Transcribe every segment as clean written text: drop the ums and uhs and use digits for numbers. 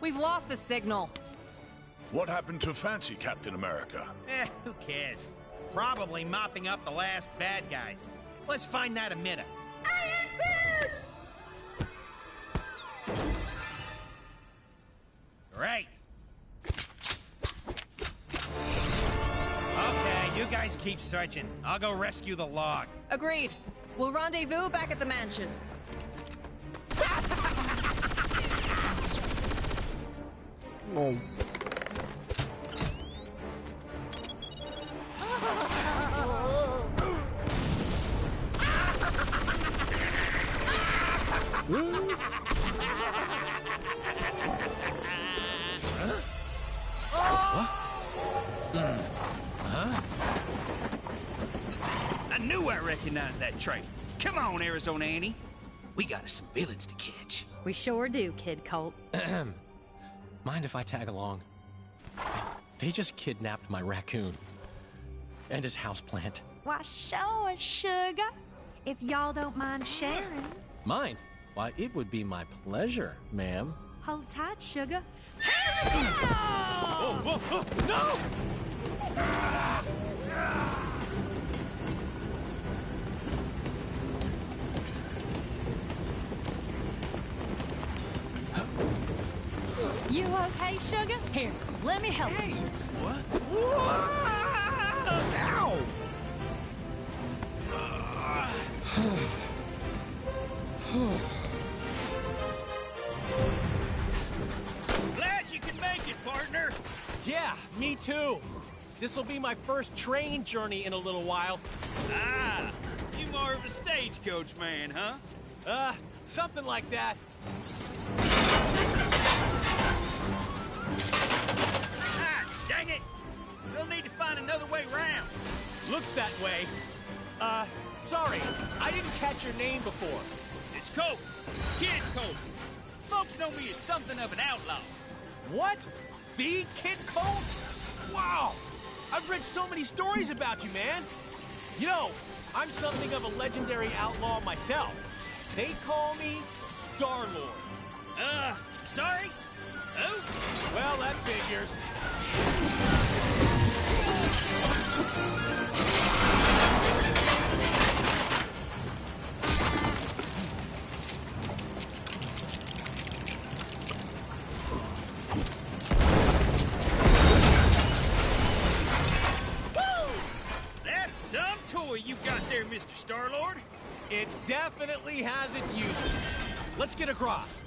We've lost the signal. What happened to Fancy Captain America? Who cares? Probably mopping up the last bad guys. Let's find that emitter. Iron Boots! Great. Okay, you guys keep searching. I'll go rescue the log. Agreed. We'll rendezvous back at the mansion. Oh. I knew I recognized that trait. Come on, Arizona Annie. We got us some villains to catch. We sure do, Kid Colt. Mind if I tag along? They just kidnapped my raccoon. And his houseplant. Why, sure, sugar. If y'all don't mind sharing. Mine? Why, it would be my pleasure, ma'am. Hold tight, sugar. Whoa, whoa, whoa, no! You okay, sugar? Here, let me help you. What? Ow! Glad you can make it, partner. Yeah, me too. This'll be my first train journey in a little while. Ah, you more of a stagecoach man, huh? Something like that. Ah, dang it! We'll need to find another way round. Looks that way. Sorry, I didn't catch your name before. It's Colt. Kid Colt. Folks know me as something of an outlaw. What? The Kid Colt? Wow! I've read so many stories about you, man. You know, I'm something of a legendary outlaw myself. They call me Star-Lord. Sorry? Oh? Well, that figures. That's some toy you got there, Mr. Star-Lord. It definitely has its uses. Let's get across.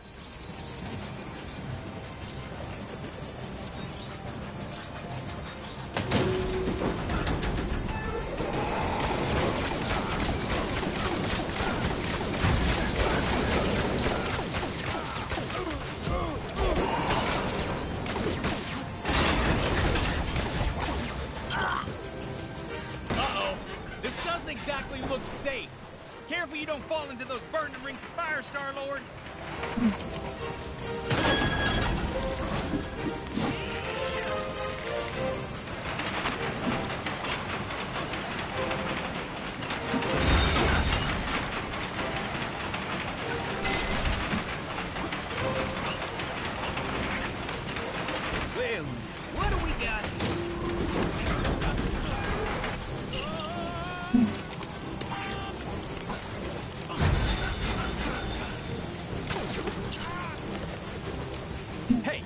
Exactly looks safe. Careful you don't fall into those burning rings of fire, Star-Lord. Well, what do we got here? Hey!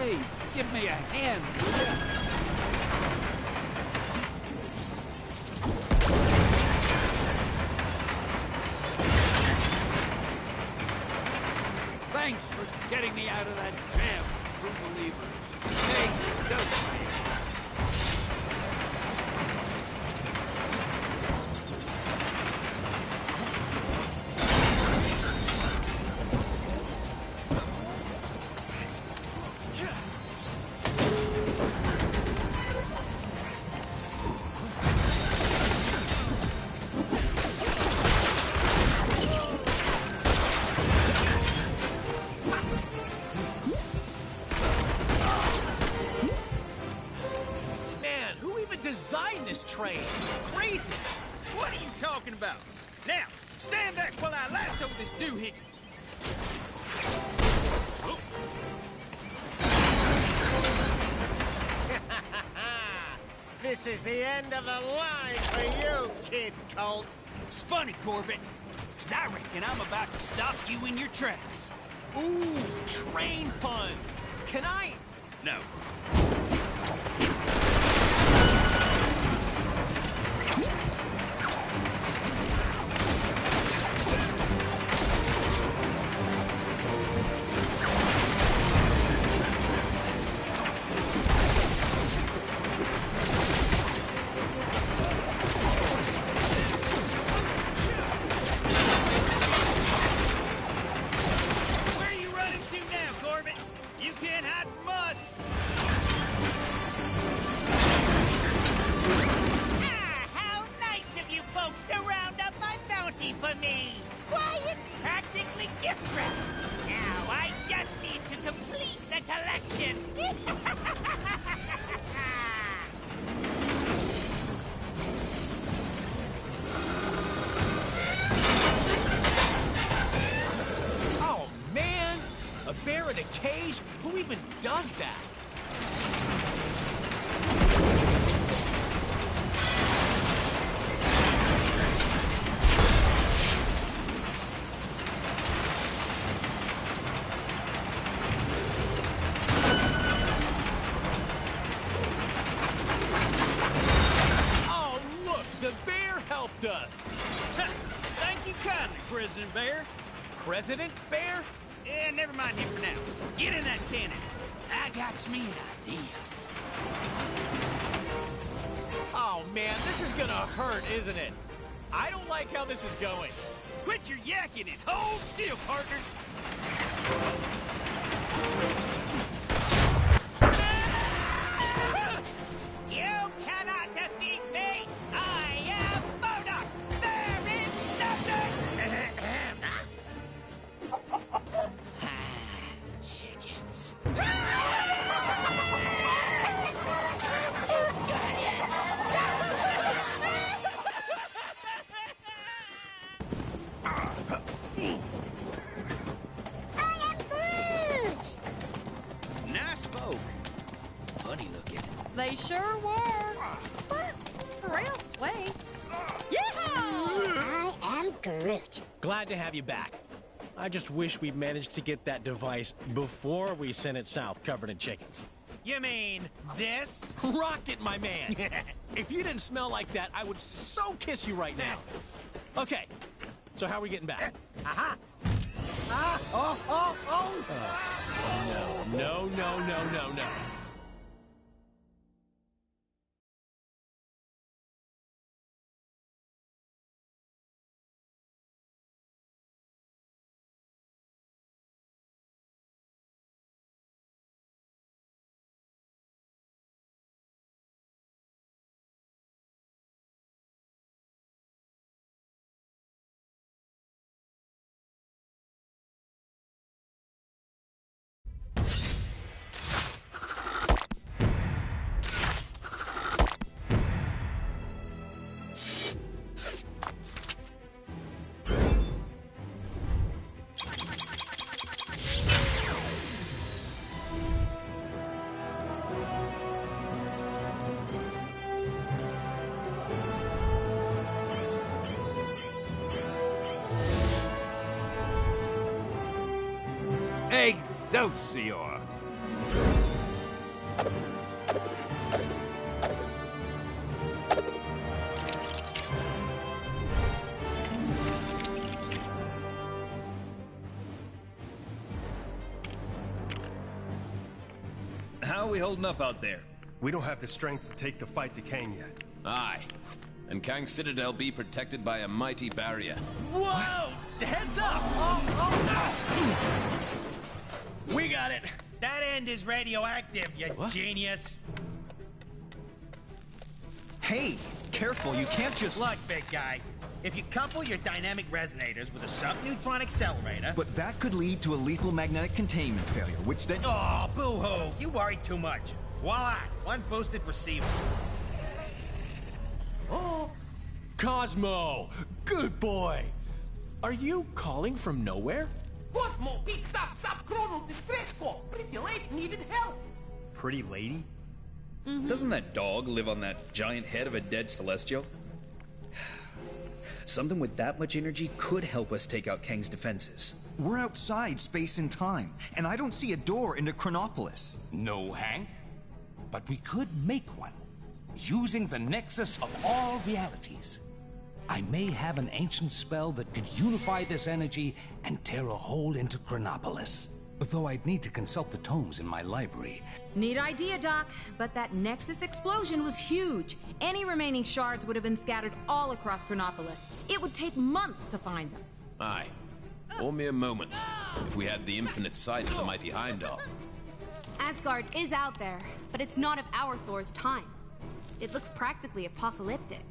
Hey, give me a hand, will ya? Thanks for for getting me out of that jam, true believers. Hey, don't designed this train. It's crazy. What are you talking about? Now, stand back while I lasso this doohickey. Oh. This is the end of the line for you, Kid Colt. It's funny, Corbett, 'cause I reckon I'm about to stop you in your tracks. Ooh, train puns. Can I? No. For me. Why, it's practically gift wrapped. Now I just need to complete the collection. Oh, man! A bear in a cage? Who even does that? Us. Thank you kindly, President Bear. President Bear? Yeah, never mind him for now. Get in that cannon. I got me an idea. Oh, man, this is gonna hurt, isn't it? I don't like how this is going. Quit your yakking and hold still, partner. You cannot defeat me! I am Modoc! There is nothing! Chickens. I am Groot! Nice folk. Funny looking. They sure were. But real sweet. Yeehaw! I am Groot. Glad to have you back. I just wish we'd managed to get that device before we sent it south covered in chickens. You mean this? Rocket, my man! If you didn't smell like that, I would so kiss you right now. Okay, so how are we getting back? Aha! Ah! Oh! Oh! Oh! No, no, no, no, no, no. Excelsior! How are we holding up out there? We don't have the strength to take the fight to Kang yet. Aye. And Kang's Citadel be protected by a mighty barrier. Whoa! Heads up! Oh, no! We got it. That end is radioactive, you genius. Hey, careful, you can't just... Look, big guy. If you couple your dynamic resonators with a subneutron accelerator... But that could lead to a lethal magnetic containment failure, which then... Oh, boo-hoo! You worry too much. Voila! One boosted receiver. Oh, Cosmo! Good boy! Are you calling from nowhere? Cosmo picks up subchronal distress call. Pretty late, needed help. Pretty lady? Doesn't that dog live on that giant head of a dead Celestial? Something with that much energy could help us take out Kang's defenses. We're outside space and time, and I don't see a door into Chronopolis. No, Hank. But we could make one, using the nexus of all realities. I may have an ancient spell that could unify this energy and tear a hole into Chronopolis. Though I'd need to consult the tomes in my library. Neat idea, Doc, but that Nexus explosion was huge. Any remaining shards would have been scattered all across Chronopolis. It would take months to find them. Aye. Or mere moments, if we had the infinite sight of the mighty Heimdall. Asgard is out there, but it's not of our Thor's time. It looks practically apocalyptic.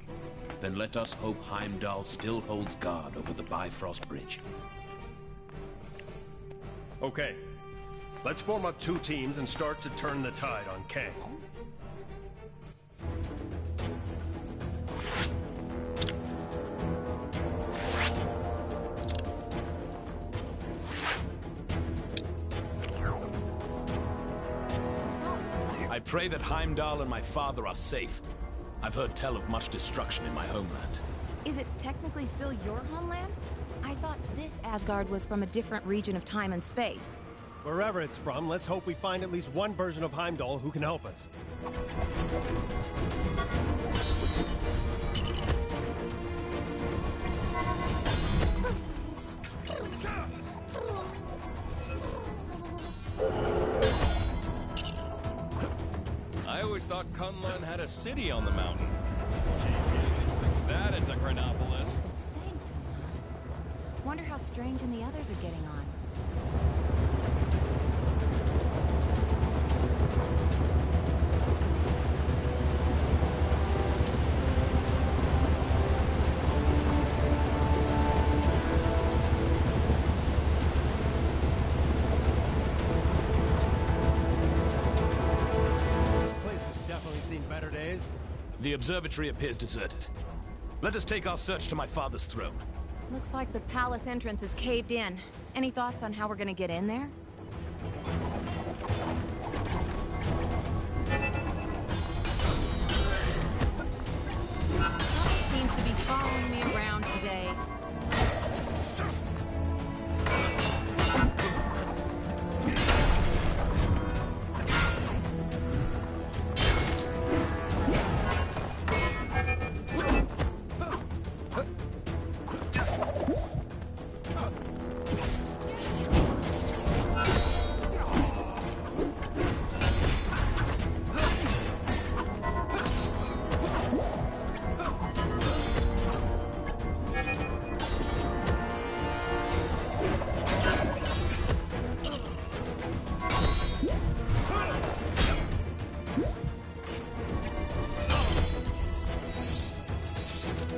Then let us hope Heimdall still holds guard over the Bifrost Bridge. Okay. Let's form up 2 teams and start to turn the tide on Kang. I pray that Heimdall and my father are safe. I've heard tell of much destruction in my homeland. Is it technically still your homeland? I thought this Asgard was from a different region of time and space. Wherever it's from, let's hope we find at least one version of Heimdall who can help us. I always thought Kunlun had a city on the mountain. That into Chronopolis. The Sanctum. Wonder how Strange and the others are getting on. The observatory appears deserted. Let us take our search to my father's throne. Looks like the palace entrance is caved in. Any thoughts on how we're gonna get in there? Someone seems to be following me around today.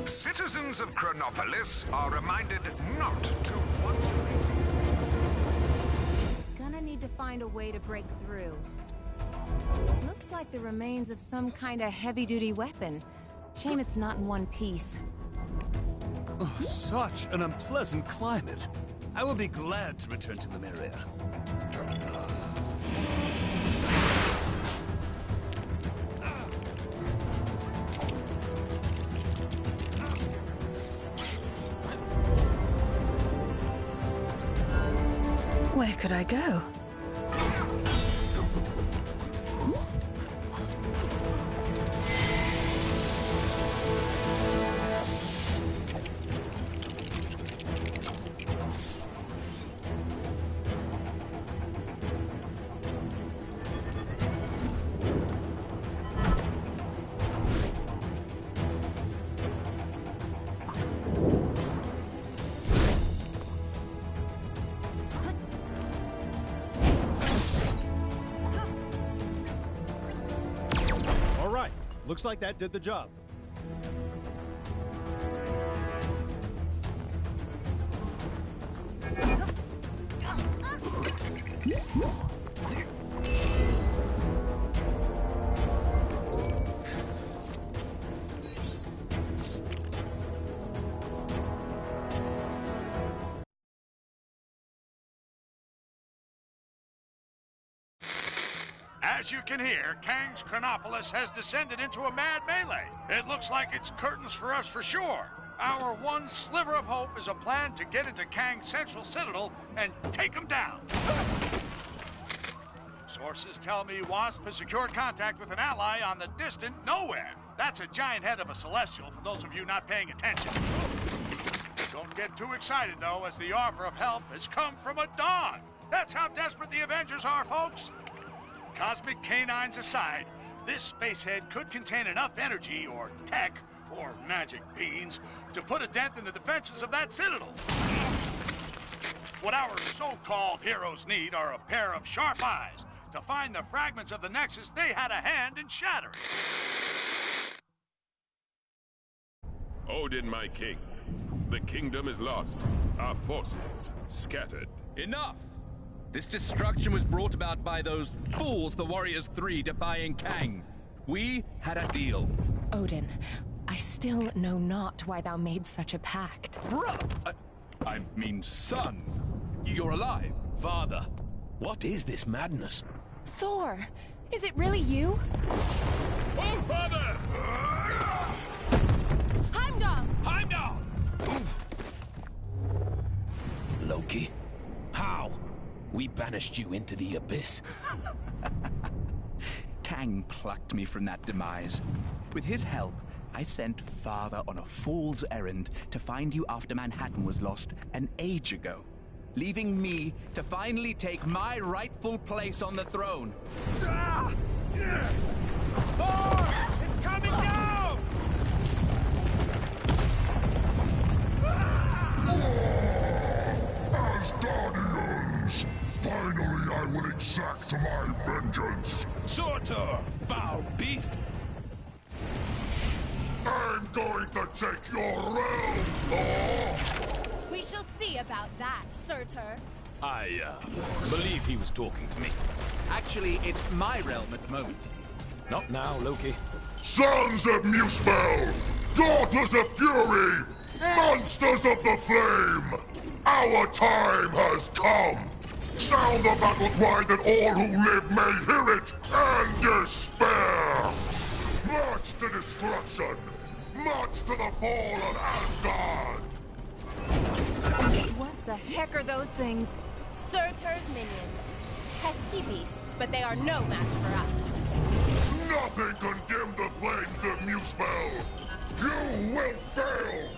Citizens of Chronopolis are reminded not to wander. Gonna need to find a way to break through. Looks like the remains of some kind of heavy-duty weapon. Shame it's not in one piece. Oh, such an unpleasant climate. I will be glad to return to Lemuria. Where could I go? Looks like that did the job. As you can hear, Kang's Chronopolis has descended into a mad melee. It looks like it's curtains for us for sure. Our one sliver of hope is a plan to get into Kang's central citadel and take him down. Sources tell me Wasp has secured contact with an ally on the distant nowhere. That's a giant head of a celestial, for those of you not paying attention. Don't get too excited, though, as the offer of help has come from a dog. That's how desperate the Avengers are, folks. Cosmic canines aside, this spacehead could contain enough energy or tech or magic beans to put a dent in the defenses of that citadel. What our so-called heroes need are a pair of sharp eyes to find the fragments of the Nexus they had a hand in shattering. Odin, my king. The kingdom is lost. Our forces scattered. Enough! This destruction was brought about by those fools, the Warriors 3, defying Kang. We had a deal. Odin, I still know not why thou made such a pact. I mean, son. You're alive. Father, what is this madness? Thor, is it really you? Oh, father! Heimdall! Heimdall! Loki? How? We banished you into the abyss. Kang plucked me from that demise. With his help, I sent Father on a fool's errand to find you after Manhattan was lost an age ago, leaving me to finally take my rightful place on the throne. Thor! It's coming down! As Guardians, finally I will exact my vengeance. Surtur, foul beast! I'm going to take your realm, Thor! We shall see about that, Surtur. I, believe he was talking to me. Actually, it's my realm at the moment. Not now, Loki. Sons of Muspel! Daughters of Fury! Monsters of the Flame! Our time has come! Sound the battle cry that all who live may hear it and despair! March to destruction! March to the fall of Asgard! What the heck are those things? Surtur's minions. Pesky beasts, but they are no match for us. Nothing can dim the flames of Muspel! You will fail!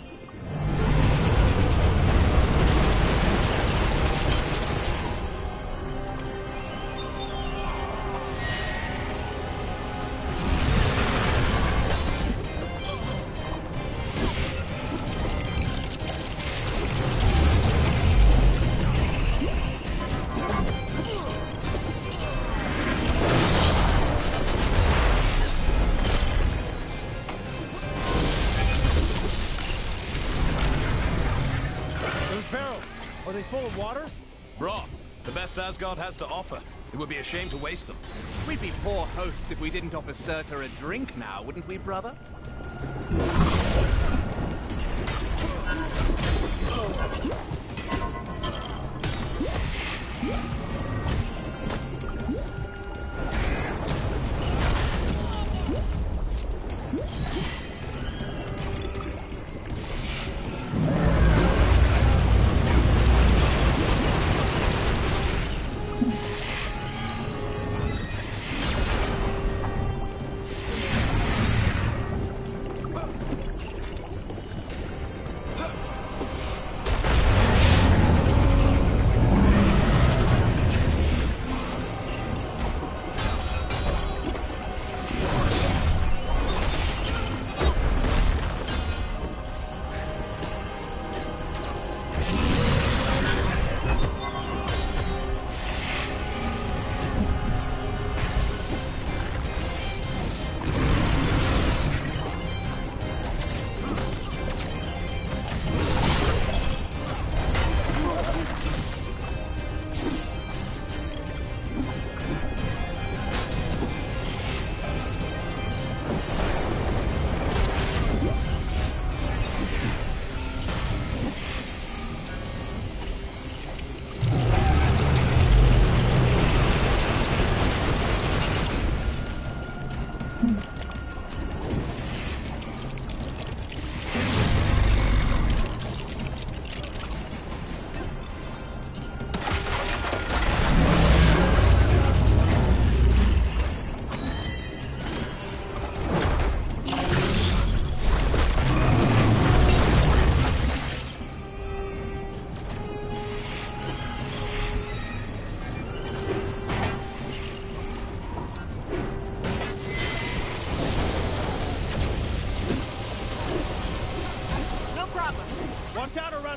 Are they full of water? Broth. The best Asgard has to offer. It would be a shame to waste them. We'd be poor hosts if we didn't offer Surtur a drink now, wouldn't we, brother?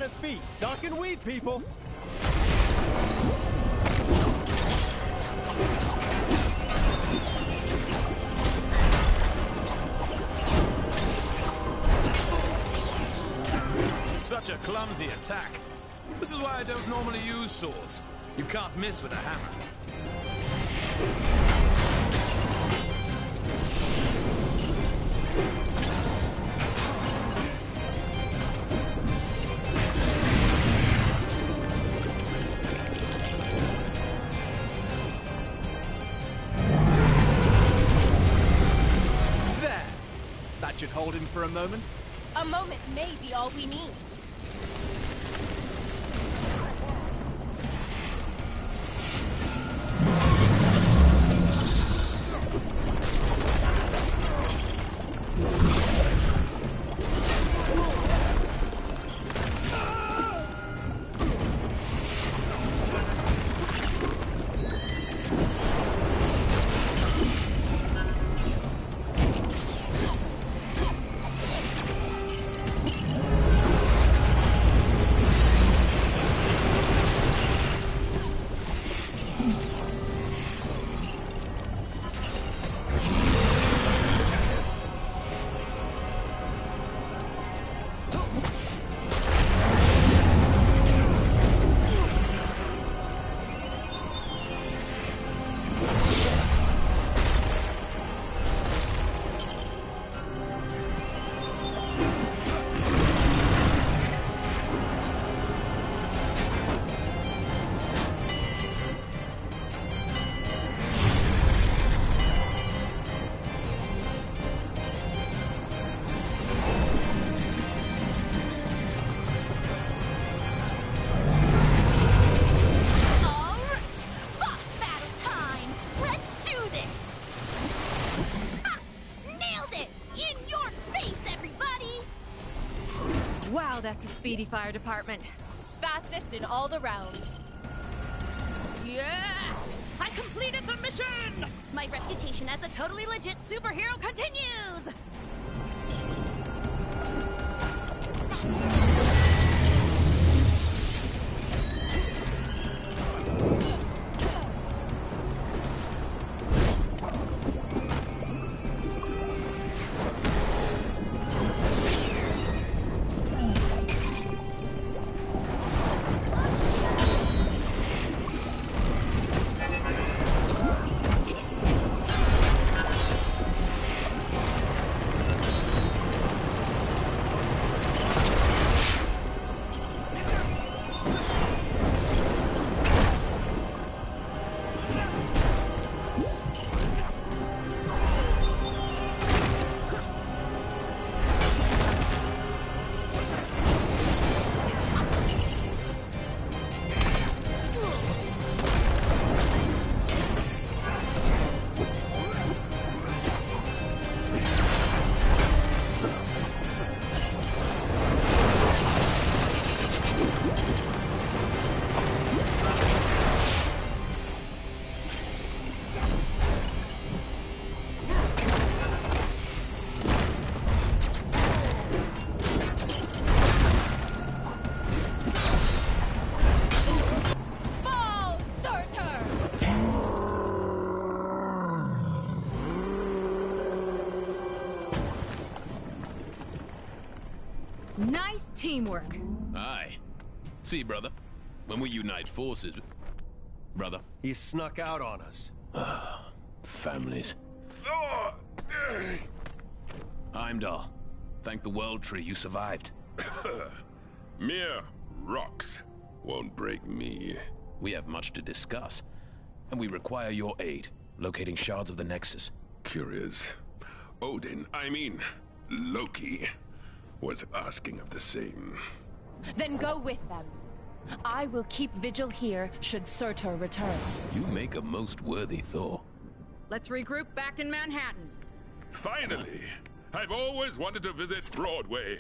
has feet. Duck and weave, people. Such a clumsy attack. This is why I don't normally use swords. You can't miss with a hammer. There! That should hold him for a moment. A moment may be all we need. Wow, that's a speedy fire department. Fastest in all the rounds. Yes! I completed the mission! My reputation as a totally legit superhero continues! Nice teamwork. Aye. See, brother, when we unite forces... Brother? He snuck out on us. Families. Heimdall, thank the World Tree you survived. Mere rocks won't break me. We have much to discuss, and we require your aid, locating shards of the Nexus. Curious. Loki, was asking of the same. Then go with them. I will keep vigil here should Surtur return. You make a most worthy Thor. Let's regroup back in Manhattan. Finally! I've always wanted to visit Broadway.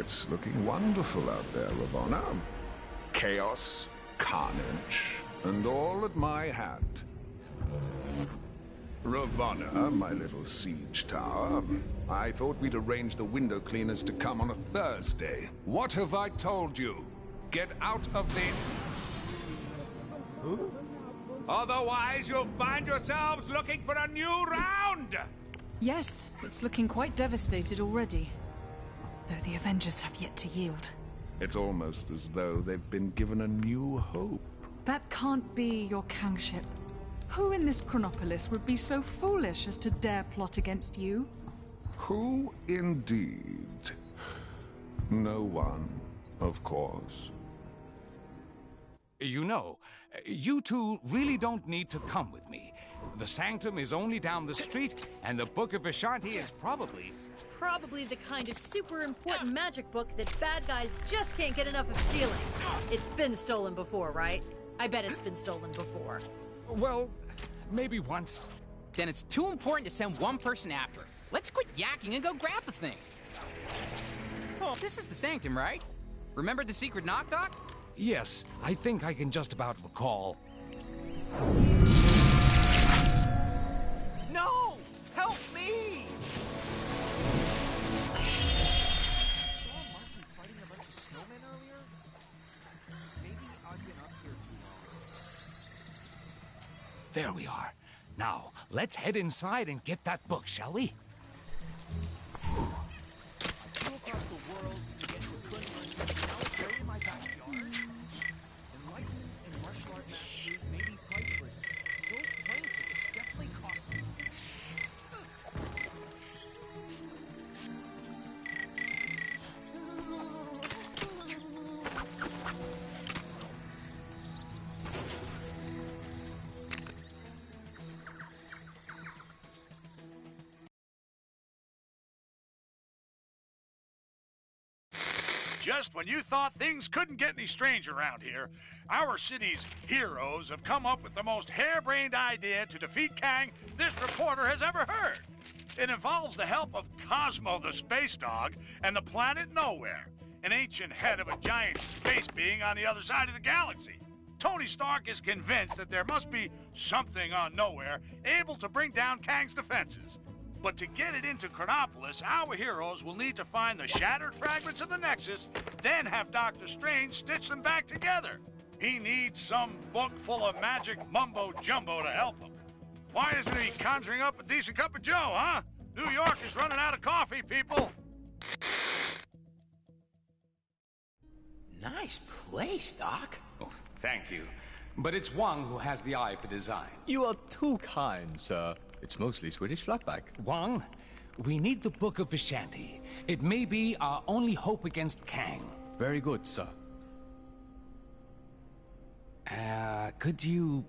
It's looking wonderful out there, Ravonna. Chaos, carnage, and all at my hand. Ravonna, my little siege tower. I thought we'd arrange the window cleaners to come on a Thursday. What have I told you? Get out of the... Otherwise, you'll find yourselves looking for a new round! Yes, it's looking quite devastated already. Though the Avengers have yet to yield. It's almost as though they've been given a new hope. That can't be your kingship. Who in this Chronopolis would be so foolish as to dare plot against you? Who indeed? No one, of course. You know, you two really don't need to come with me. The Sanctum is only down the street, and the Book of Vishanti is probably the kind of super important magic book that bad guys just can't get enough of stealing. It's been stolen before, right? I bet it's been stolen before. Well, maybe once. Then it's too important to send one person after it. Let's quit yakking and go grab the thing. Oh, this is the Sanctum, right? Remember the secret knock-knock? Yes, I think I can just about recall. No! Help me! Saw Marky fighting a bunch of snowmen earlier? Maybe I've been up here too long. There we are. Now, let's head inside and get that book, shall we? Flew across the world to get to a good one. Now it's right in my backyard. Enlightenment and martial art mastery may be priceless. Those plane tickets definitely cost some. Just when you thought things couldn't get any stranger around here, our city's heroes have come up with the most harebrained idea to defeat Kang this reporter has ever heard. It involves the help of Cosmo the space dog and the planet Nowhere, an ancient head of a giant space being on the other side of the galaxy. Tony Stark is convinced that there must be something on Nowhere able to bring down Kang's defenses. But to get it into Chronopolis, our heroes will need to find the shattered fragments of the Nexus, then have Dr. Strange stitch them back together. He needs some book full of magic mumbo-jumbo to help him. Why isn't he conjuring up a decent cup of joe, huh? New York is running out of coffee, people. Nice place, Doc. Oh, thank you. But it's Wang who has the eye for design. You are too kind, sir. It's mostly Swedish flatback. Wang, we need the Book of Vishanti. It may be our only hope against Kang. Very good, sir. Could you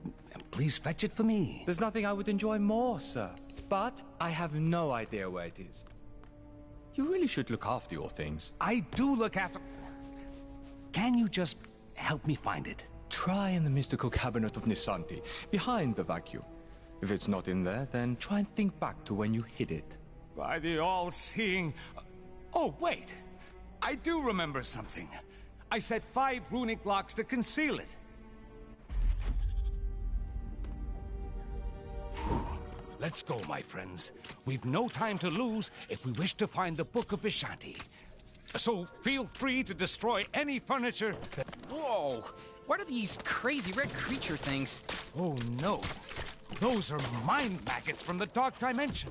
please fetch it for me? There's nothing I would enjoy more, sir. But I have no idea where it is. You really should look after your things. I do look after... Can you just help me find it? Try in the mystical cabinet of Nisanti, behind the vacuum. If it's not in there, then try and think back to when you hid it. By the all-seeing... Oh, wait! I do remember something. I set 5 runic locks to conceal it. Let's go, my friends. We've no time to lose if we wish to find the Book of Vishanti. So feel free to destroy any furniture that... Whoa! What are these crazy red creature things? Oh, no. Those are mind maggots from the Dark Dimension.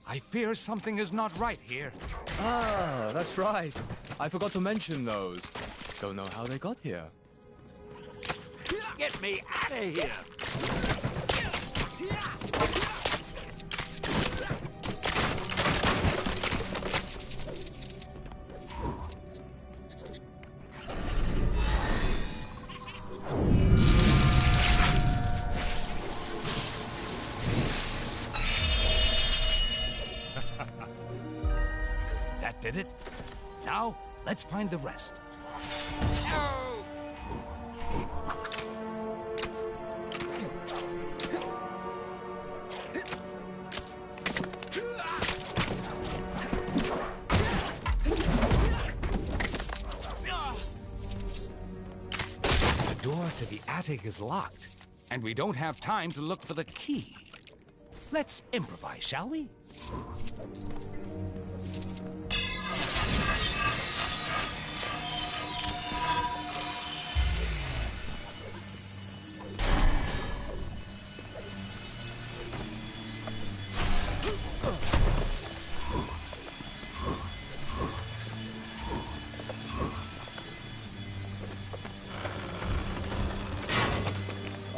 I fear something is not right here. Ah, that's right. I forgot to mention those. Don't know how they got here. Get me out of here! That did it. Now, let's find the rest. to the attic is locked, and we don't have time to look for the key. Let's improvise, shall we?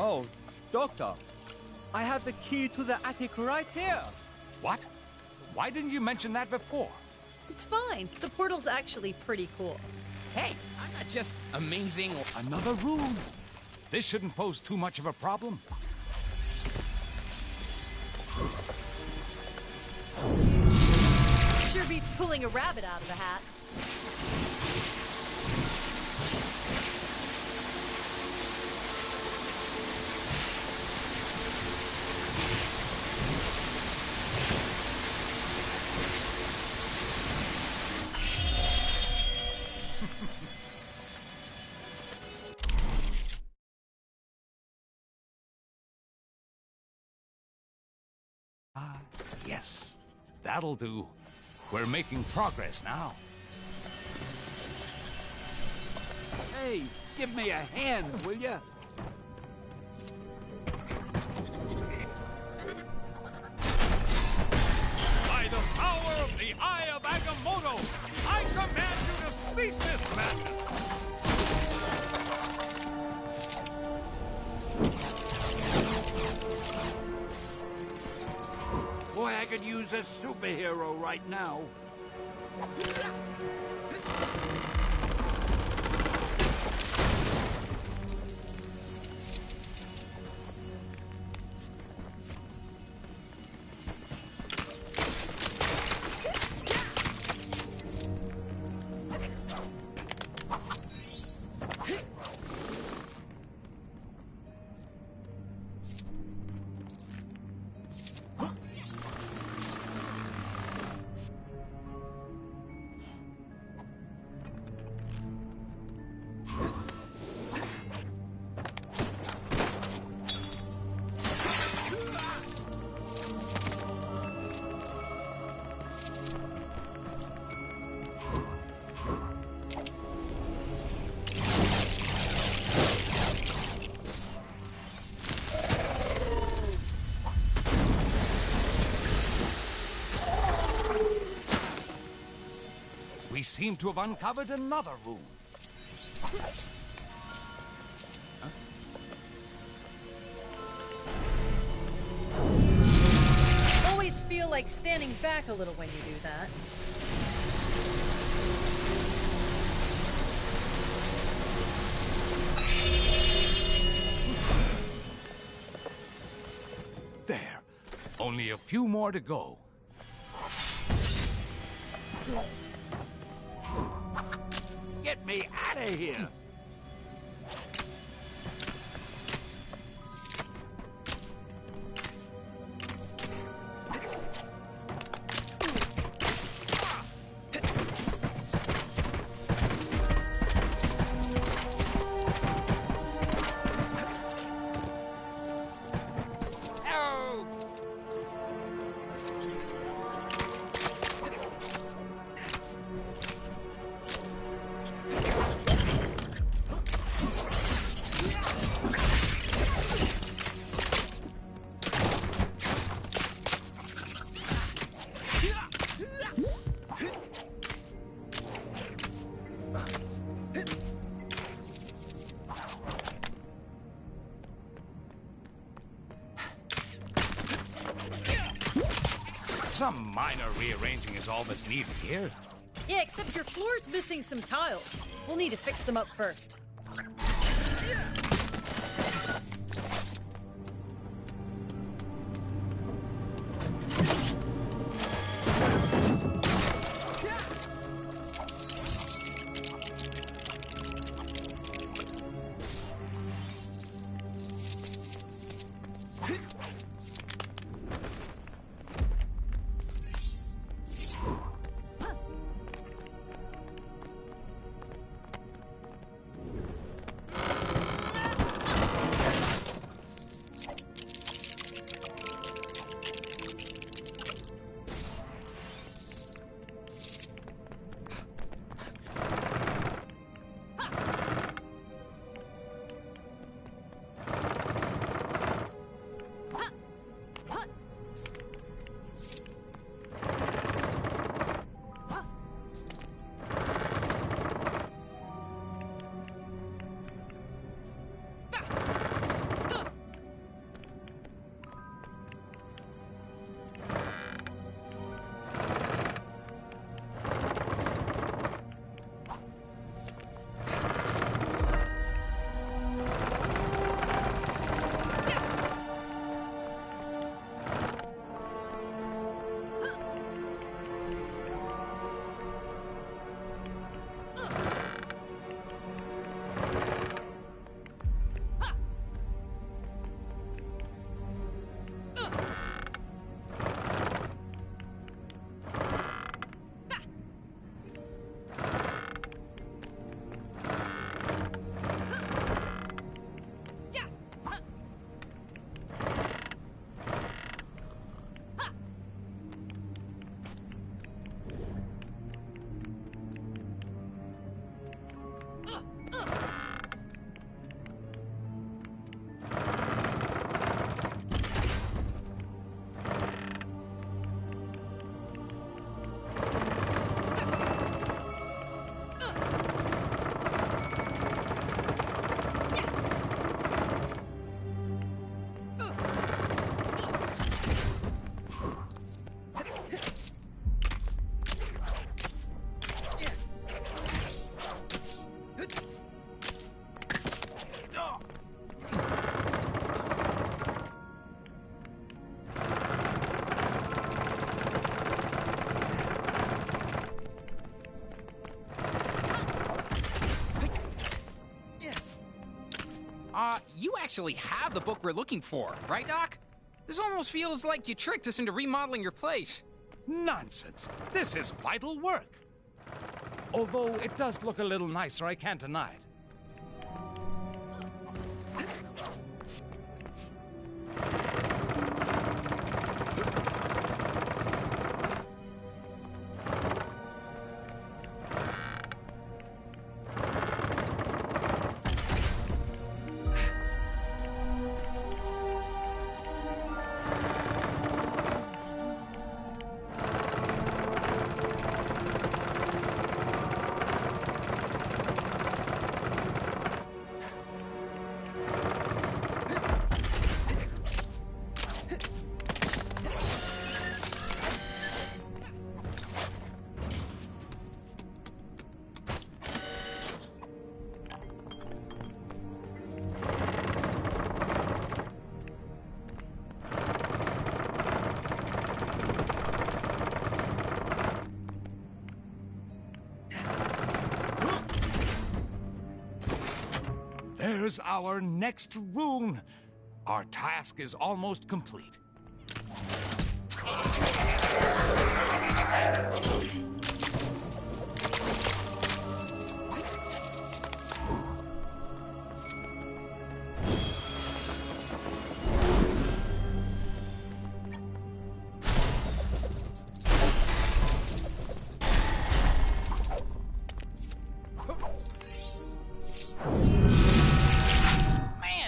Oh, Doctor, I have the key to the attic right here. What? Why didn't you mention that before? It's fine. The portal's actually pretty cool. Hey, I'm not just amazing or... Another room. This shouldn't pose too much of a problem. Sure beats pulling a rabbit out of the hat. Yes, that'll do. We're making progress now. Hey, give me a hand, will ya? By the power of the Eye of Agamotto, I command you to cease this madness! Boy, I could use a superhero right now. We seem to have uncovered another room. Always feel like standing back a little when you do that. There. Only a few more to go. Get me out of here! Some minor rearranging is all that's needed here. Yeah, except your floor's missing some tiles. We'll need to fix them up first. you actually have the book we're looking for, right, Doc? This almost feels like you tricked us into remodeling your place. Nonsense. This is vital work. Although it does look a little nicer, I can't deny it. There's our next rune. Our task is almost complete.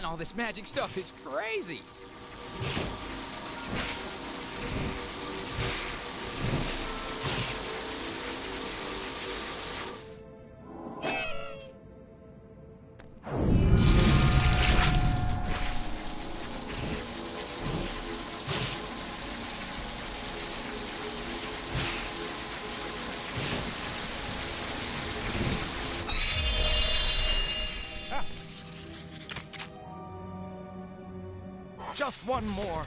All this magic stuff is crazy. Just one more.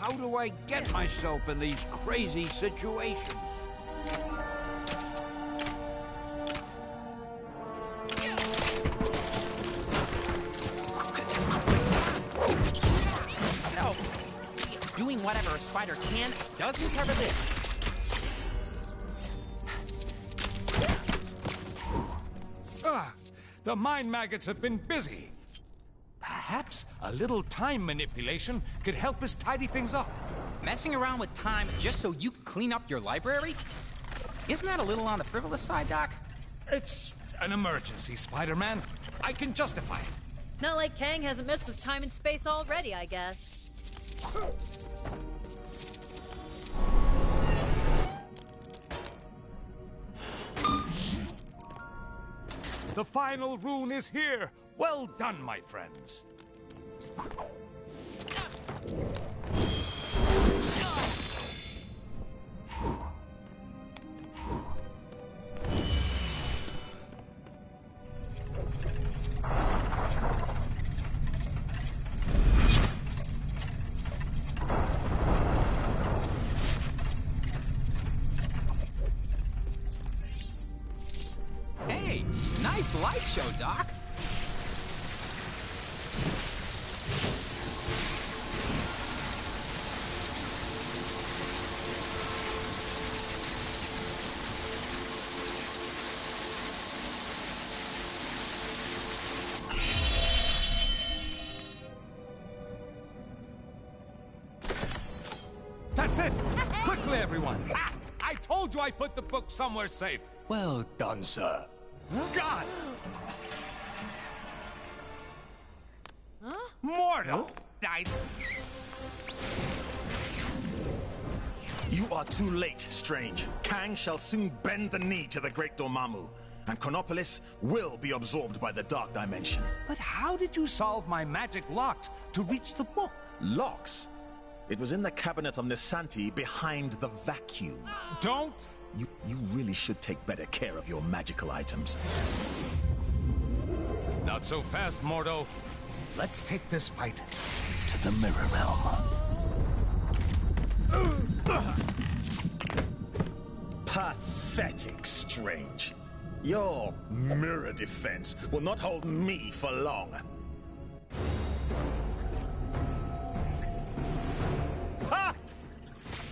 How do I get myself in these crazy situations? So, doing whatever a spider can doesn't cover this. The mind maggots have been busy. Perhaps a little time manipulation could help us tidy things up. Messing around with time just so you can clean up your library? Isn't that a little on the frivolous side, Doc? It's an emergency, Spider-Man. I can justify it. Not like Kang hasn't messed with time and space already, I guess. The final rune is here. Well done, my friends. Hey, nice light show, Doc. That's it! Quickly, everyone! Ha! I told you I put the book somewhere safe. Well done, sir. God! Huh? Mordo! You are too late, Strange. Kang shall soon bend the knee to the Great Dormammu, and Chronopolis will be absorbed by the Dark Dimension. But how did you solve my magic locks to reach the book? Locks? It was in the cabinet of Nisanti behind the vacuum. Don't! You really should take better care of your magical items. Not so fast, Mordo. Let's take this fight to the Mirror Realm. Pathetic, Strange. Your mirror defense will not hold me for long. Ha!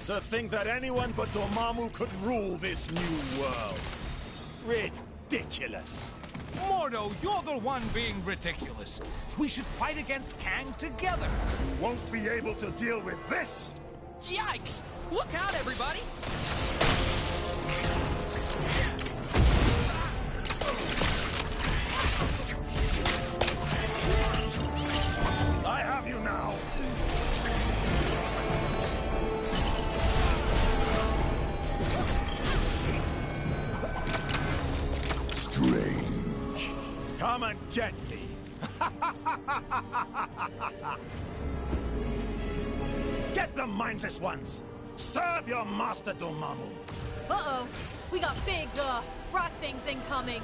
To think that anyone but Dormammu could rule this new world. Ridiculous. Mordo, you're the one being ridiculous. We should fight against Kang together. You won't be able to deal with this! Yikes! Look out, everybody! I have you now! Strange. Come and get me! Get the mindless ones! Serve your master, Dormammu! Uh-oh. We got big, rock things incoming.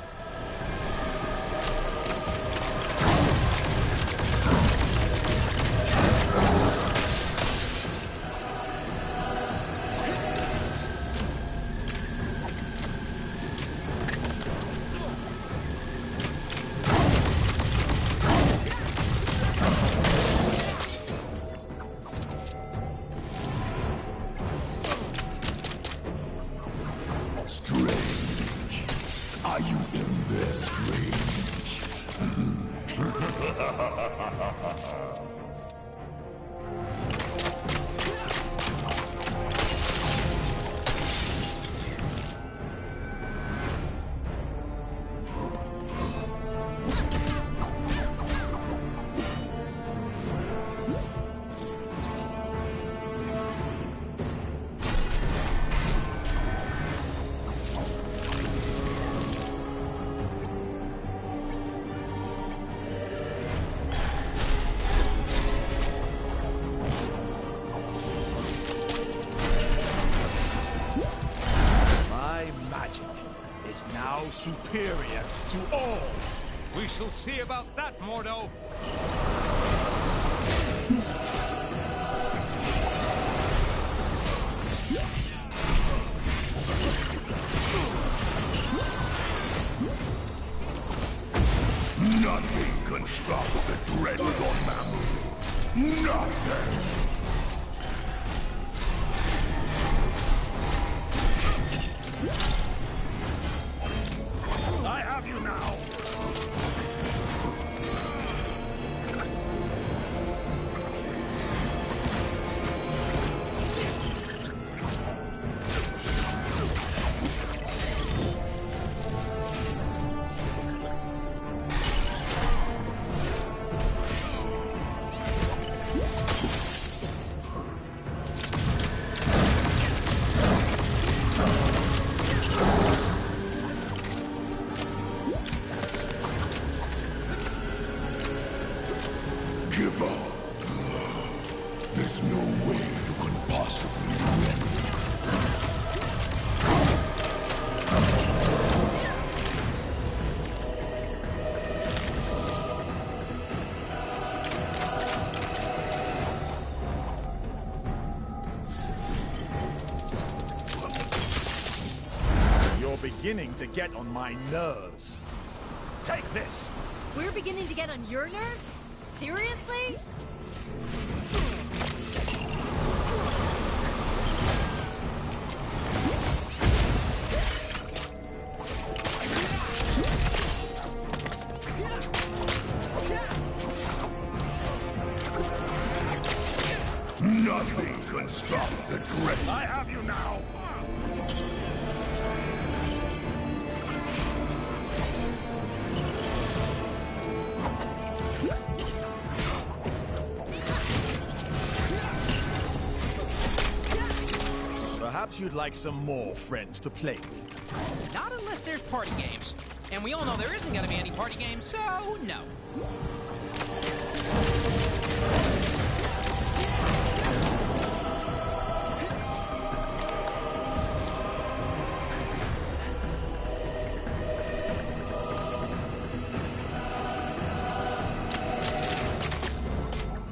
Strange. Are you in there, Strange? Superior to all. We shall see about that, Mordo. Nothing can stop the dread Dormammu. Nothing. I have you now! Give up. There's no way you can possibly win. You're beginning to get on my nerves. Take this! We're beginning to get on your nerves? Seriously? Nothing can stop the dread. I have you now! Perhaps you'd like some more friends to play with. Not unless there's party games. And we all know there isn't gonna be any party games, so no.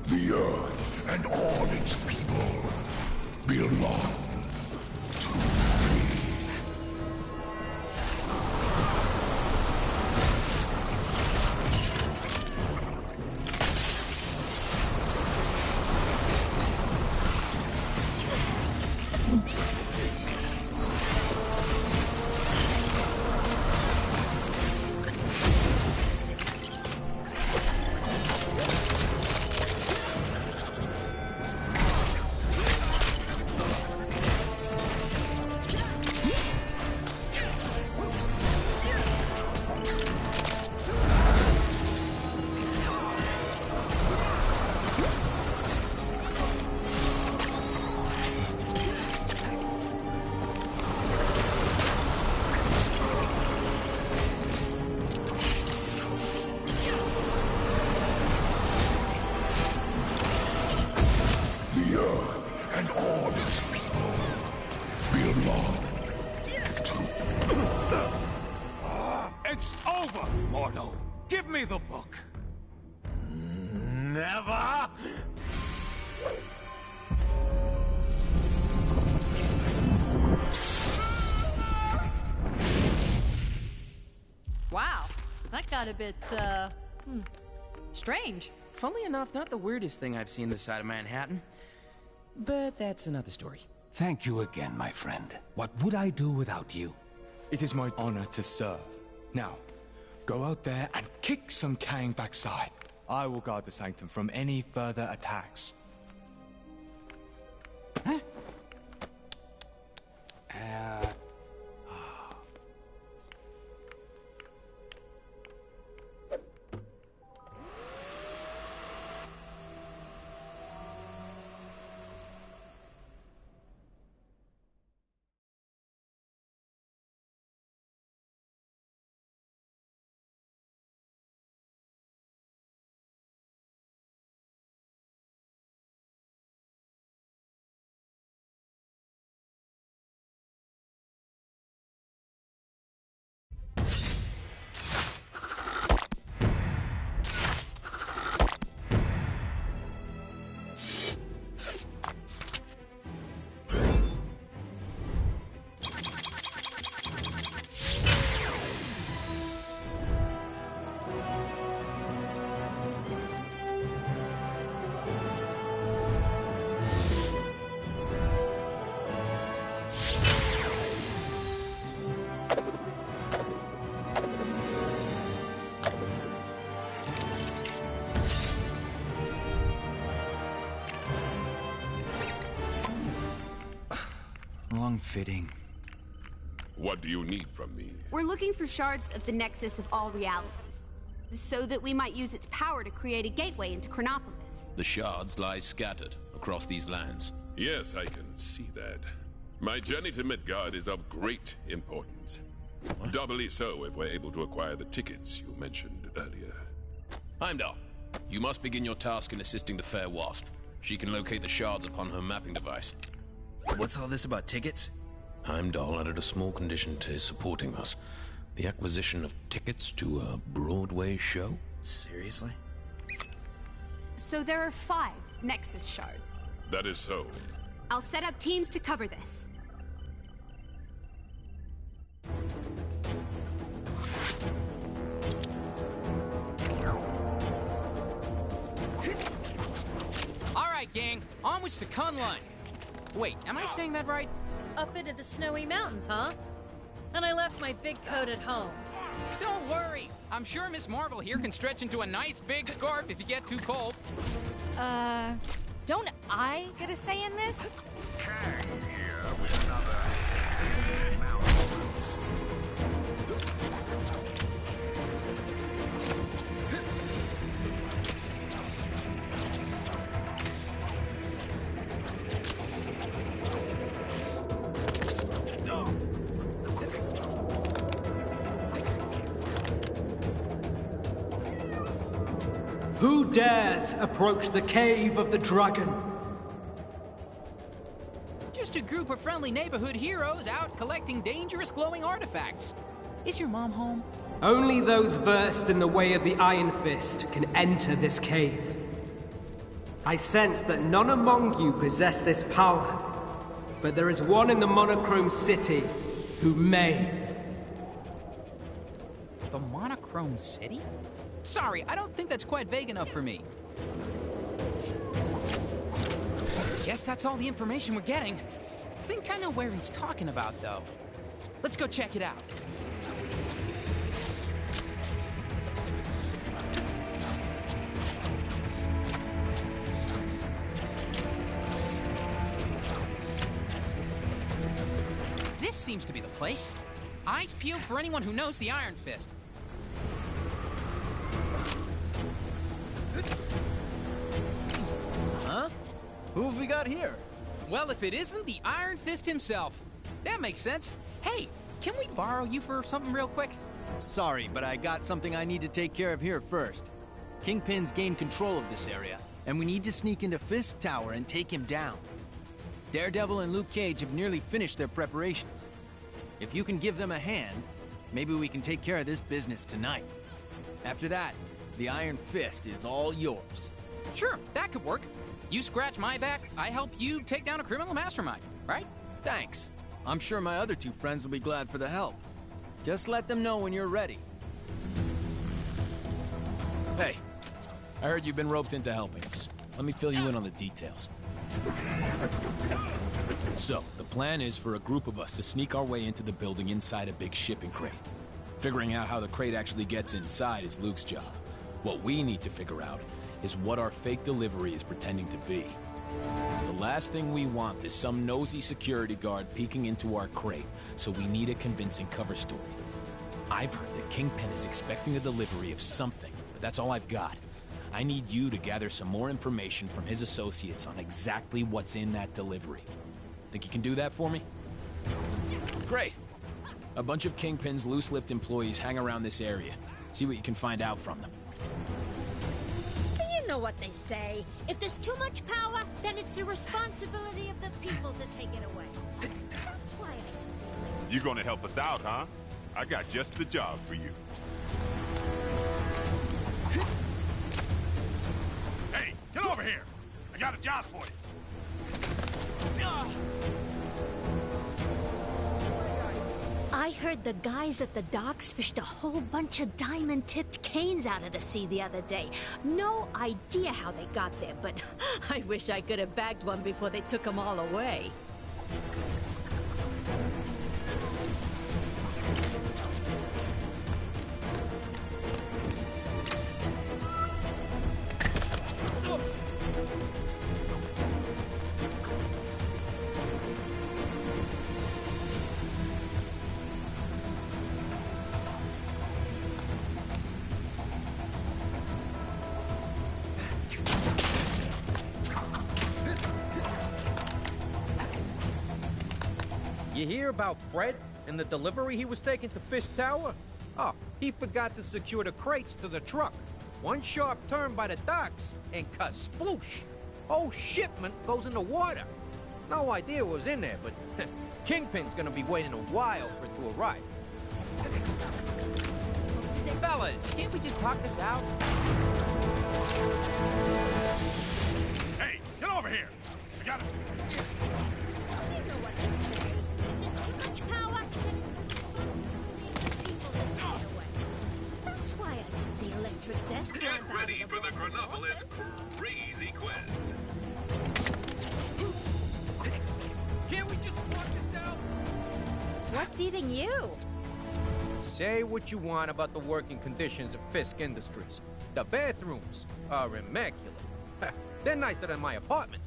The Earth and all its people belong Give me the book. Never! Wow, that got a bit, strange. Funnily enough, not the weirdest thing I've seen this side of Manhattan. But that's another story. Thank you again, my friend. What would I do without you? It is my honor to serve. Now, go out there and kick some Kang backside. I will guard the Sanctum from any further attacks. Huh? Fitting. What do you need from me? We're looking for shards of the Nexus of all realities, so that we might use its power to create a gateway into Chronopolis. The shards lie scattered across these lands. Yes, I can see that. My journey to Midgard is of great importance. What? Doubly so if we're able to acquire the tickets you mentioned earlier. Heimdall, you must begin your task in assisting the Fair Wasp. She can locate the shards upon her mapping device. What's all this about tickets? Heimdall added a small condition to his supporting us. The acquisition of tickets to a Broadway show? Seriously? So there are 5 Nexus shards. That is so. I'll set up teams to cover this. All right, gang. Onwards to Kunlun. Wait, am I saying that right? Up into the snowy mountains, huh? And I left my big coat at home. Don't worry. I'm sure Miss Marvel here can stretch into a nice big scarf if you get too cold. Don't I get a say in this? Kang here with another mountain. Who dares approach the cave of the dragon? Just a group of friendly neighborhood heroes out collecting dangerous glowing artifacts. Is your mom home? Only those versed in the way of the Iron Fist can enter this cave. I sense that none among you possess this power, but there is one in the Monochrome City who may. The Monochrome City? Sorry, I don't think that's quite vague enough for me. Guess that's all the information we're getting. Think I know where he's talking about, though. Let's go check it out. This seems to be the place. Eyes peeled for anyone who knows the Iron Fist. Huh? Who have we got here? Well, if it isn't the Iron Fist himself. That makes sense. Hey, can we borrow you for something real quick? Sorry, but I got something I need to take care of here first. Kingpin's gained control of this area, and we need to sneak into Fisk Tower and take him down. Daredevil and Luke Cage have nearly finished their preparations. If you can give them a hand, maybe we can take care of this business tonight. After that, the Iron Fist is all yours. Sure, that could work. You scratch my back, I help you take down a criminal mastermind, right? Thanks. I'm sure my other two friends will be glad for the help. Just let them know when you're ready. Hey, I heard you've been roped into helping us. Let me fill you in on the details. So, the plan is for a group of us to sneak our way into the building inside a big shipping crate. Figuring out how the crate actually gets inside is Luke's job. What we need to figure out is what our fake delivery is pretending to be. The last thing we want is some nosy security guard peeking into our crate, so we need a convincing cover story. I've heard that Kingpin is expecting a delivery of something, but that's all I've got. I need you to gather some more information from his associates on exactly what's in that delivery. Think you can do that for me? Great. A bunch of Kingpin's loose-lipped employees hang around this area. See what you can find out from them. You know what they say. If there's too much power, then it's the responsibility of the people to take it away. That's why I took the You gonna help us out, huh? I got just the job for you. Hey, get over here! I got a job for you. I heard the guys at the docks fished a whole bunch of diamond-tipped canes out of the sea the other day. No idea how they got there, but I wish I could have bagged one before they took them all away. You hear about Fred and the delivery he was taking to Fish Tower? Oh, he forgot to secure the crates to the truck. One sharp turn by the docks, and kasploosh! Whole shipment goes in the water. No idea what was in there, but Kingpin's gonna be waiting a while for it to arrive. Fellas, can't we just talk this out? Hey, get over here! I got it. You know what they say. If there's too much power, then it's the responsibility of the people to take it away. That's why I took the electric desk. Get ready for the Chronopolis Crazy Quest. Can't we just walk this out? What's eating you? Say what you want about the working conditions of Fisk Industries. The bathrooms are immaculate. They're nicer than my apartment.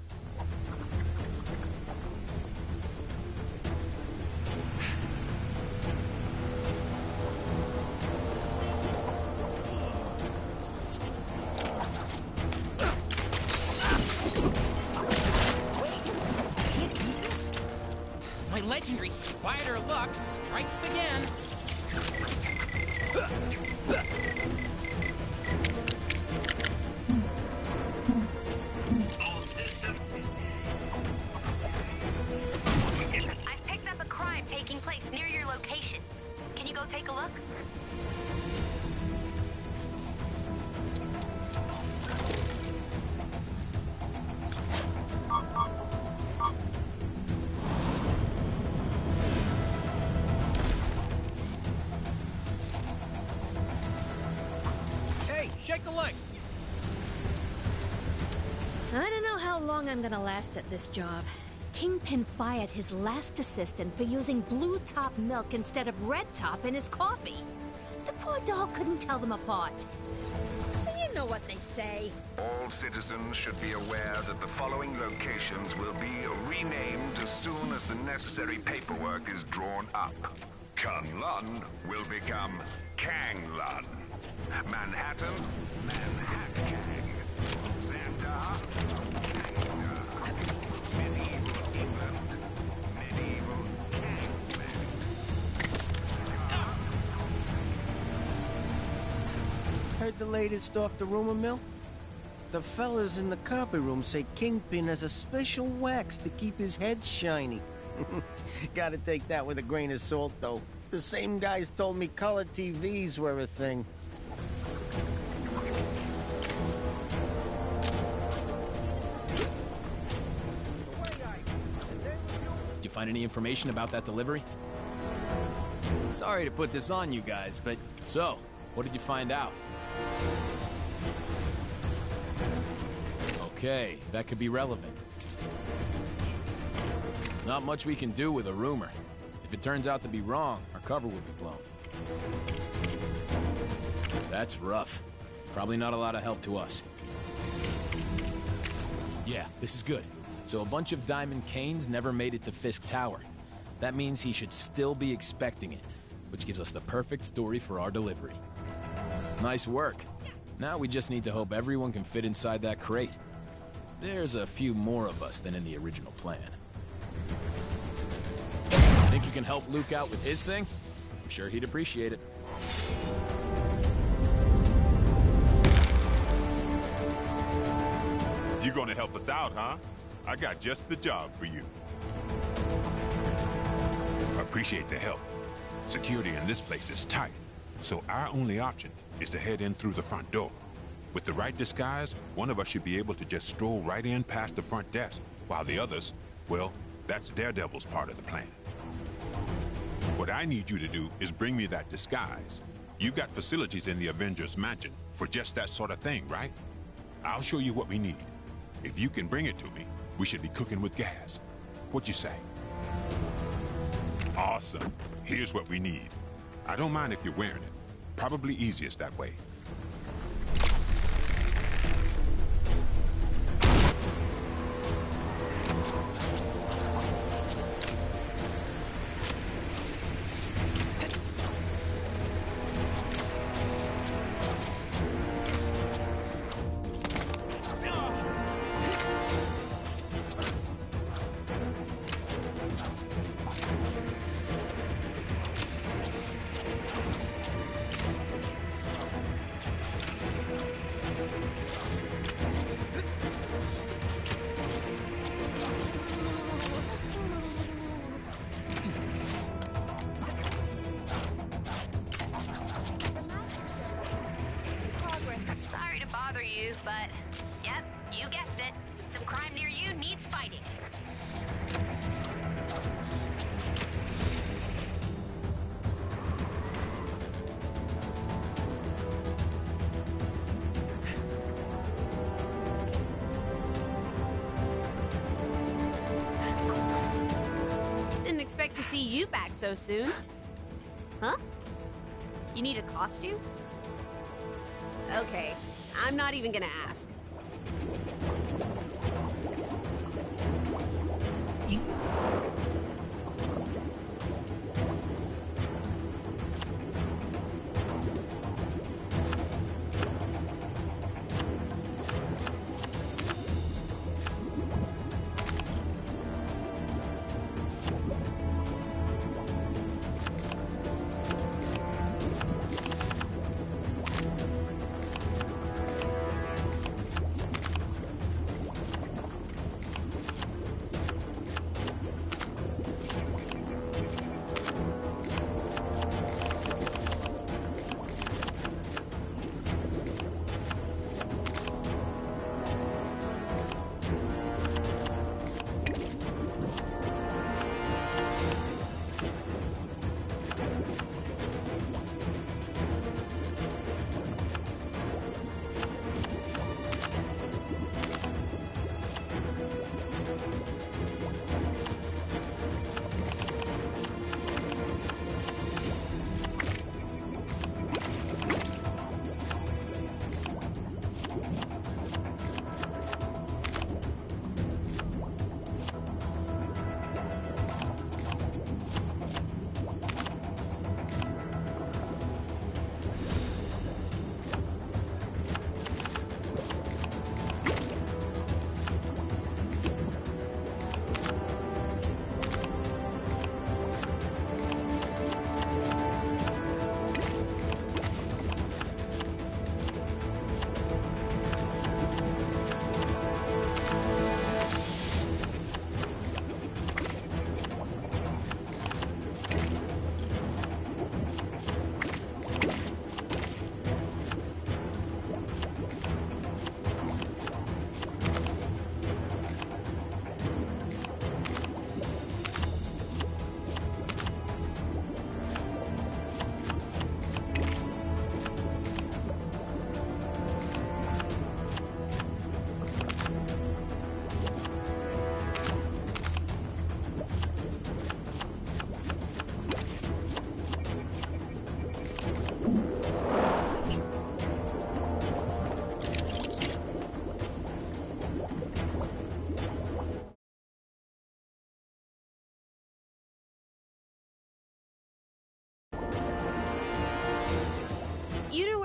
My legendary spider luck strikes again. I've picked up a crime taking place near your location. Can you go take a look? Hey, shake a leg. I don't know how long I'm gonna last at this job. Kingpin fired his last assistant for using blue top milk instead of red top in his coffee. The poor dog couldn't tell them apart. You know what they say. All citizens should be aware that the following locations will be renamed as soon as the necessary paperwork is drawn up. Kunlun will become Kanglun. Manhattan, Manhattan. Xandar, Kangda. Medieval England, Medieval Kangland. Heard the latest off the rumor mill? The fellas in the copy room say Kingpin has a special wax to keep his head shiny. Gotta take that with a grain of salt, though. The same guys told me color TVs were a thing. find any information about that delivery? Sorry to put this on you guys, but... So, what did you find out? Okay, that could be relevant. Not much we can do with a rumor. If it turns out to be wrong, our cover will be blown. That's rough. Probably not a lot of help to us. Yeah, this is good. So a bunch of Diamond Canes never made it to Fisk Tower. That means he should still be expecting it, which gives us the perfect story for our delivery. Nice work. Now we just need to hope everyone can fit inside that crate. There's a few more of us than in the original plan. Think you can help Luke out with his thing? I'm sure he'd appreciate it. You gonna help us out, huh? I got just the job for you. Appreciate the help. Security in this place is tight, so our only option is to head in through the front door. With the right disguise, one of us should be able to just stroll right in past the front desk, while the others, well, that's Daredevil's part of the plan. What I need you to do is bring me that disguise. You got facilities in the Avengers Mansion for just that sort of thing, right? I'll show you what we need. If you can bring it to me, we should be cooking with gas. What you say? Awesome. Here's what we need. I don't mind if you're wearing it. Probably easiest that way. Sorry to bother you, but yep, you guessed it. Some crime near you needs fighting. Didn't expect to see you back so soon. Huh? You need a costume? Okay, I'm not even gonna ask.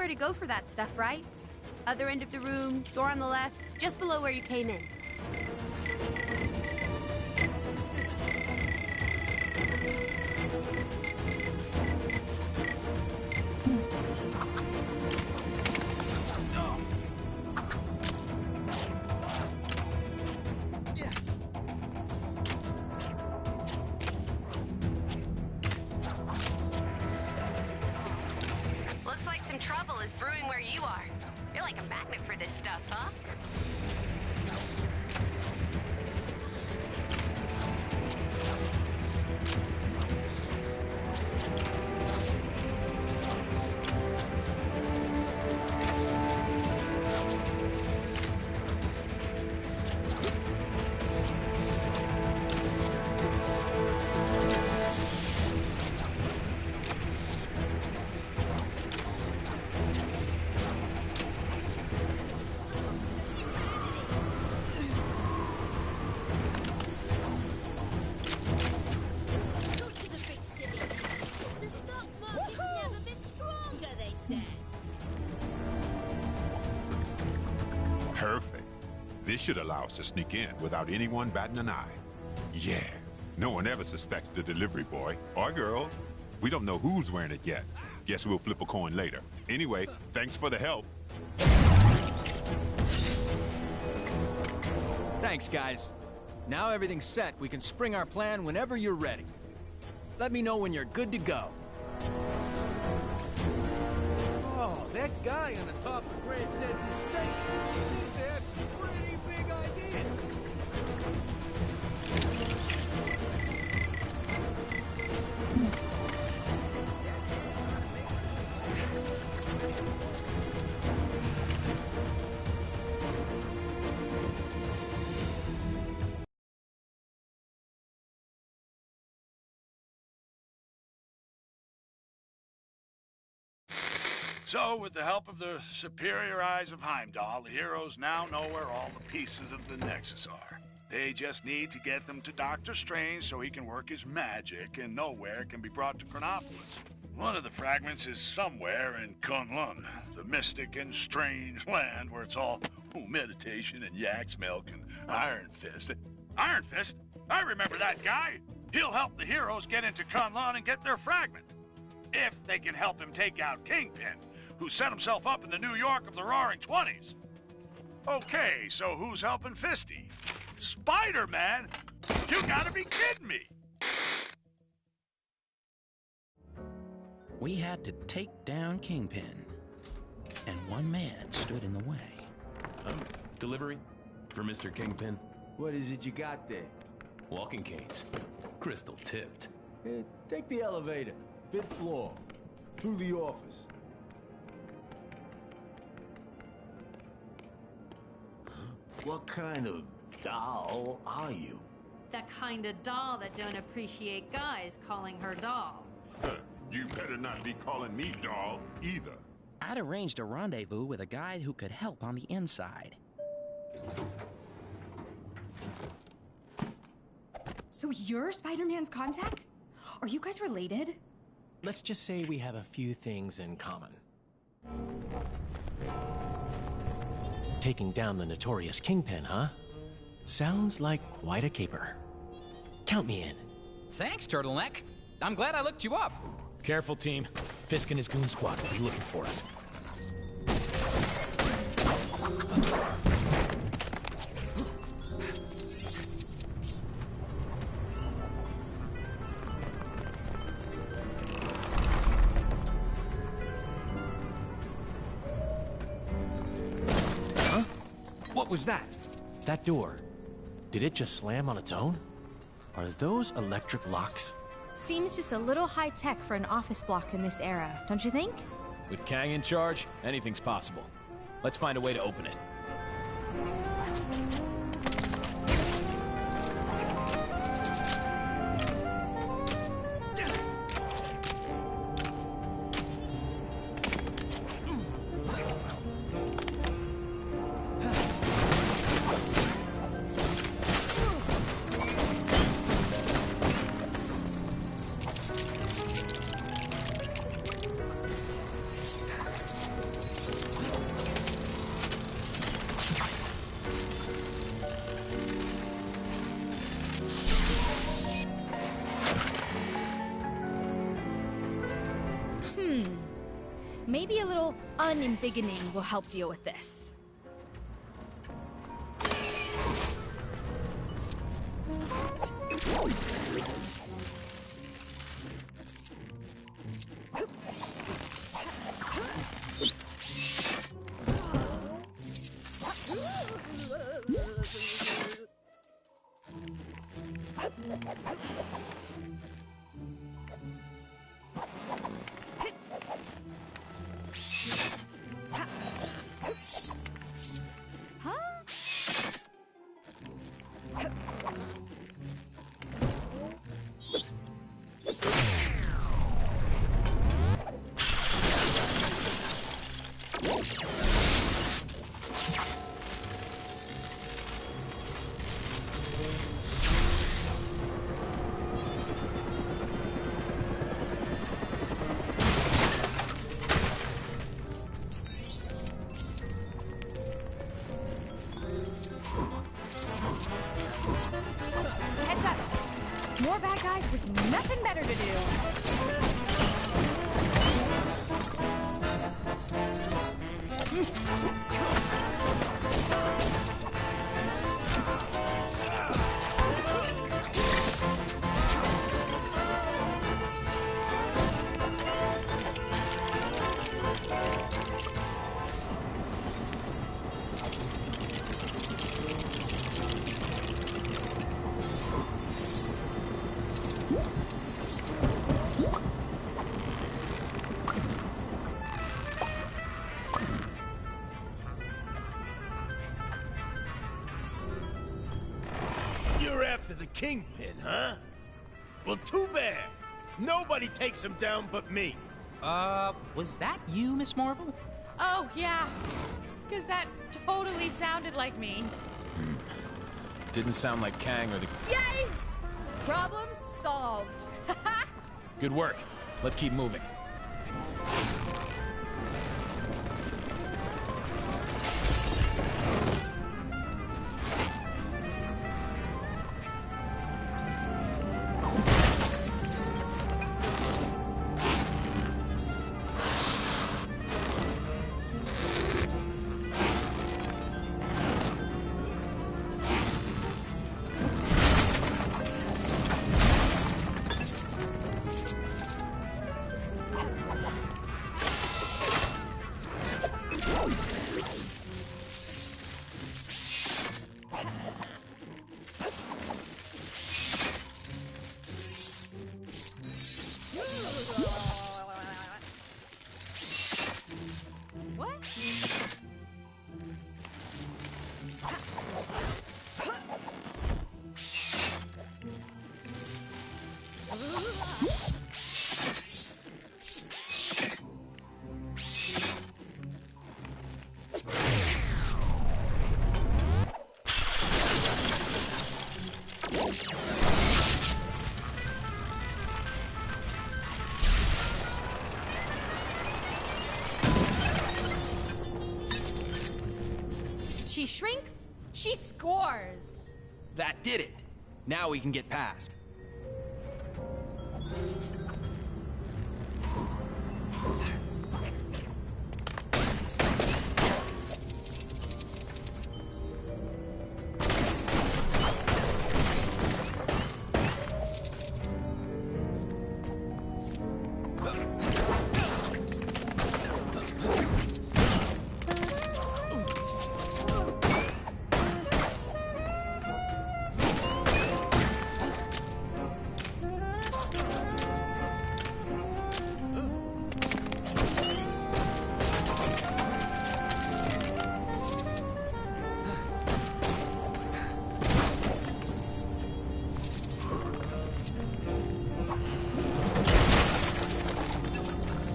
where to go for that stuff, right? Other end of the room, door on the left, just below where you came in. Looks like some trouble is brewing where you are. You're like a magnet for this stuff, huh? Perfect. This should allow us to sneak in without anyone batting an eye. Yeah, no one ever suspects the delivery boy or girl. We don't know who's wearing it yet. Guess we'll flip a coin later. Anyway, thanks for the help. Thanks, guys. Now everything's set. We can spring our plan whenever you're ready. Let me know when you're good to go. Oh, that guy on the top of Grand Central Station seems to have some pretty big ideas. So, with the help of the superior eyes of Heimdall, the heroes now know where all the pieces of the Nexus are. They just need to get them to Doctor Strange so he can work his magic and know where it can be brought to Chronopolis. One of the fragments is somewhere in Kunlun, the mystic and strange land where it's all meditation and yak's milk and Iron Fist. Iron Fist? I remember that guy! He'll help the heroes get into Kunlun and get their fragment. If they can help him take out Kingpin, who set himself up in the New York of the Roaring '20s. Okay, so who's helping Fisty? Spider-Man? You gotta be kidding me! We had to take down Kingpin, and one man stood in the way. Delivery for Mr. Kingpin. What is it you got there? Walking canes. Crystal tipped. Take the elevator. 5th floor. Through the office. What kind of doll are you? The kind of doll that don't appreciate guys calling her doll. You better not be calling me doll either. I'd arranged a rendezvous with a guy who could help on the inside. So you're Spider-Man's contact? Are you guys related? Let's just say we have a few things in common. Taking down the notorious Kingpin, huh? Sounds like quite a caper. Count me in. Thanks, Turtleneck. I'm glad I looked you up. Careful, team. Fisk and his goon squad will be looking for us. What was that? That door. Did it just slam on its own? Are those electric locks? Seems just a little high-tech for an office block in this era, don't you think? With Kang in charge, anything's possible. Let's find a way to open it. a little unembiggening will help deal with this. Heads up. More bad guys with nothing better to You're after the Kingpin, huh? Well, too bad. Nobody takes him down but me. Was that you, Miss Marvel? Oh, yeah. Because that totally sounded like me. Didn't sound like Kang or the... Yay! Problem solved. Good work. Let's keep moving. She shrinks, she scores. That did it. Now we can get past.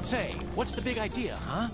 Say, what's the big idea, huh?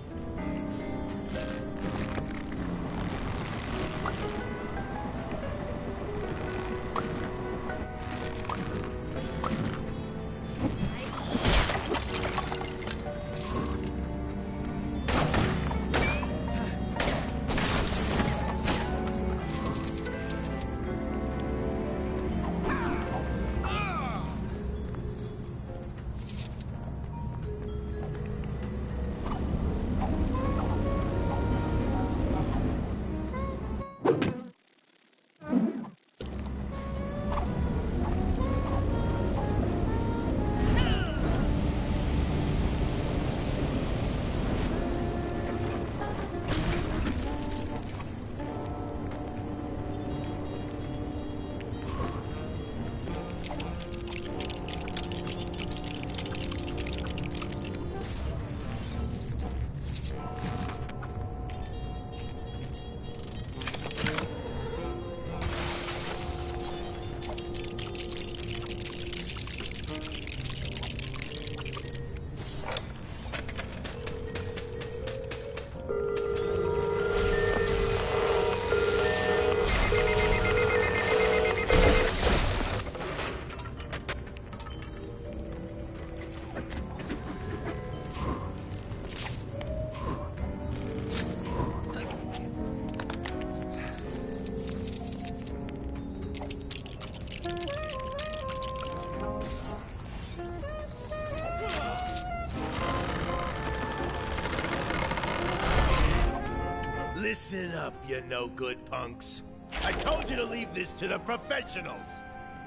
Listen up, you no-good punks. I told you to leave this to the professionals.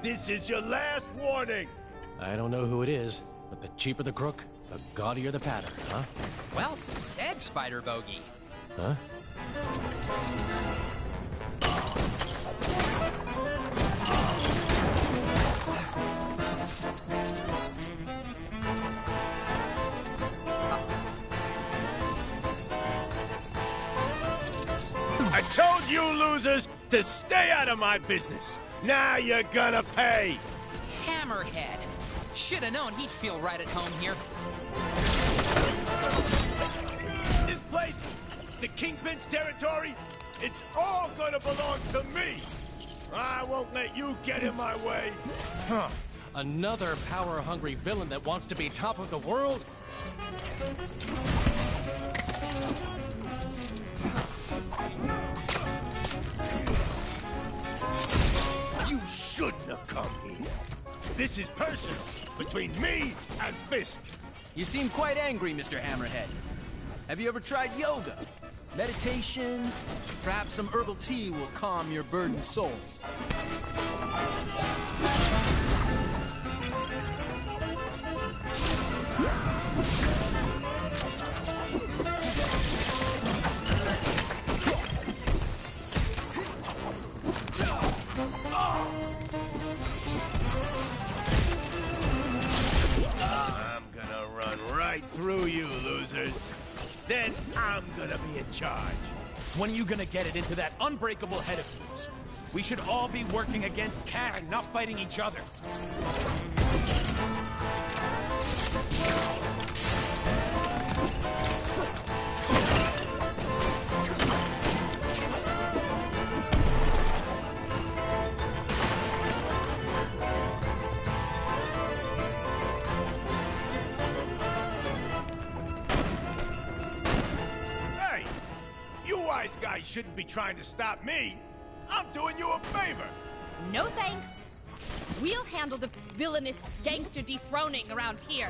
This is your last warning. I don't know who it is, but the cheaper the crook, the gaudier the pattern, huh? Well said, Spider Bogey. Huh? I told you losers to stay out of my business. Now you're gonna pay. Hammerhead. Should have known he'd feel right at home here. This place, the Kingpin's territory, it's all gonna belong to me. I won't let you get in my way. Huh. Another power-hungry villain that wants to be top of the world? You shouldn't have come here. This is personal, between me and Fisk. You seem quite angry, Mr. Hammerhead. Have you ever tried yoga? Meditation? Perhaps some herbal tea will calm your burdened soul. I'm gonna run right through you, losers. Then I'm gonna be in charge. When are you gonna get it into that unbreakable head of yours? We should all be working against Kang, not fighting each other. Hey, you wise guys shouldn't be trying to stop me. I'm doing you a favor. No thanks. We'll handle the villainous gangster dethroning around here.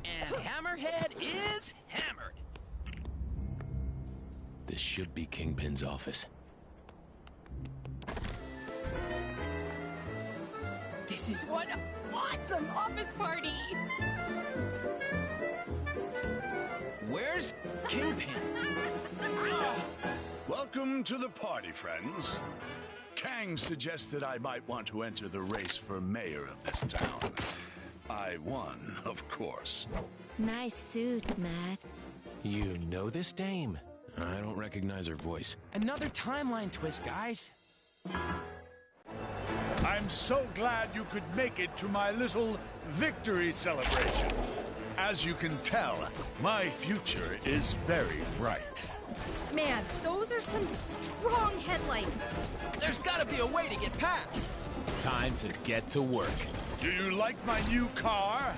And Hammerhead is hammered. This should be Kingpin's office. This is one awesome office party! Where's Kingpin? Welcome to the party, friends. Kang suggested I might want to enter the race for mayor of this town. I won, of course. Nice suit, Matt. You know this dame? I don't recognize her voice. Another timeline twist, guys. I'm so glad you could make it to my little victory celebration. As you can tell, my future is very bright. Man, those are some strong headlights. There's gotta be a way to get past. Time to get to work. Do you like my new car?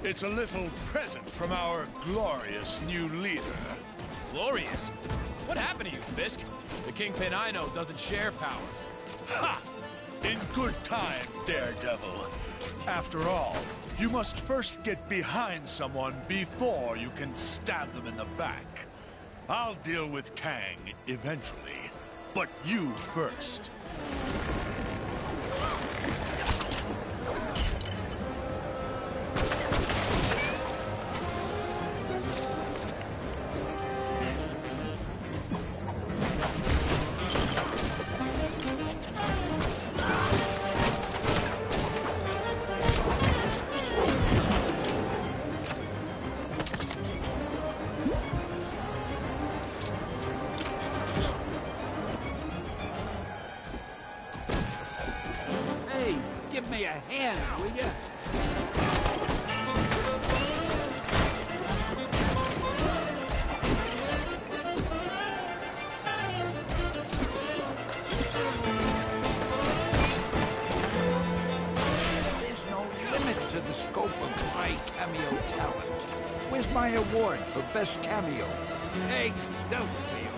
It's a little present from our glorious new leader. Glorious? What happened to you, Fisk? The Kingpin I know doesn't share power. Ha! In good time, Daredevil. After all, you must first get behind someone before you can stab them in the back. I'll deal with Kang eventually, but you first. me a hand, will ya? There's no limit to the scope of my cameo talent. Where's my award for best cameo? Excelsior!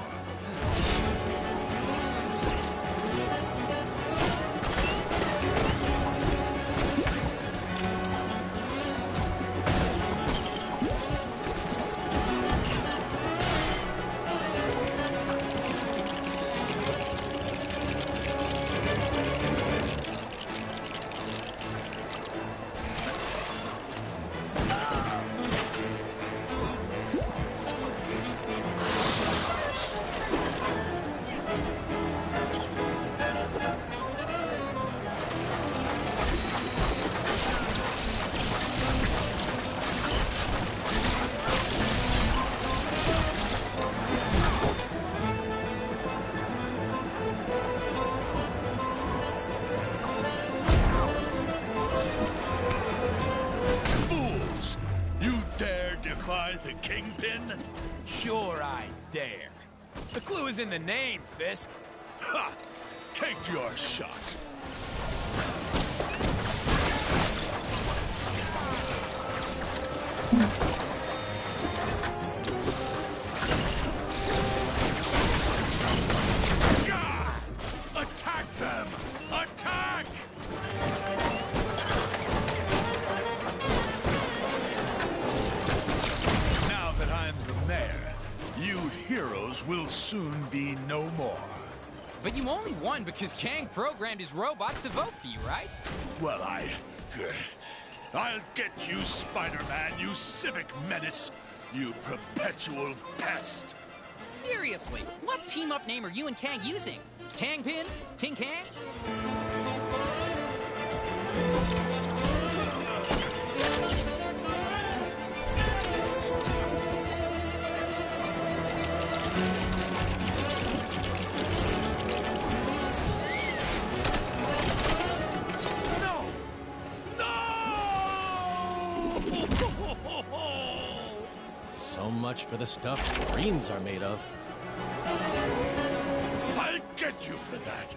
Fools! You dare defy the Kingpin? Sure I dare. The clue is in the name, Fisk. Ha! Take your shot. Gah! Attack them! Attack! Now that I'm the mayor, you heroes will soon be no more. But you only won because Kang programmed his robots to vote for you, right? Well, I'll get you, Spider-Man, you civic menace, you perpetual pest. Seriously, what team-up name are you and Kang using? Kangpin? King Kang? No! So much for the stuff dreams are made of. I'll get you for that.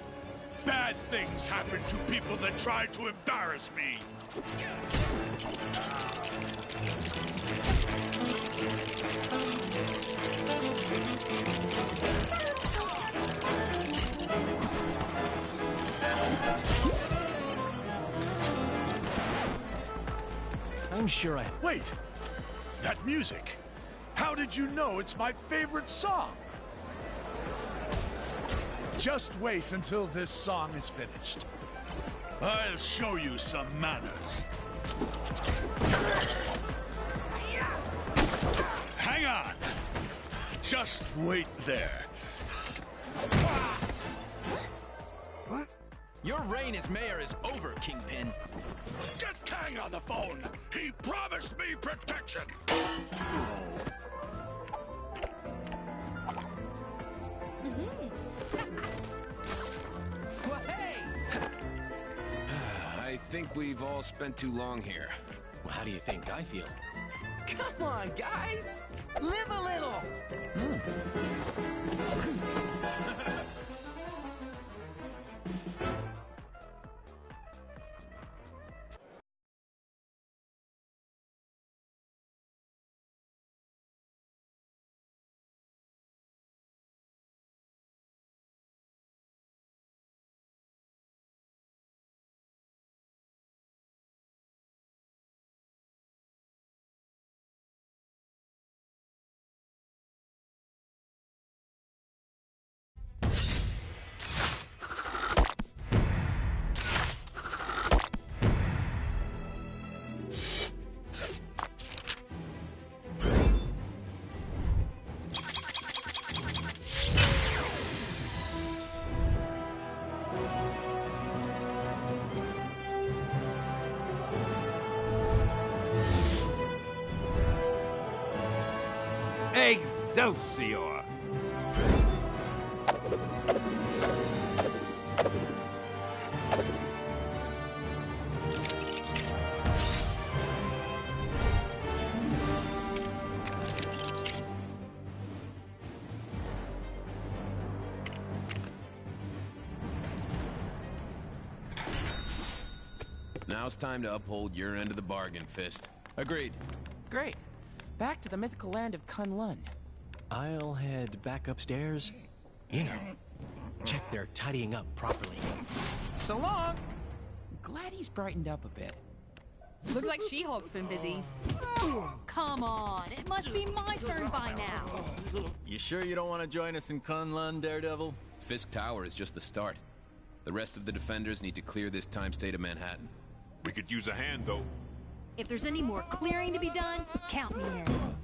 Bad things happen to people that try to embarrass me. I'm sure I... Wait! That music! How did you know it's my favorite song? Just wait until this song is finished. I'll show you some manners. Hang on! Just wait there. What? Your reign as mayor is over, Kingpin. Get Kang on the phone! He promised me protection! Well, hey! I think we've all spent too long here. Well, how do you think I feel? Come on, guys! Live a little! Excelsior! Now it's time to uphold your end of the bargain, Fist. Agreed. Great. Back to the mythical land of Kunlun. I'll head back upstairs. You know, check they're tidying up properly. So long. Glad he's brightened up a bit. Looks like She-Hulk's been busy. Come on, it must be my turn by now. You sure you don't want to join us in Kunlun, Daredevil? Fisk Tower is just the start. The rest of the defenders need to clear this time state of Manhattan. We could use a hand, though. If there's any more clearing to be done, count me in.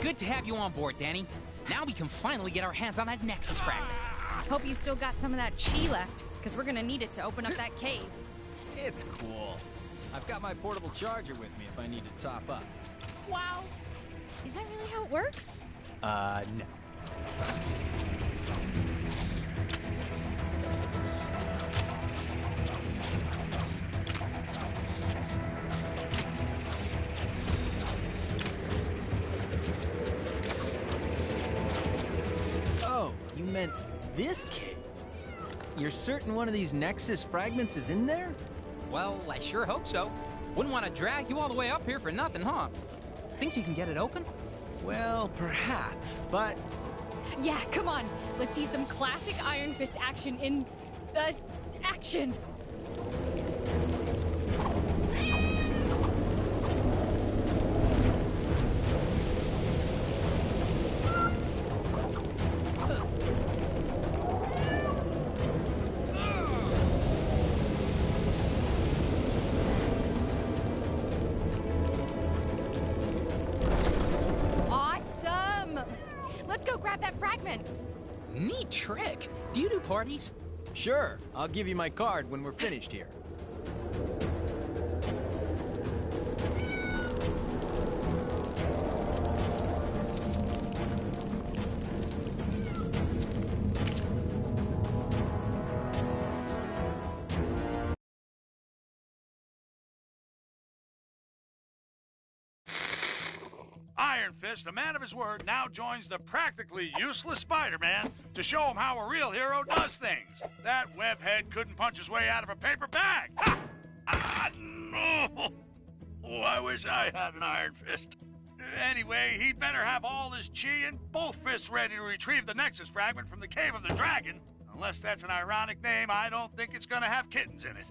Good to have you on board, Danny. Now we can finally get our hands on that Nexus fragment. Hope you've still got some of that chi left, because we're gonna need it to open up that cave. It's cool. I've got my portable charger with me if I need to top up. Wow. Is that really how it works? No. Oh, you meant this cave? You're certain one of these Nexus fragments is in there? Well, I sure hope so. Wouldn't want to drag you all the way up here for nothing, huh? Think you can get it open? Well, perhaps, but... Yeah, come on. Let's see some classic Iron Fist action in... action. Let's go grab that fragment! Neat trick. Do you do parties? Sure. I'll give you my card when we're finished here. Iron Fist, a man of his word, now joins the practically useless Spider-Man to show him how a real hero does things. That webhead couldn't punch his way out of a paper bag. Ha! No! Oh, I wish I had an Iron Fist. Anyway, he'd better have all his chi and both fists ready to retrieve the Nexus fragment from the Cave of the Dragon. Unless that's an ironic name, I don't think it's gonna have kittens in it.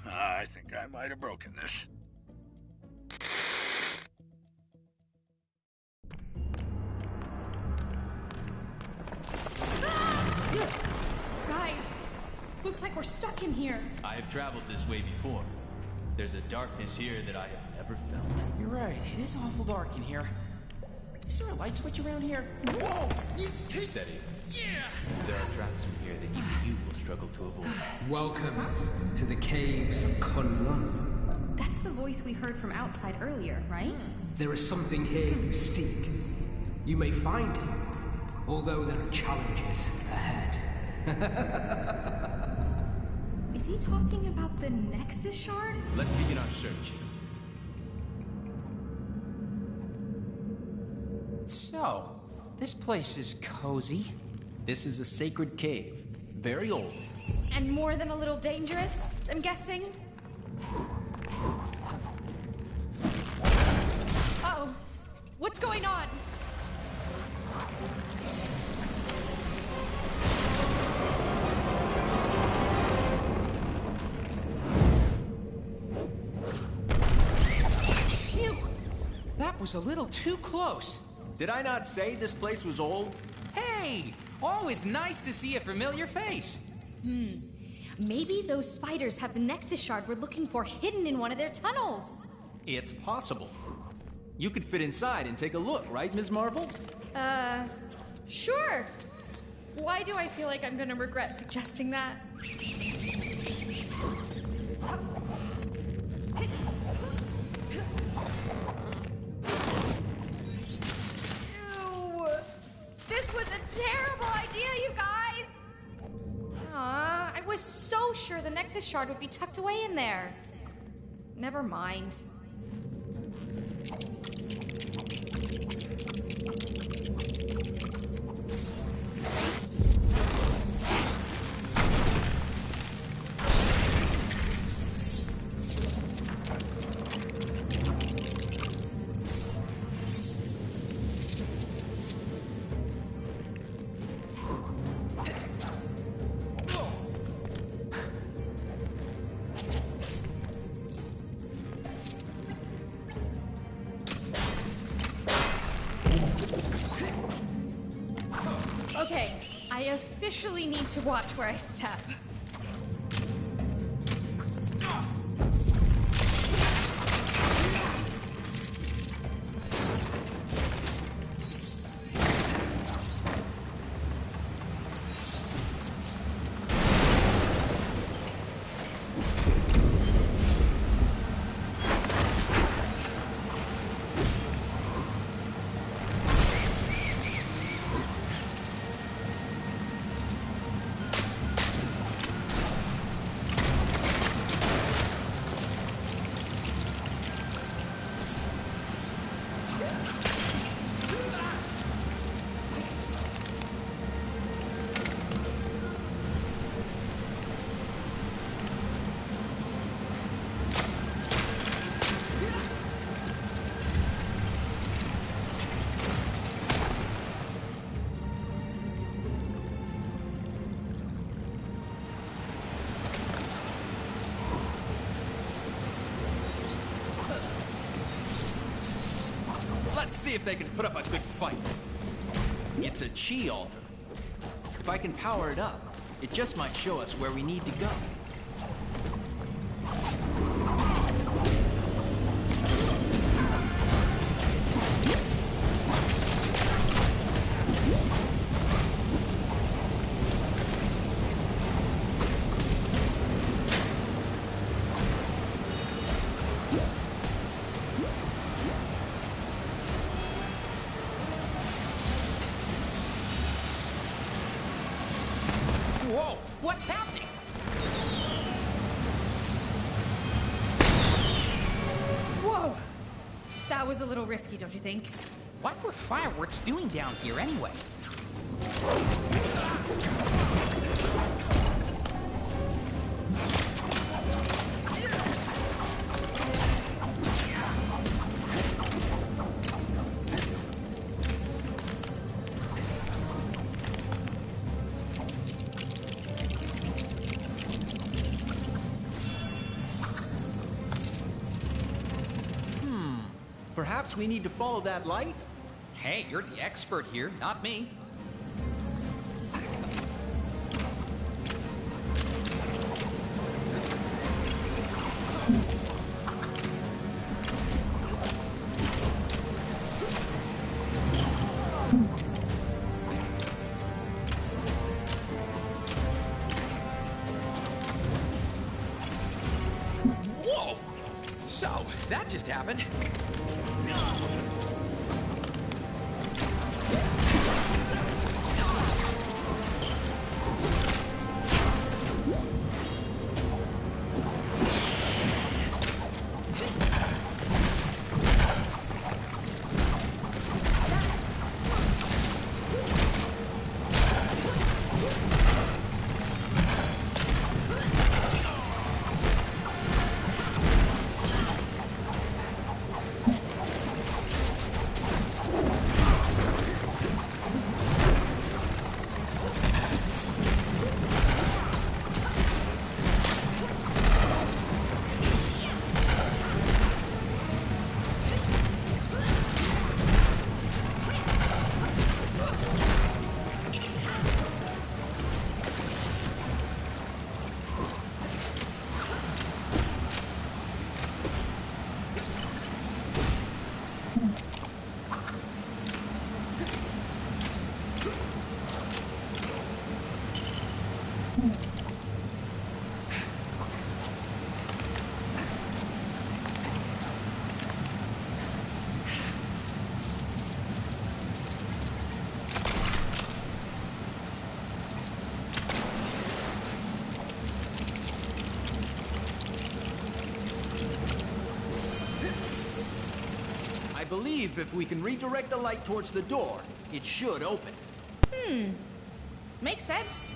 I think I might have broken this. Guys, looks like we're stuck in here. I have traveled this way before. There's a darkness here that I have never felt. You're right, it is awful dark in here. Is there a light switch around here? Whoa! Steady. Yeah! There are traps in here that even you will struggle to avoid. Welcome to the caves of Kunlun. That's the voice we heard from outside earlier, right? There is something here you seek. You may find it, although there are challenges ahead. Is he talking about the Nexus shard? Let's begin our search. So, this place is cozy. This is a sacred cave. Very old. And more than a little dangerous, I'm guessing? Uh-oh. What's going on? Phew! That was a little too close. Did I not say this place was old? Hey! Always nice to see a familiar face. Maybe those spiders have the Nexus Shard we're looking for hidden in one of their tunnels. It's possible. You could fit inside and take a look, right, Ms. Marvel? Sure. Why do I feel like I'm gonna regret suggesting that? Ew. This was a terrible idea, you guys! I was so sure the Nexus Shard would be tucked away in there. Never mind. Okay, I officially need to watch where I step. Let's see if they can put up a good fight. It's a chi altar. If I can power it up, it just might show us where we need to go. Whoa! What's happening? Whoa! That was a little risky, don't you think? What were fireworks doing down here anyway? Perhaps we need to follow that light? Hey, you're the expert here, not me. Whoa! So, that just happened. I believe if we can redirect the light towards the door, it should open. Makes sense.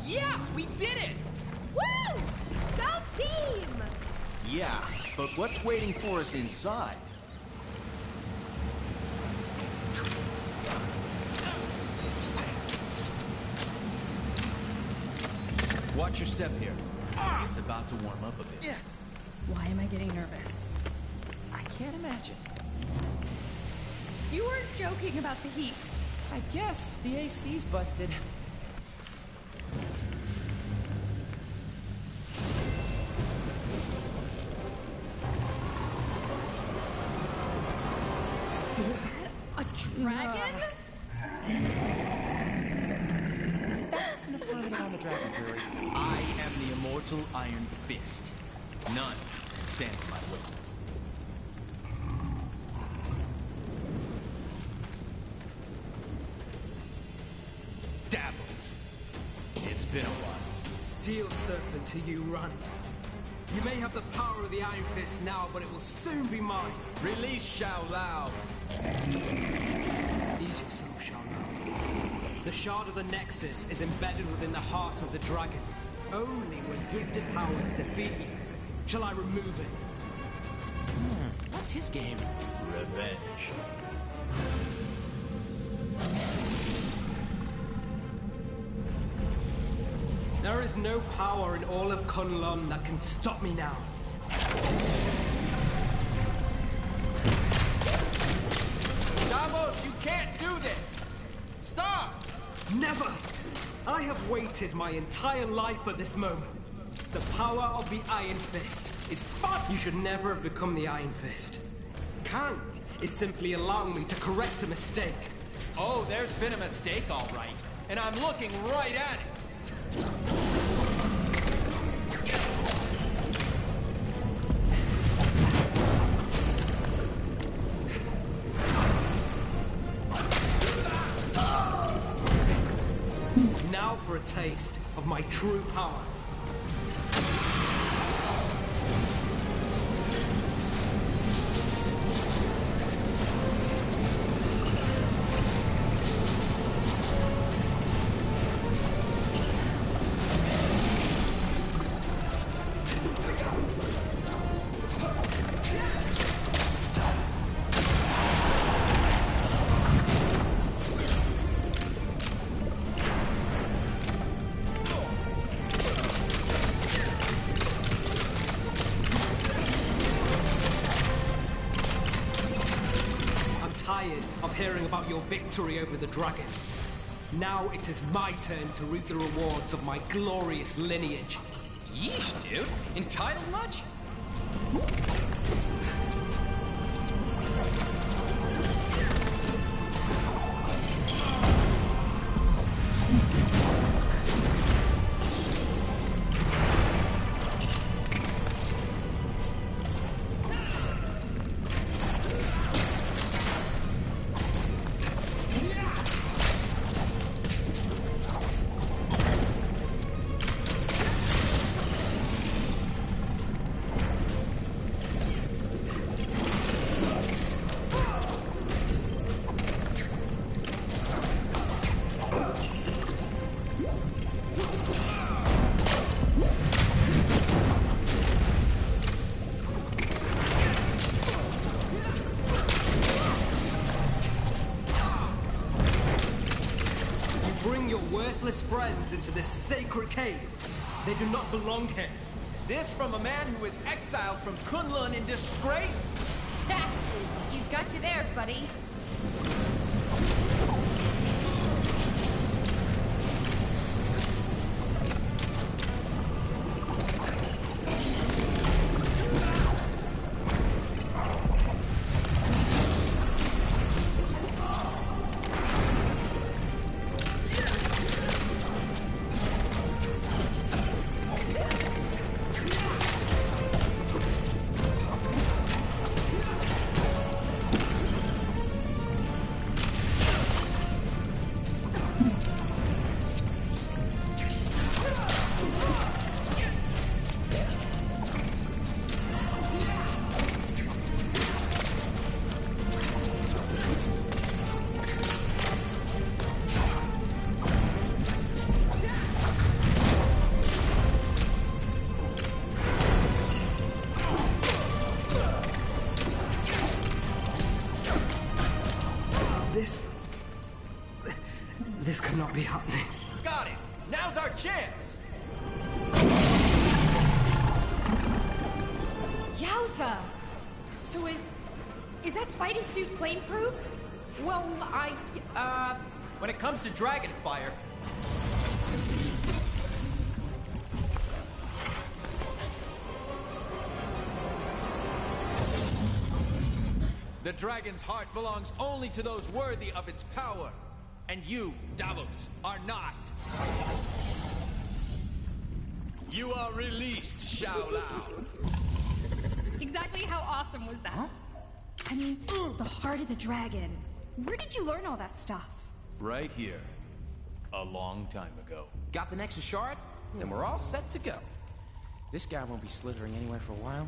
Yeah, we did it! Woo! Go team! Yeah, but what's waiting for us inside? Watch your step here. It's about to warm up a bit. Why am I getting nervous? I can't imagine. You weren't joking about the heat. I guess the AC's busted. Is that a dragon? That's an affirmative on the dragon theory. I am the immortal Iron Fist. None can stand in my way. Davos. It's been a while. Steel serpent to you, Runt. You may have the power of the Iron Fist now, but it will soon be mine. Release Shao Lao. Ease yourself, Shao Lao. The shard of the Nexus is embedded within the heart of the dragon. Only when gifted power to defeat you shall I remove it. What's his game? Revenge. There is no power in all of Kunlun that can stop me now. Davos, you can't do this! Stop! Never! I have waited my entire life for this moment. The power of the Iron Fist is fun! You should never have become the Iron Fist. Kang is simply allowing me to correct a mistake. Oh, there's been a mistake, all right. And I'm looking right at it. Now for a taste of my true power. Hearing about your victory over the dragon. Now it is my turn to reap the rewards of my glorious lineage. Yeesh, dude. Entitled much? Friends into this sacred cave. They do not belong here. This from a man who was exiled from Kunlun in disgrace? He's got you there, buddy. cannot be happening. Got it! Now's our chance! Yowza! So is that Spidey suit flame-proof? Well, when it comes to dragon fire... The dragon's heart belongs only to those worthy of its power. And you, Davos, are not. You are released, Shao Lao. Exactly how awesome was that? Huh? I mean, the heart of the dragon. Where did you learn all that stuff? Right here. A long time ago. Got the Nexus Shard? Then we're all set to go. This guy won't be slithering anywhere for a while.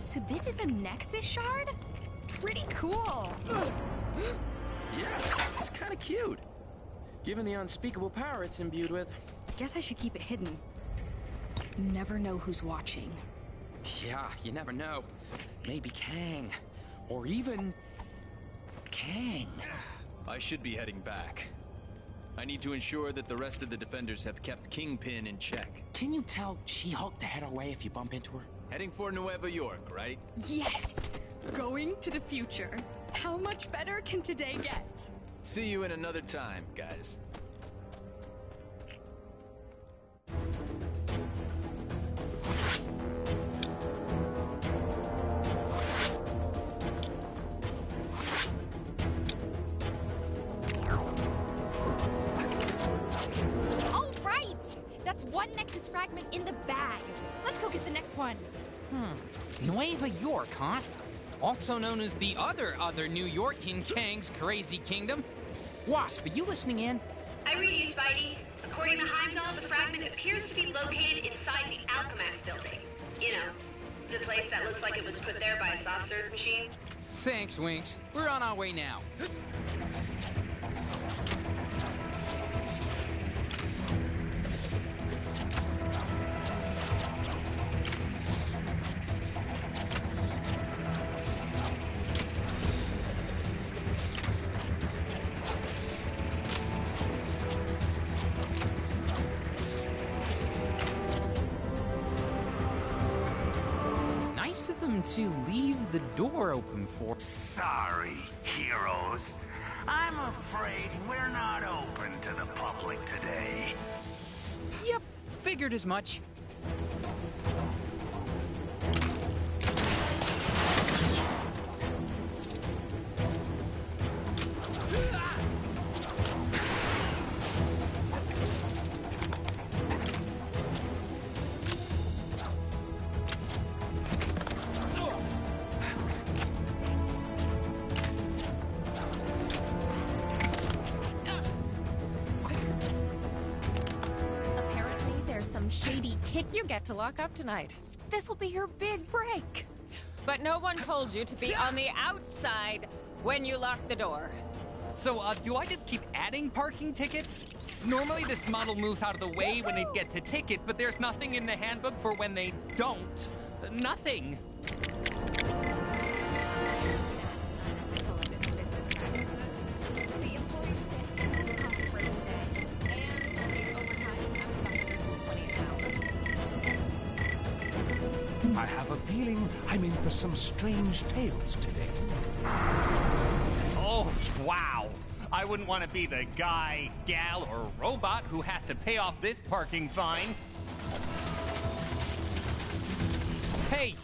So this is a Nexus Shard? Pretty cool. Yeah, it's kind of cute. Given the unspeakable power it's imbued with. Guess I should keep it hidden. You never know who's watching. Yeah, you never know. Maybe Kang. Or even... Kang. I should be heading back. I need to ensure that the rest of the defenders have kept Kingpin in check. Can you tell She-Hulk to head her way if you bump into her? Heading for Nueva York, right? Yes! Going to the future. How much better can today get? See you in another time, guys. All right! That's one Nexus fragment in the bag. Let's go get the next one. Nueva York, huh? Also known as the other New York in Kang's crazy kingdom. Wasp, are you listening in? I read you, Spidey. According to Heimdall, the fragment appears to be located inside the Alchemax building. You know, the place that looks like it was put there by a soft serve machine. Thanks, Winks. We're on our way now. Nice of them to leave the door open for... Sorry, heroes. I'm afraid we're not open to the public today. Yep, figured as much. Shady kick you get to lock up tonight. This will be your big break. But no one told you to be on the outside when you lock the door. So, do I just keep adding parking tickets? Normally this model moves out of the way when it gets a ticket, but there's nothing in the handbook for when they don't. Nothing. I have a feeling feeling I'm in for some strange tales today. Oh, wow. I wouldn't want to be the guy, gal, or robot who has to pay off this parking fine. Hey!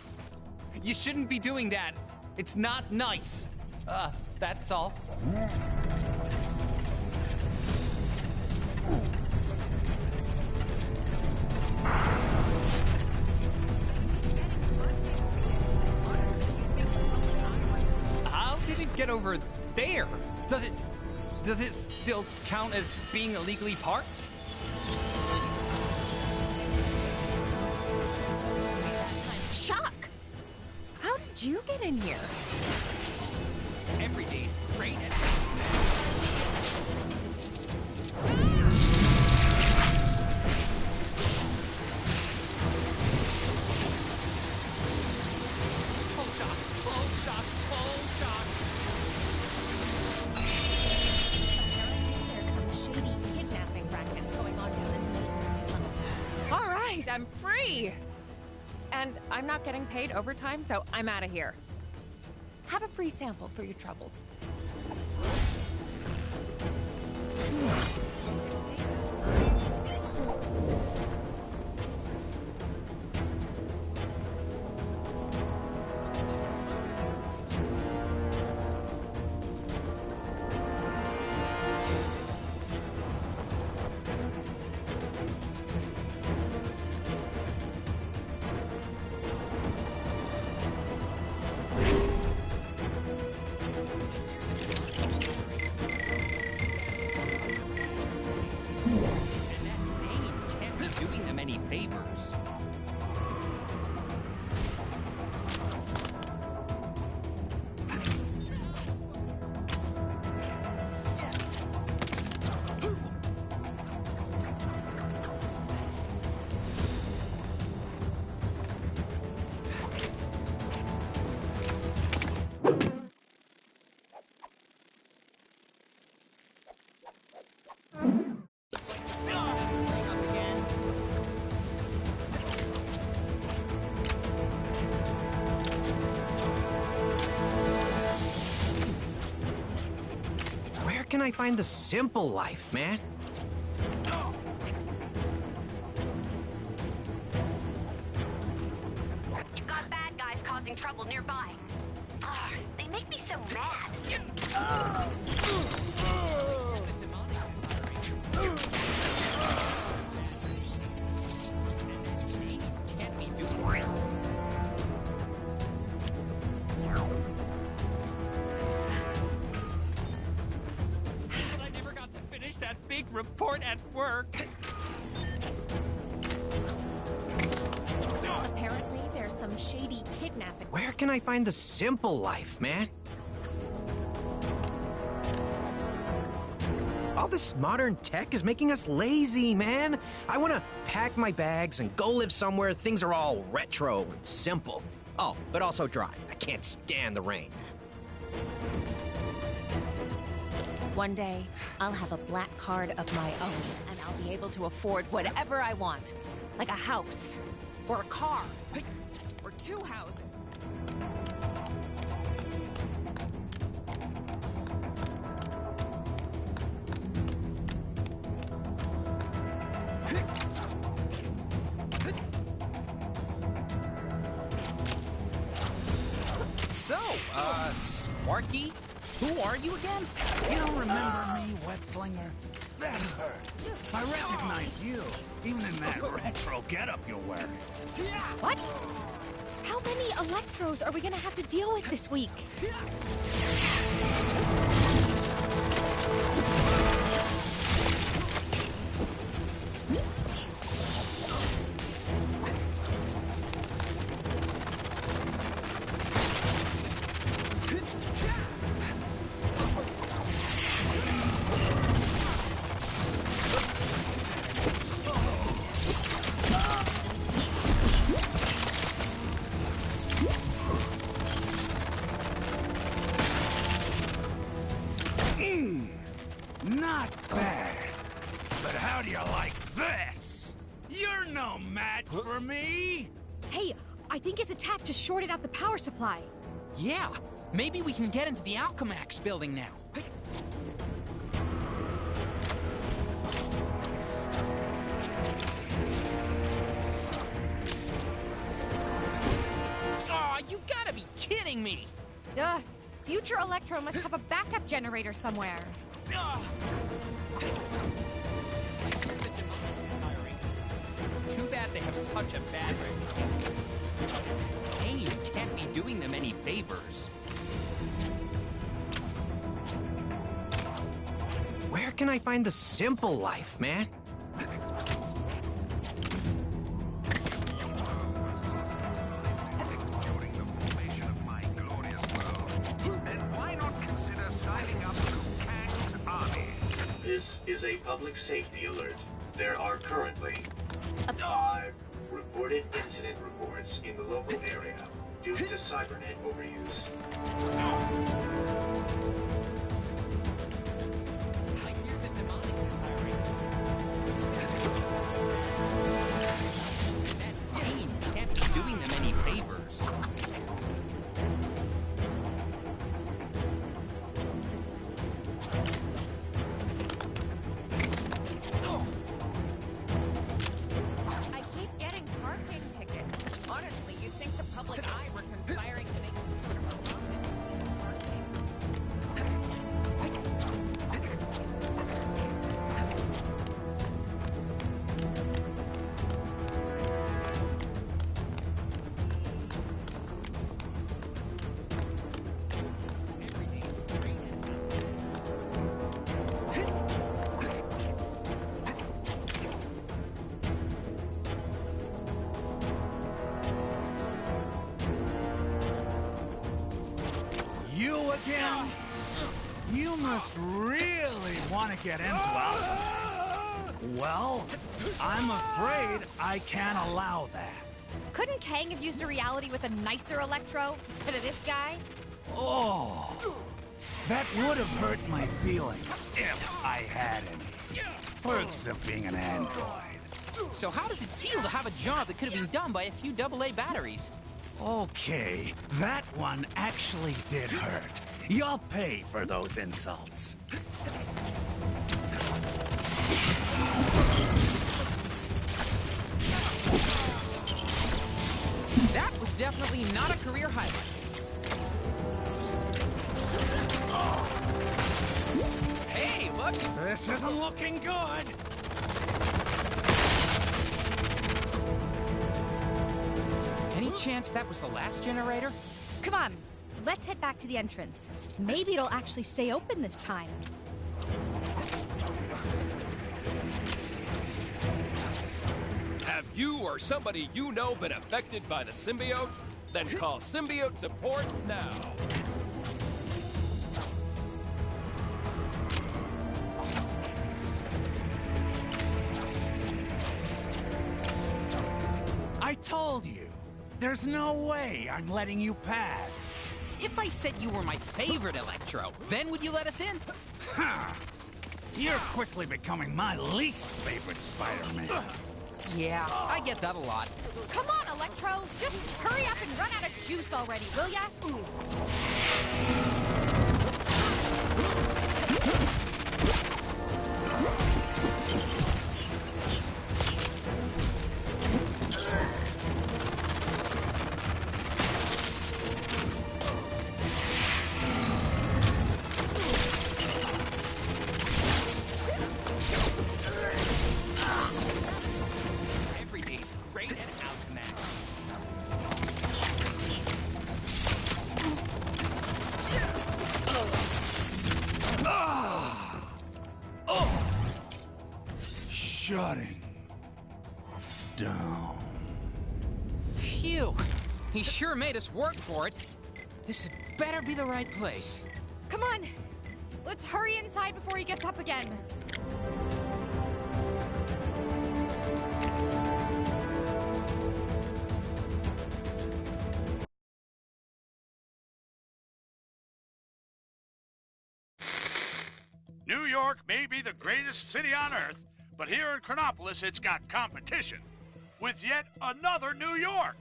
You shouldn't be doing that. It's not nice. That's all. How did it get over there? Does it still count as being illegally parked? Shock! How did you get in here? Every day's great. I'm free! And I'm not getting paid overtime, so I'm out of here. Have a free sample for your troubles. Favors. Where can I find the simple life, man? You've got bad guys causing trouble nearby. Ugh, they make me so mad. I never got to finish that big report at work. Apparently, there's some shady kidnapping. Where can I find the simple life, man? All this modern tech is making us lazy, man. I want to pack my bags and go live somewhere things are all retro and simple. Oh, but also dry. I can't stand the rain. One day, I'll have a black card of my own, and I'll be able to afford whatever I want. Like a house, or a car, or 2 houses. So, Sparky, who are you again? You don't remember me, Wet-Slinger? That hurts. I recognize you, even in that retro getup you're wearing. What? How many Electros are we gonna have to deal with this week? Not bad. But how do you like this? You're no match for me. Hey, I think his attack just shorted out the power supply. Yeah, maybe we can get into the Alchemax building now. Oh, you gotta be kidding me! Future Electro must have a backup generator somewhere. Too bad they have such a bad reputation. Hey, you can't be doing them any favors. Where can I find the simple life, man? This is a public safety alert. There are currently 5 reported incident reports in the local area due to cybernet overuse. That Kane can't be doing them any favors. I keep getting parking tickets. Honestly, you'd think the public eye were conspiring to make some sort of a profit in parking. You again? You must really want to get into our place. Well, I'm afraid I can't allow that. Couldn't Kang have used a reality with a nicer Electro instead of this guy? Oh, that would have hurt my feelings if I had any. Perks of being an android. So how does it feel to have a job that could have been done by a few AA batteries? Okay, that one actually did hurt. You'll pay for those insults. That was definitely not a career highlight. Hey, look! This isn't looking good. Any chance that was the last generator? Come on, let's head back to the entrance. Maybe it'll actually stay open this time. Have you or somebody you know been affected by the symbiote? Then call symbiote support now. I told you. There's no way I'm letting you pass. If I said you were my favorite Electro, then would you let us in? Ha! You're quickly becoming my least favorite Spider-Man. Yeah, I get that a lot. Come on, Electro! Just hurry up and run out of juice already, will ya? Every day's great at Alchemax. Shutting down. Phew. He sure made us work for it. This had better be the right place. Come on! Let's hurry inside before he gets up again. New York may be the greatest city on Earth, but here in Chronopolis it's got competition with yet another New York.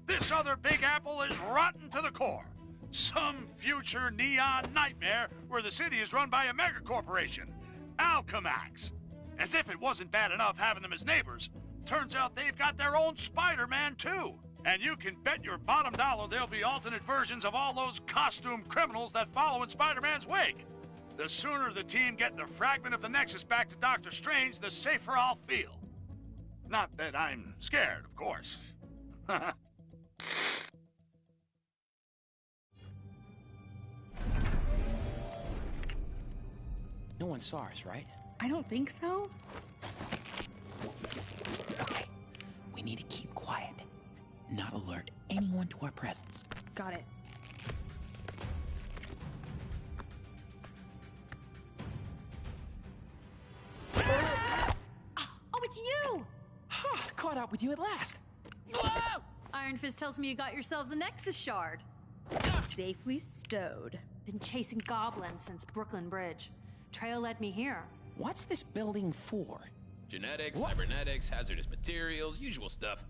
This other Big Apple is rotten to the core. Some future neon nightmare where the city is run by a megacorporation, Alchemax. As if it wasn't bad enough having them as neighbors, turns out they've got their own Spider-Man too. And you can bet your bottom dollar there'll be alternate versions of all those costume criminals that follow in Spider-Man's wake. The sooner the team get the fragment of the Nexus back to Doctor Strange, the safer I'll feel. Not that I'm scared, of course. No one saw us, right? I don't think so. Okay, we need to keep quiet. Not alert anyone to our presence. Got it. Oh, it's you! Caught up with you at last. Whoa! Iron Fist tells me you got yourselves a Nexus shard. Safely stowed. Been chasing goblins since Brooklyn Bridge. Trail led me here. What's this building for? Genetics, cybernetics, hazardous materials, usual stuff.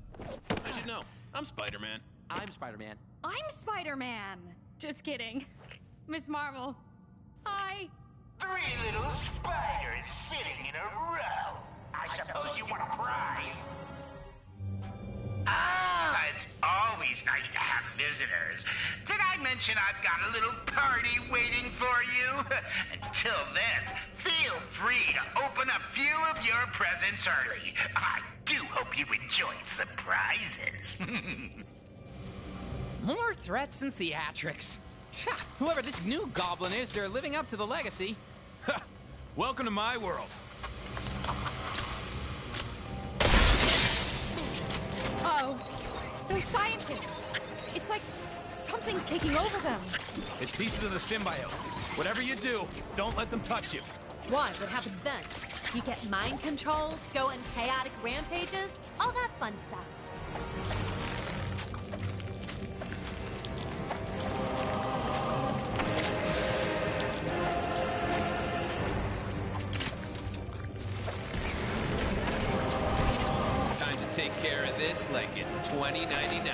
I should know. I'm Spider-Man. I'm Spider-Man. I'm Spider-Man. Just kidding. Miss Marvel. Hi. 3 little spiders sitting in a row. I suppose you want a prize? Ah, it's always nice to have visitors. Did I mention I've got a little party waiting for you? Until then, feel free to open a few of your presents early. I do hope you enjoy surprises. More threats and theatrics. Whoever this new goblin is, they're living up to the legacy. Welcome to my world. Uh-oh. They're scientists. It's like something's taking over them. It's pieces of the symbiote. Whatever you do, don't let them touch you. Why? What happens then? You get mind controlled, go on chaotic rampages, all that fun stuff. Time to take care of this like it's $20.99.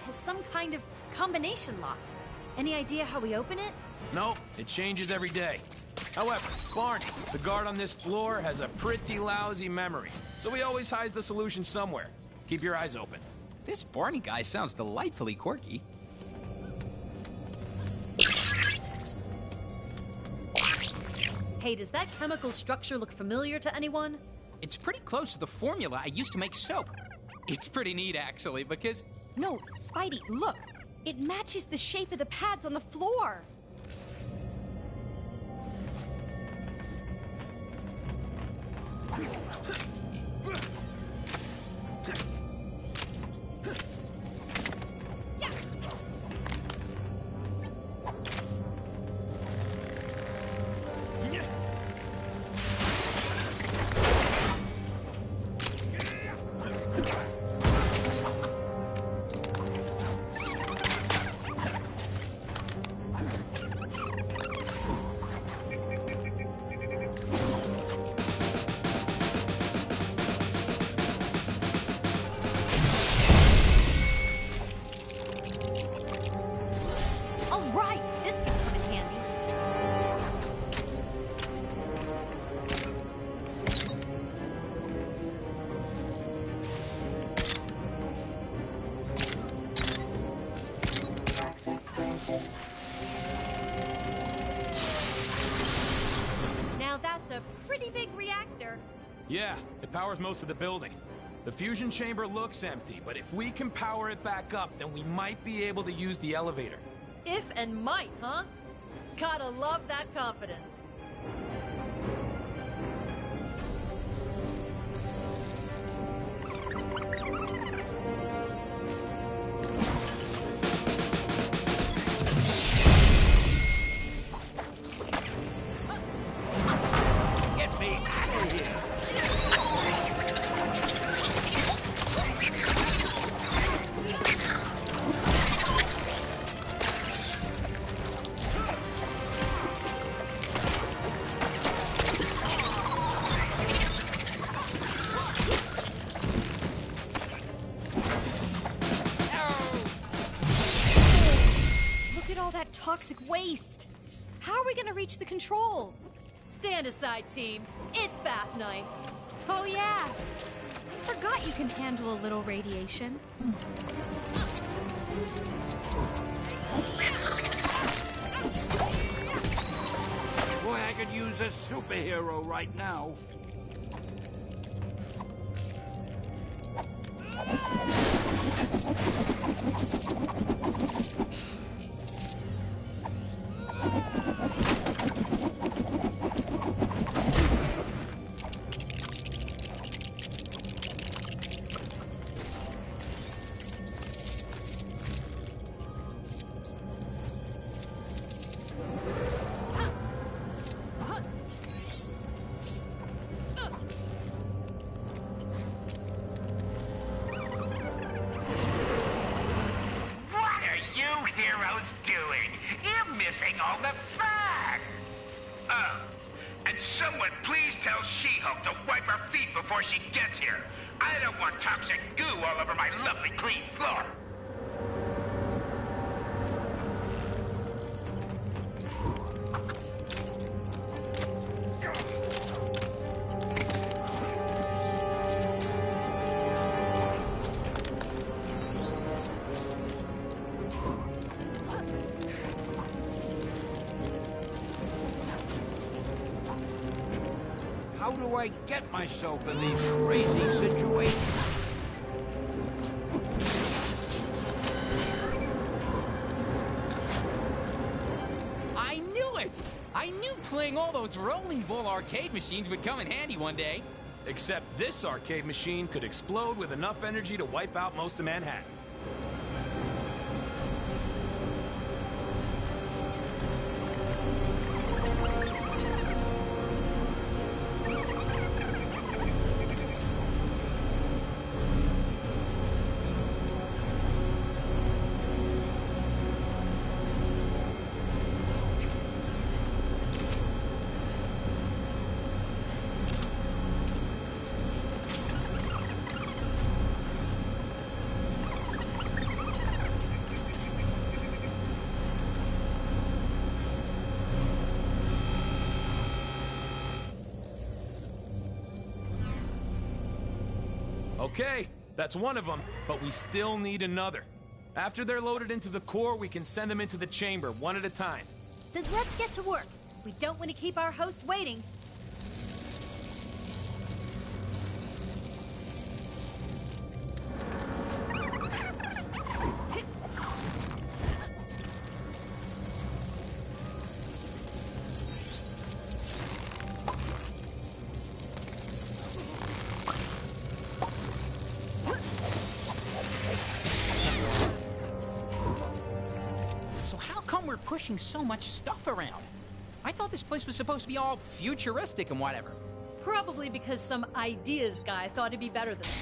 Has some kind of combination lock. Any idea how we open it? Nope, it changes every day. However, Barney, the guard on this floor, has a pretty lousy memory, so he always hides the solution somewhere. Keep your eyes open. This Barney guy sounds delightfully quirky. Hey, does that chemical structure look familiar to anyone? It's pretty close to the formula I used to make soap. It's pretty neat, actually, because... No, Spidey, look. It matches the shape of the pads on the floor. Now that's a pretty big reactor. Yeah, it powers most of the building. The fusion chamber looks empty, but if we can power it back up, then we might be able to use the elevator. If and might, huh? Gotta love that confidence. Get me out of here! Look at all that toxic waste. How are we gonna reach the controls? Stand aside, team. It's bath night. Oh yeah. I forgot you can handle a little radiation. Boy, I could use a superhero right now. What are you heroes doing? You're missing all the fun! Oh, and someone please tell She-Hulk to wipe her feet before she gets here. I don't want toxic goo all over my lovely clean floor. How do I get myself in these crazy situations? I knew it! I knew playing all those rolling ball arcade machines would come in handy one day. Except this arcade machine could explode with enough energy to wipe out most of Manhattan. Okay, that's one of them, but we still need another. After they're loaded into the core, we can send them into the chamber, one at a time. Then let's get to work. We don't want to keep our host waiting. pushing so much stuff around? I thought this place was supposed to be all futuristic and whatever. Probably because some ideas guy thought it'd be better than me.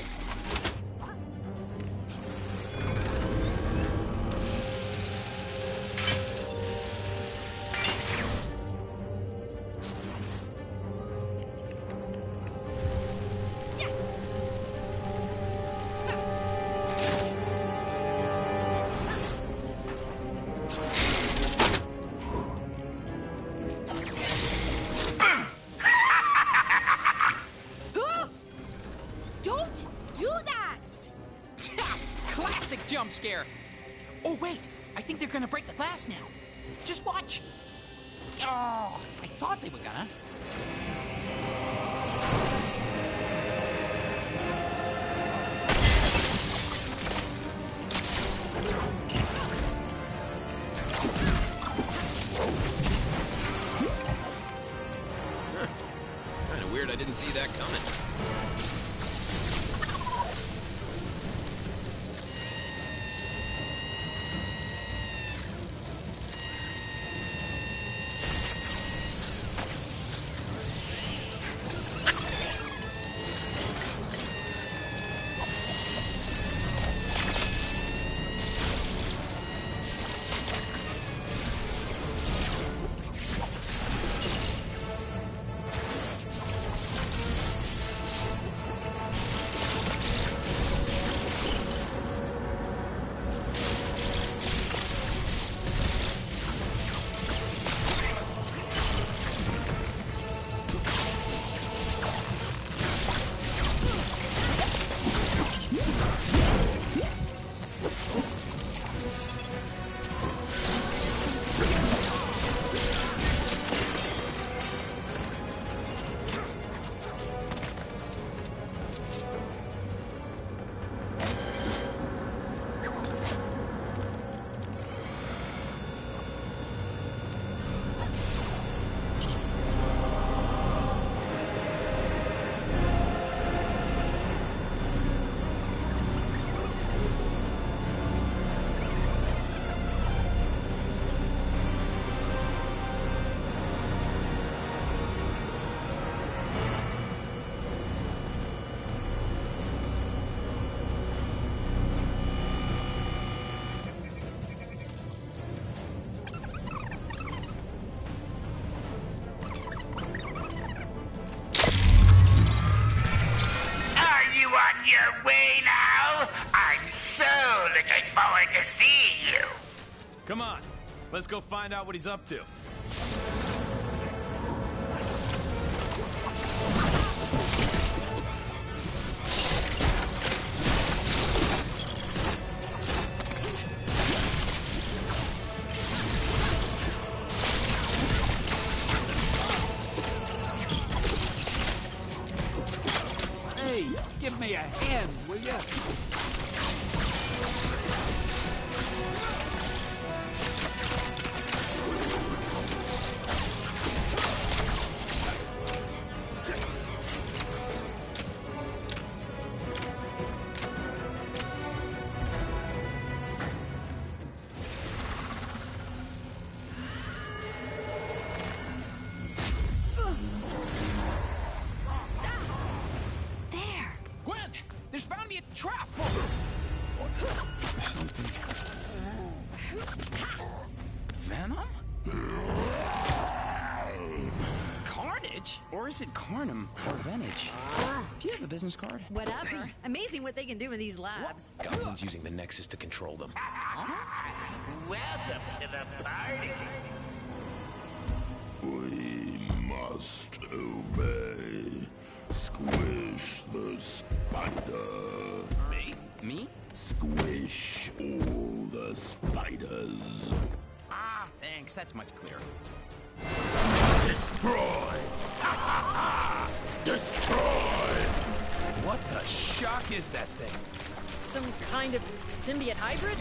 Don't do that! Classic jump scare. Oh, wait. I think they're gonna break the glass now. Just watch. Oh, I thought they were gonna. Kinda weird I didn't see that coming. Your way now? I'm so looking forward to seeing you. Come on, let's go find out what he's up to. Hey, give me a hand, will ya? There's bound to be a trap! Venom? Carnage? Or is it Carnum or Venage? Do you have a business card? Whatever. Amazing what they can do in these labs. Goblin's using the Nexus to control them. Welcome to the party. We must obey. Squish the spider. Me? Squish all the spiders. Ah, thanks. That's much clearer. Destroy! Destroy! What the shock is that thing? Some kind of symbiote hybrid?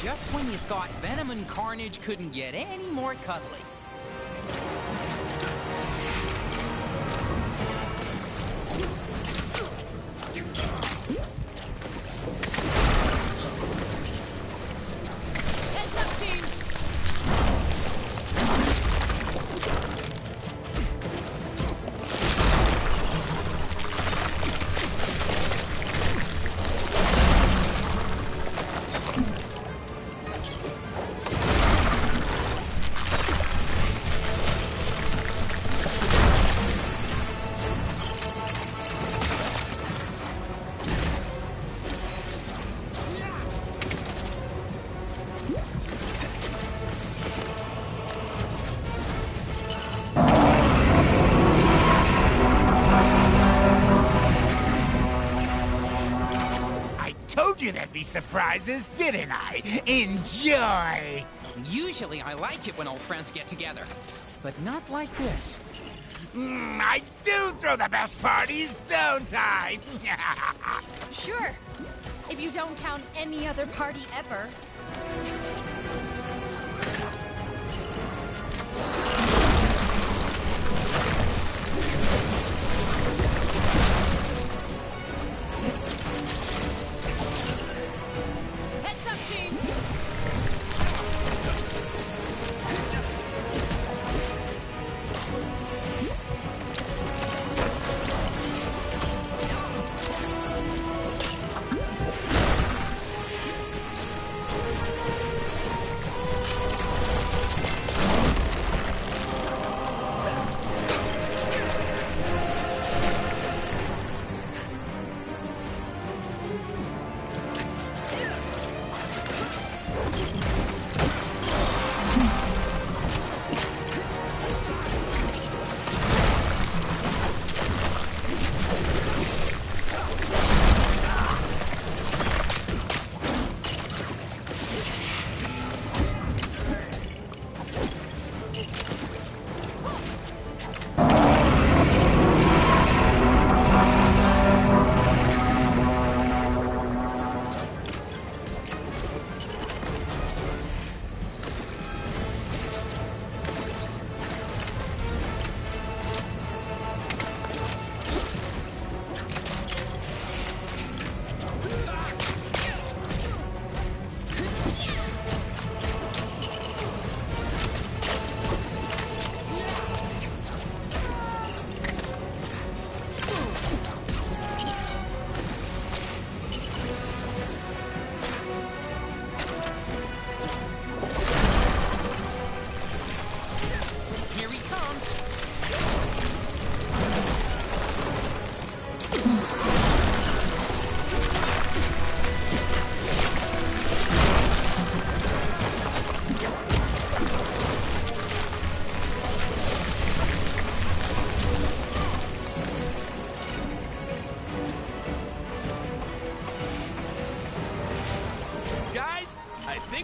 Just when you thought Venom and Carnage couldn't get any more cuddly. Heads up, team! surprises, didn't I? Enjoy! Usually I like it when old friends get together, but not like this. I do throw the best parties, don't I? Sure. If you don't count any other party ever. Heads up, team!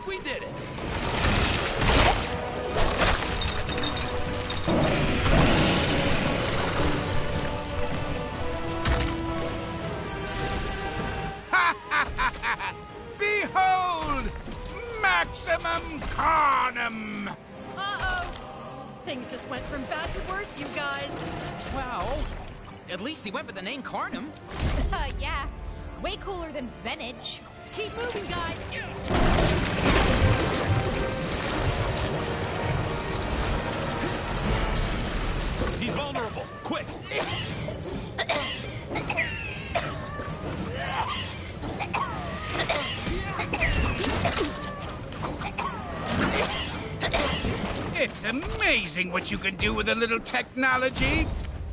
We did it! Behold! Maximum Carnum! Uh-oh! Things just went from bad to worse, you guys. Well, at least he went with the name Carnum. Yeah. Way cooler than Venage. Keep moving, guys! He's vulnerable! Quick! It's amazing what you can do with a little technology.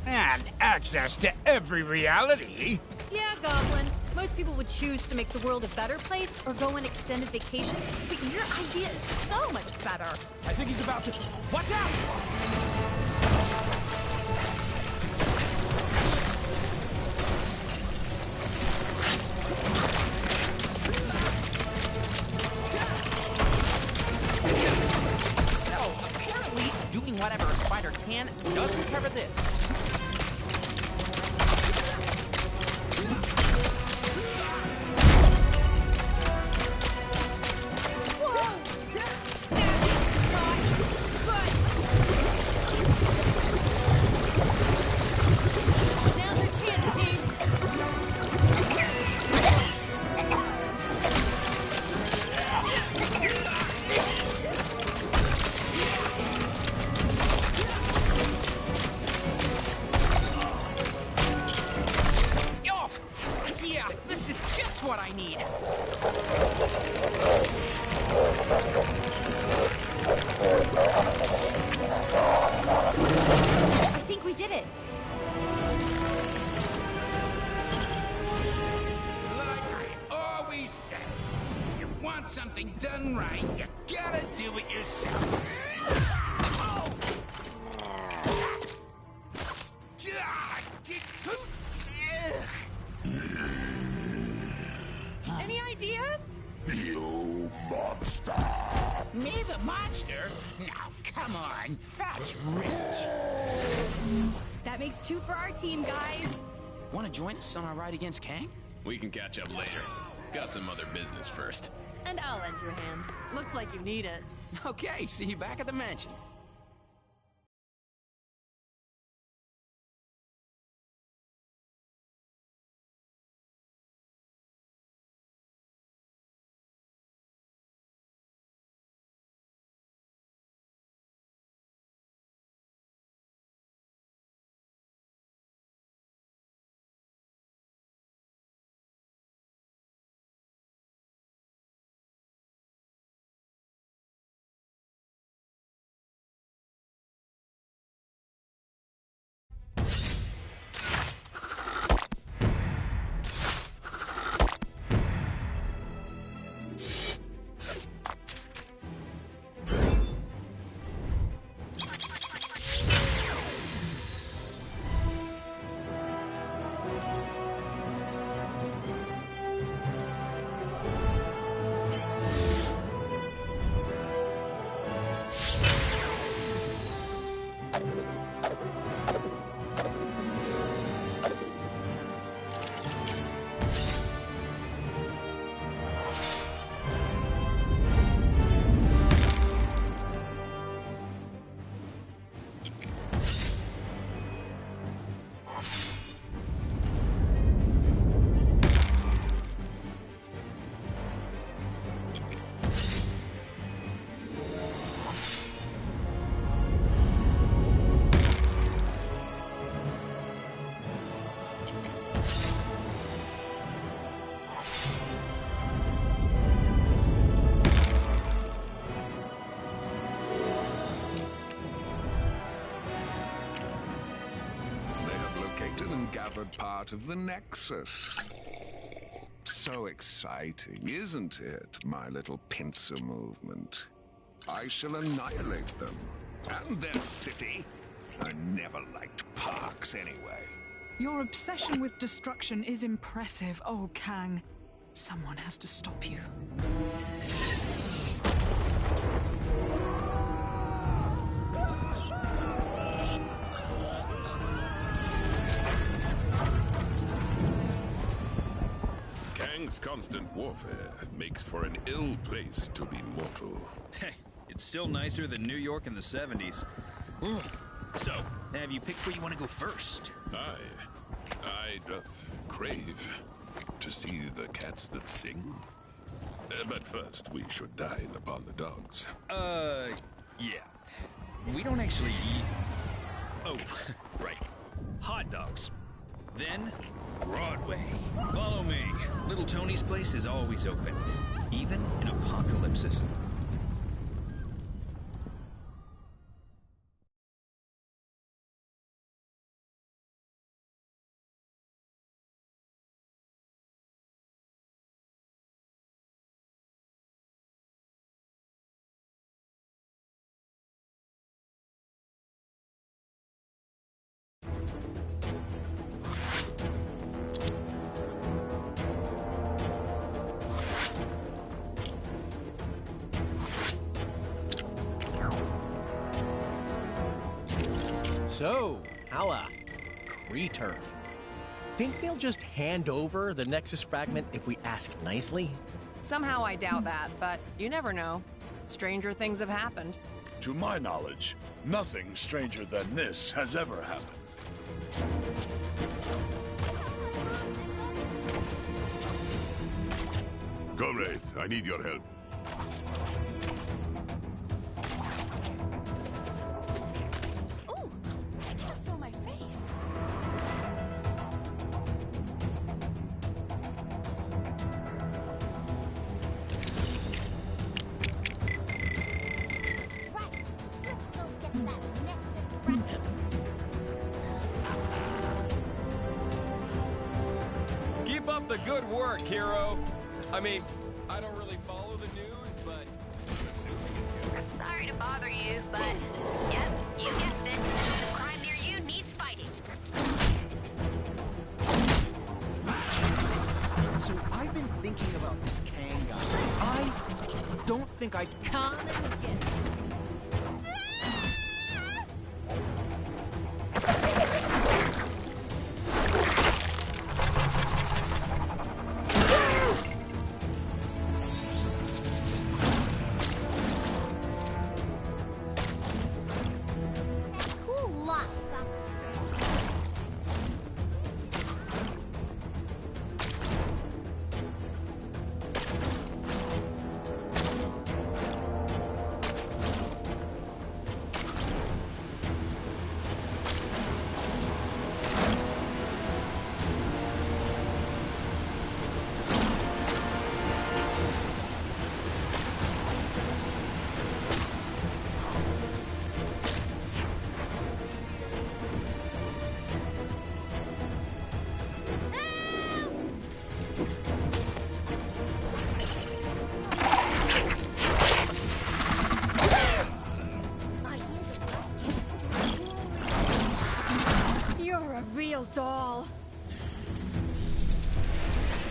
And access to every reality. Yeah, Goblin. Most people would choose to make the world a better place or go on extended vacation, but your idea is so much better. I think he's about to... Watch out! So, apparently, doing whatever a spider can doesn't cover this. What I need. I think we did it. Like I always said, you want something done right, you gotta do it yourself. Any ideas? Me, the monster? Now, come on. That's rich. That makes 2 for our team, guys. Want to join us on our ride against Kang? We can catch up later. Got some other business first. And I'll lend your hand. Looks like you need it. Okay, see you back at the mansion. And gathered part of the Nexus. So exciting, isn't it, my little pincer movement? I shall annihilate them. And their city. I never liked parks anyway. Your obsession with destruction is impressive, oh Kang. Someone has to stop you. Kang's constant warfare makes for an ill place to be mortal. Hey, it's still nicer than New York in the 70s. So, have you picked where you want to go first? I doth crave to see the cats that sing. But first, we should dine upon the dogs. Yeah. We don't actually eat... Oh, right. Hot dogs. Then, Broadway. Follow me. Little Tony's place is always open, even in apocalypses. So, Hala, Kree-turf. Think they'll just hand over the Nexus fragment if we ask nicely? Somehow I doubt that, but you never know. Stranger things have happened. To my knowledge, nothing stranger than this has ever happened. Comrade, I need your help. That's on my face. Keep up the good work, hero. I mean, I don't really follow the news, but I'm assuming it's good. Sorry to bother you, but yep, you guessed it. The crime near you needs fighting. So I've been thinking about this Kang guy. I don't think I Come and get it. Cool lot got the string. You're a real doll.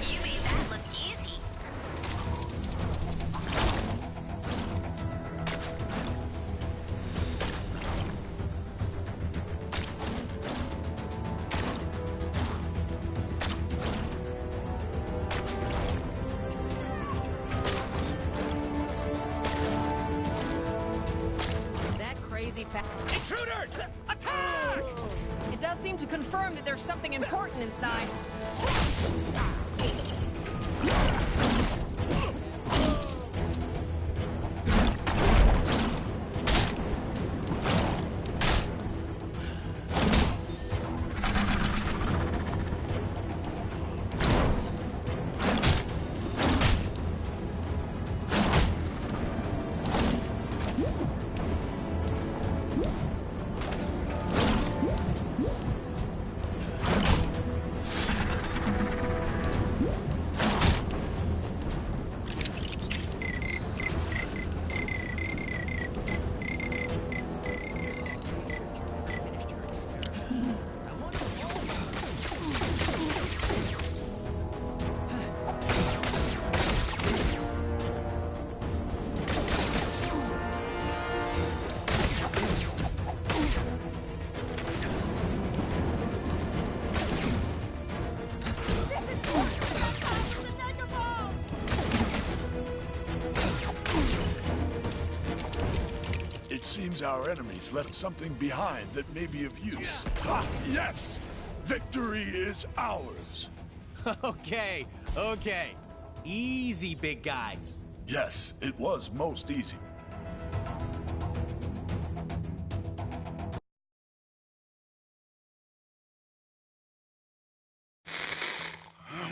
You made that look easy. That crazy Intruders! Attack! It does seem to confirm that there's something important inside. It seems our enemies left something behind that may be of use. Ha! Yes! Victory is ours! Okay, okay. Easy, big guy. Yes, it was most easy.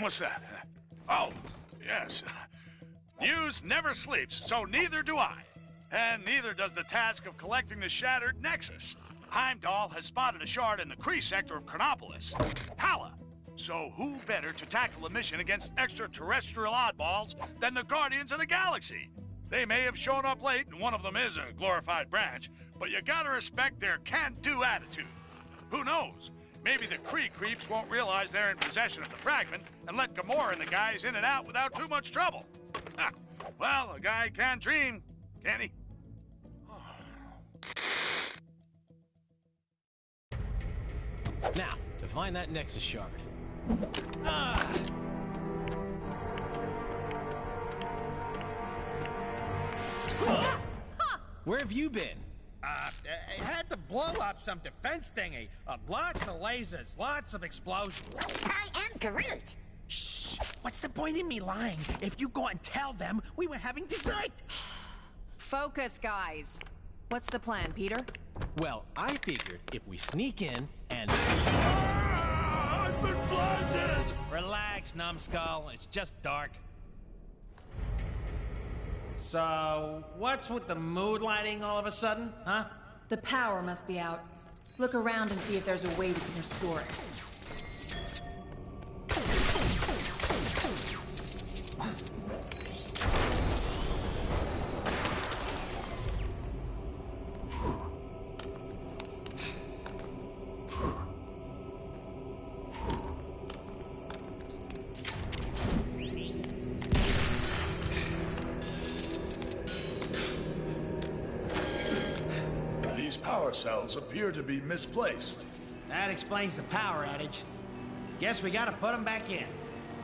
What's that? Oh, yes. News never sleeps, so neither do I. And neither does the task of collecting the shattered Nexus. Heimdall has spotted a shard in the Kree sector of Chronopolis. Hala! So who better to tackle a mission against extraterrestrial oddballs than the Guardians of the Galaxy? They may have shown up late, and one of them is a glorified branch, but you gotta respect their can-do attitude. Who knows? Maybe the Kree creeps won't realize they're in possession of the fragment and let Gamora and the guys in and out without too much trouble. Well, a guy can dream, can't he? Now, to find that Nexus shard. Where have you been? I had to blow up some defense thingy. Lots of lasers, lots of explosions. I am Groot. Shh! What's the point in me lying? If you go and tell them we were having dessert. Focus, guys. What's the plan, Peter? Well, I figured if we sneak in and... I've been blinded! Relax, numbskull. It's just dark. So, what's with the mood lighting all of a sudden, huh? The power must be out. Look around and see if there's a way we can restore it. power cells appear to be misplaced. That explains the power outage. Guess we gotta put them back in.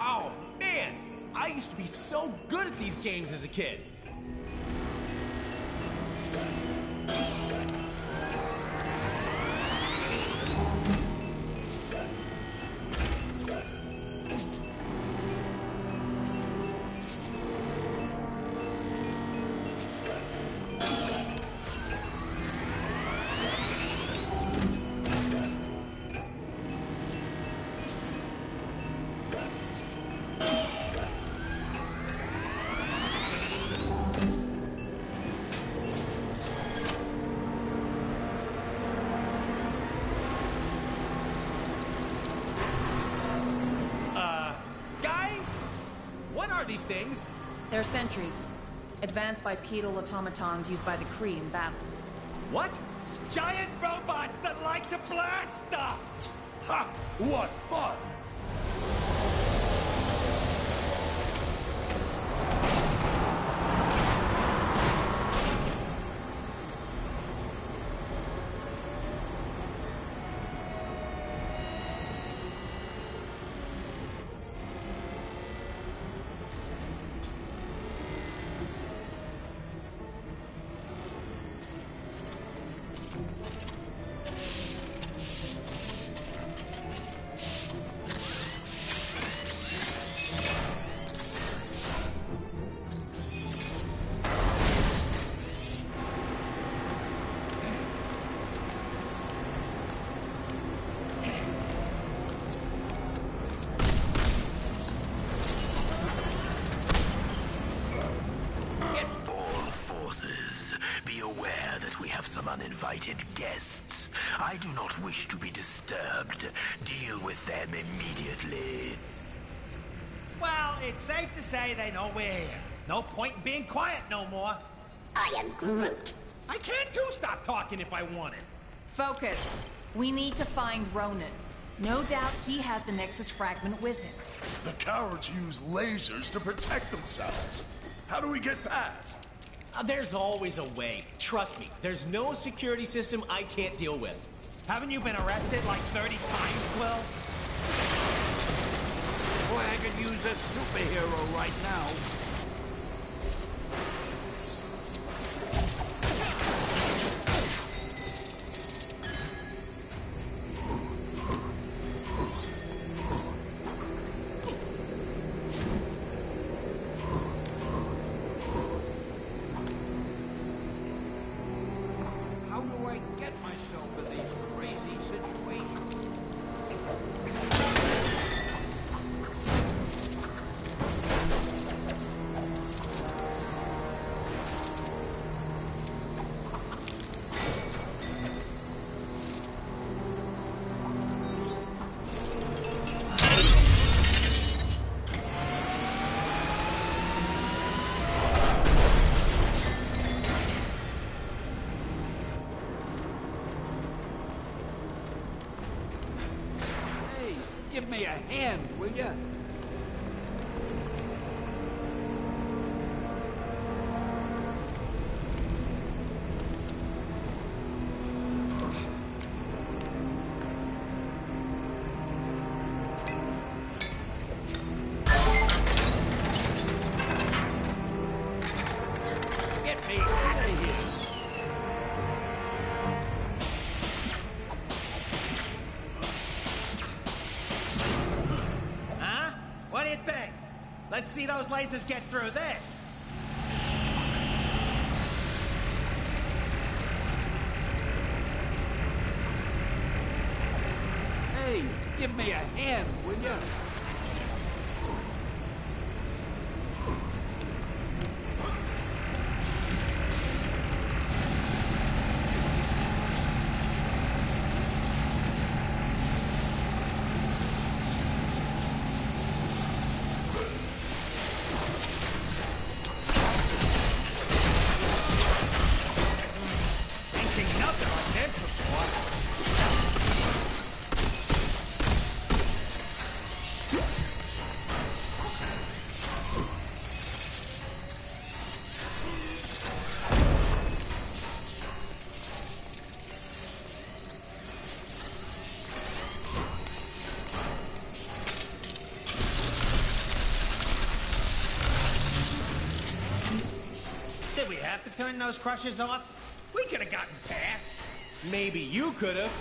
Oh, man! I used to be so good at these games as a kid. These things? They're sentries. Advanced bipedal automatons used by the Kree in battle. What? Giant robots that like to blast stuff! Ha! What fun! Uninvited guests. I do not wish to be disturbed. Deal with them immediately. Well, it's safe to say they know we're here. No point in being quiet no more. I am Groot. I can't too stop talking if I wanted. Focus. We need to find Ronan. No doubt he has the Nexus fragment with him. The cowards use lasers to protect themselves. How do we get past? There's always a way. Trust me, there's no security system I can't deal with. Haven't you been arrested like 30 times, Quill? Boy, I could use a superhero right now. Give me a hand, will ya? Get me out of here! What do you think? Let's see those lasers get through this. Hey, give me a hand, will ya? have to turn those crushers off? We could have gotten past. Maybe you could have,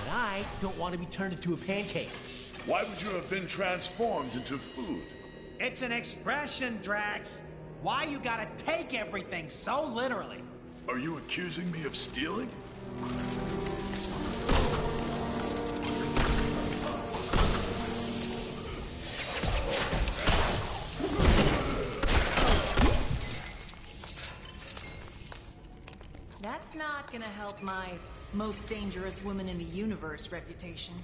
but I don't want to be turned into a pancake. Why would you have been transformed into food? It's an expression, Drax. Why you gotta take everything so literally? Are you accusing me of stealing? That's not gonna help my most dangerous woman in the universe reputation.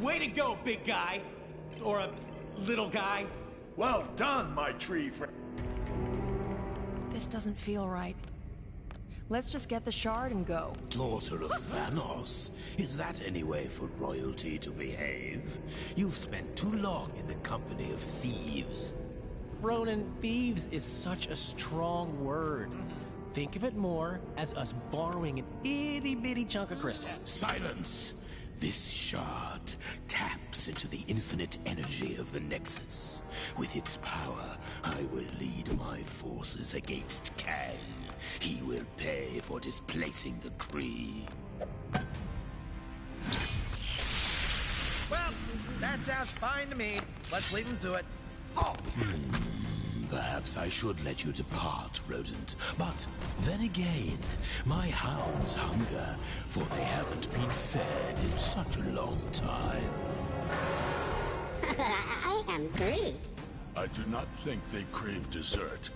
Way to go, big guy. Or a little guy. Well done, my tree friend. This doesn't feel right. Let's just get the shard and go. Daughter of Thanos, is that any way for royalty to behave? You've spent too long in the company of thieves. Ronan, thieves is such a strong word. Think of it more as us borrowing an itty-bitty chunk of crystal. Silence! This shard taps into the infinite energy of the Nexus. With its power, I will lead my forces against Kang. He will pay for displacing the Kree. Well, that sounds fine to me. Let's leave him to it. Oh! Perhaps I should let you depart, rodent. But then again, my hounds hunger, for they haven't been fed in such a long time. I am Groot. I do not think they crave dessert.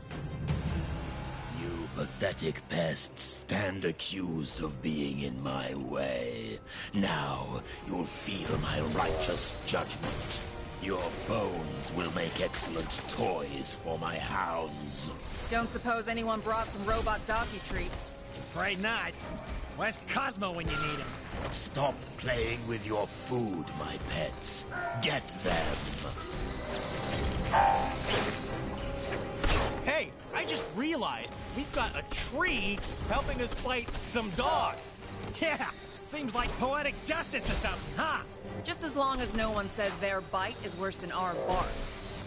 You pathetic pests stand accused of being in my way. Now you'll feel my righteous judgment. Your bones will make excellent toys for my hounds. Don't suppose anyone brought some robot doggy treats? Afraid not. Where's Cosmo when you need him? Stop playing with your food, my pets. Get them. Hey, I just realized we've got a tree helping us fight some dogs. Yeah, seems like poetic justice or something, huh? Just as long as no one says their bite is worse than our bark.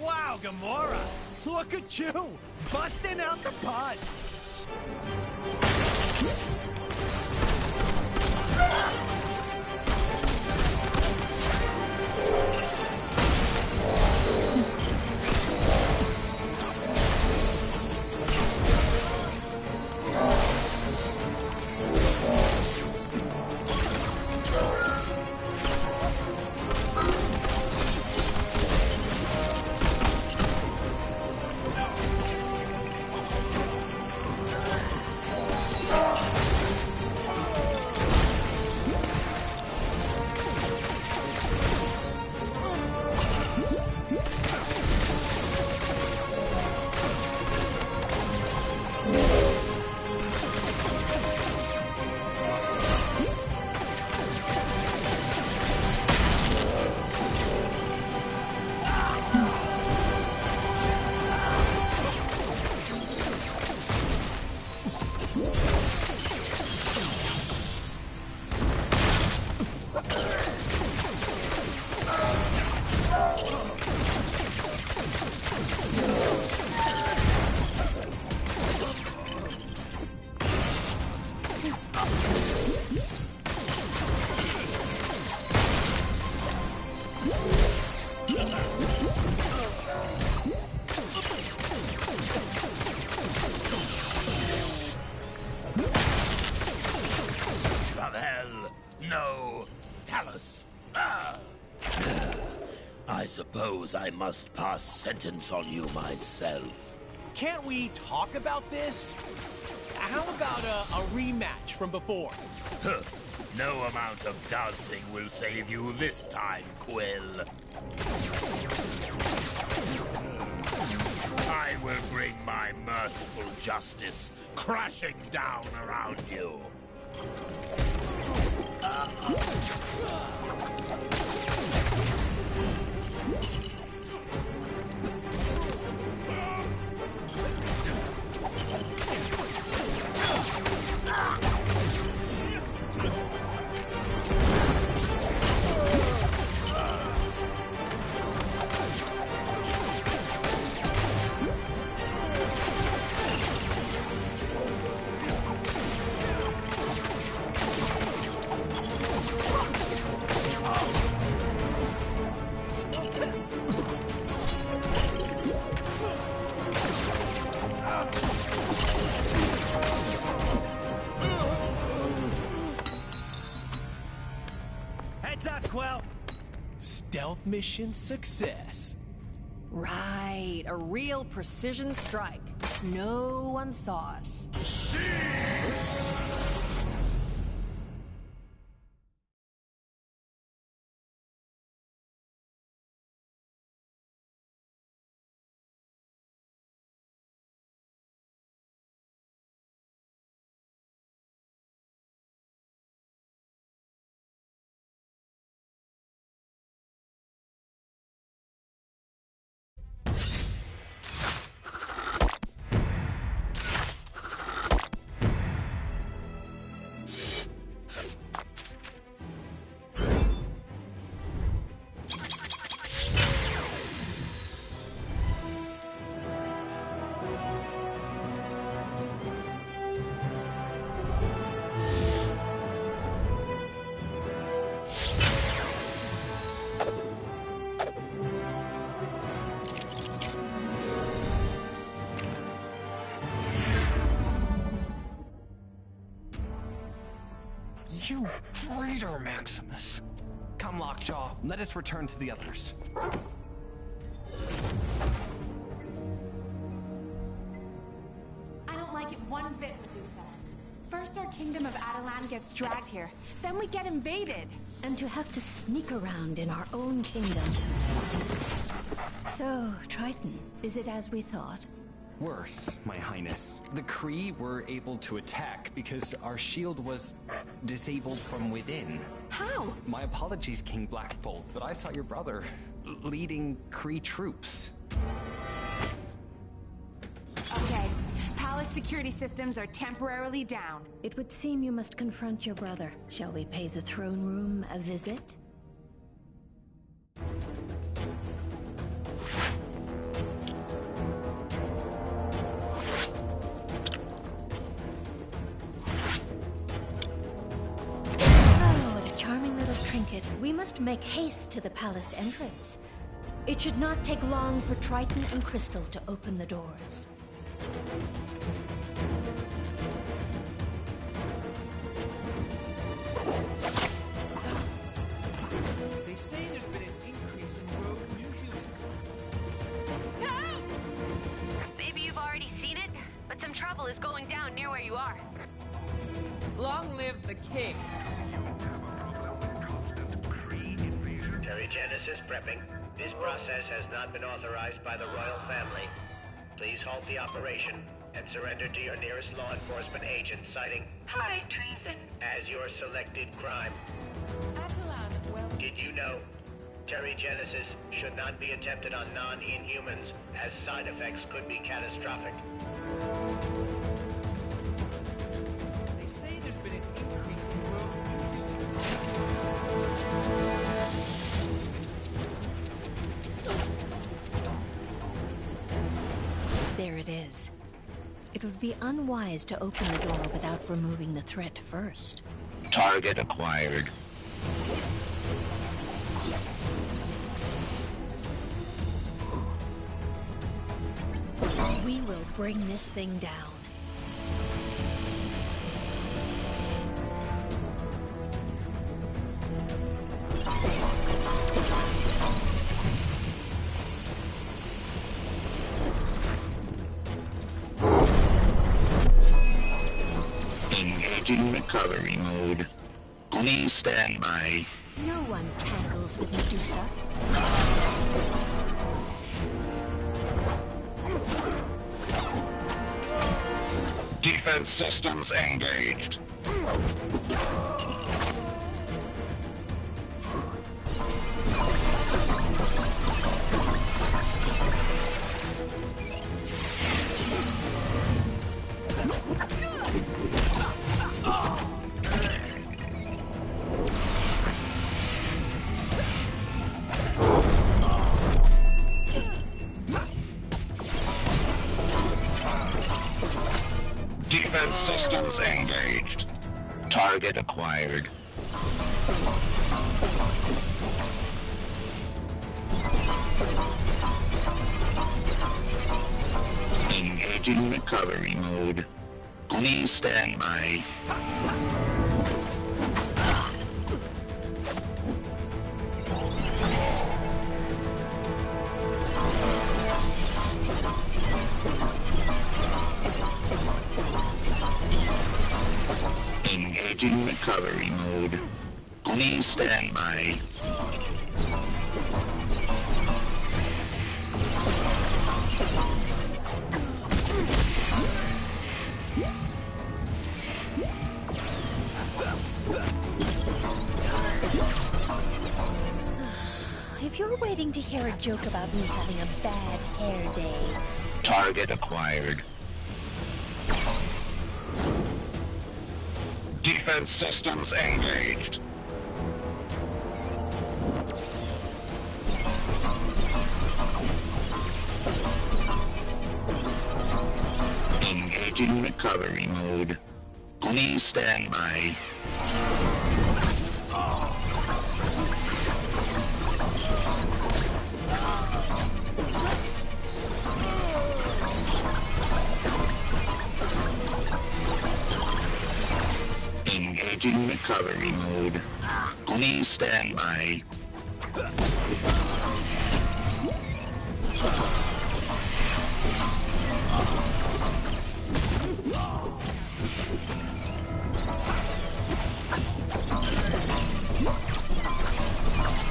Wow, Gamora! Look at you! Busting out the punch! I suppose I must pass sentence on you myself. Can't we talk about this? How about a rematch from before? Huh. No amount of dancing will save you this time, Quill. I will bring my mirth. merciful justice crashing down around you. Heads up, Quill! Stealth mission success. Right, a real precision strike. No one saw us. You traitor, Maximus! Come, Lockjaw, let us return to the others. I don't like it one bit, Medusa. First our kingdom of Adelan gets dragged here, then we get invaded. And to have to sneak around in our own kingdom. So, Triton, is it as we thought? Worse, my highness. The Kree were able to attack because our shield was disabled from within. How? My apologies, King Blackbolt, but I saw your brother leading Kree troops. Okay, palace security systems are temporarily down. It would seem you must confront your brother. Shall we pay the throne room a visit? Trinket, we must make haste to the palace entrance. It should not take long for Triton and Crystal to open the doors. They say there's been an increase in rogue new humans. Help! Maybe you've already seen it, but some trouble is going down near where you are. Long live the king. Genesis prepping. This process has not been authorized by the royal family. Please halt the operation and surrender to your nearest law enforcement agent, citing high treason as your selected crime. Adelan, well... Did you know Genesis should not be attempted on non-inhumans, as side effects could be catastrophic? They say there's been an increase in rogue new humans. There it is. It would be unwise to open the door without removing the threat first. Target acquired. We will bring this thing down. Engaging recovery mode. Please stand by. No one tangles with Medusa. Defense systems engaged. Defense systems engaged. Target acquired. Engaging recovery mode. Please stand by. Engaging recovery mode. Please stand by. If you're waiting to hear a joke about me having a bad hair day... Target acquired. Defense systems engaged. Engaging recovery mode. Please stand by. Engaging recovery mode. Please stand by.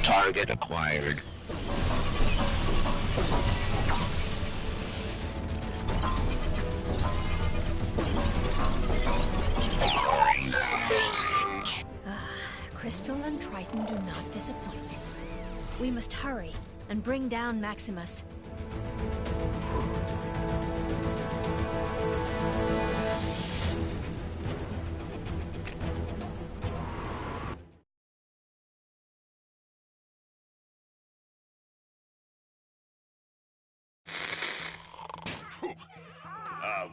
Target acquired. Crystal and Triton do not disappoint. We must hurry and bring down Maximus.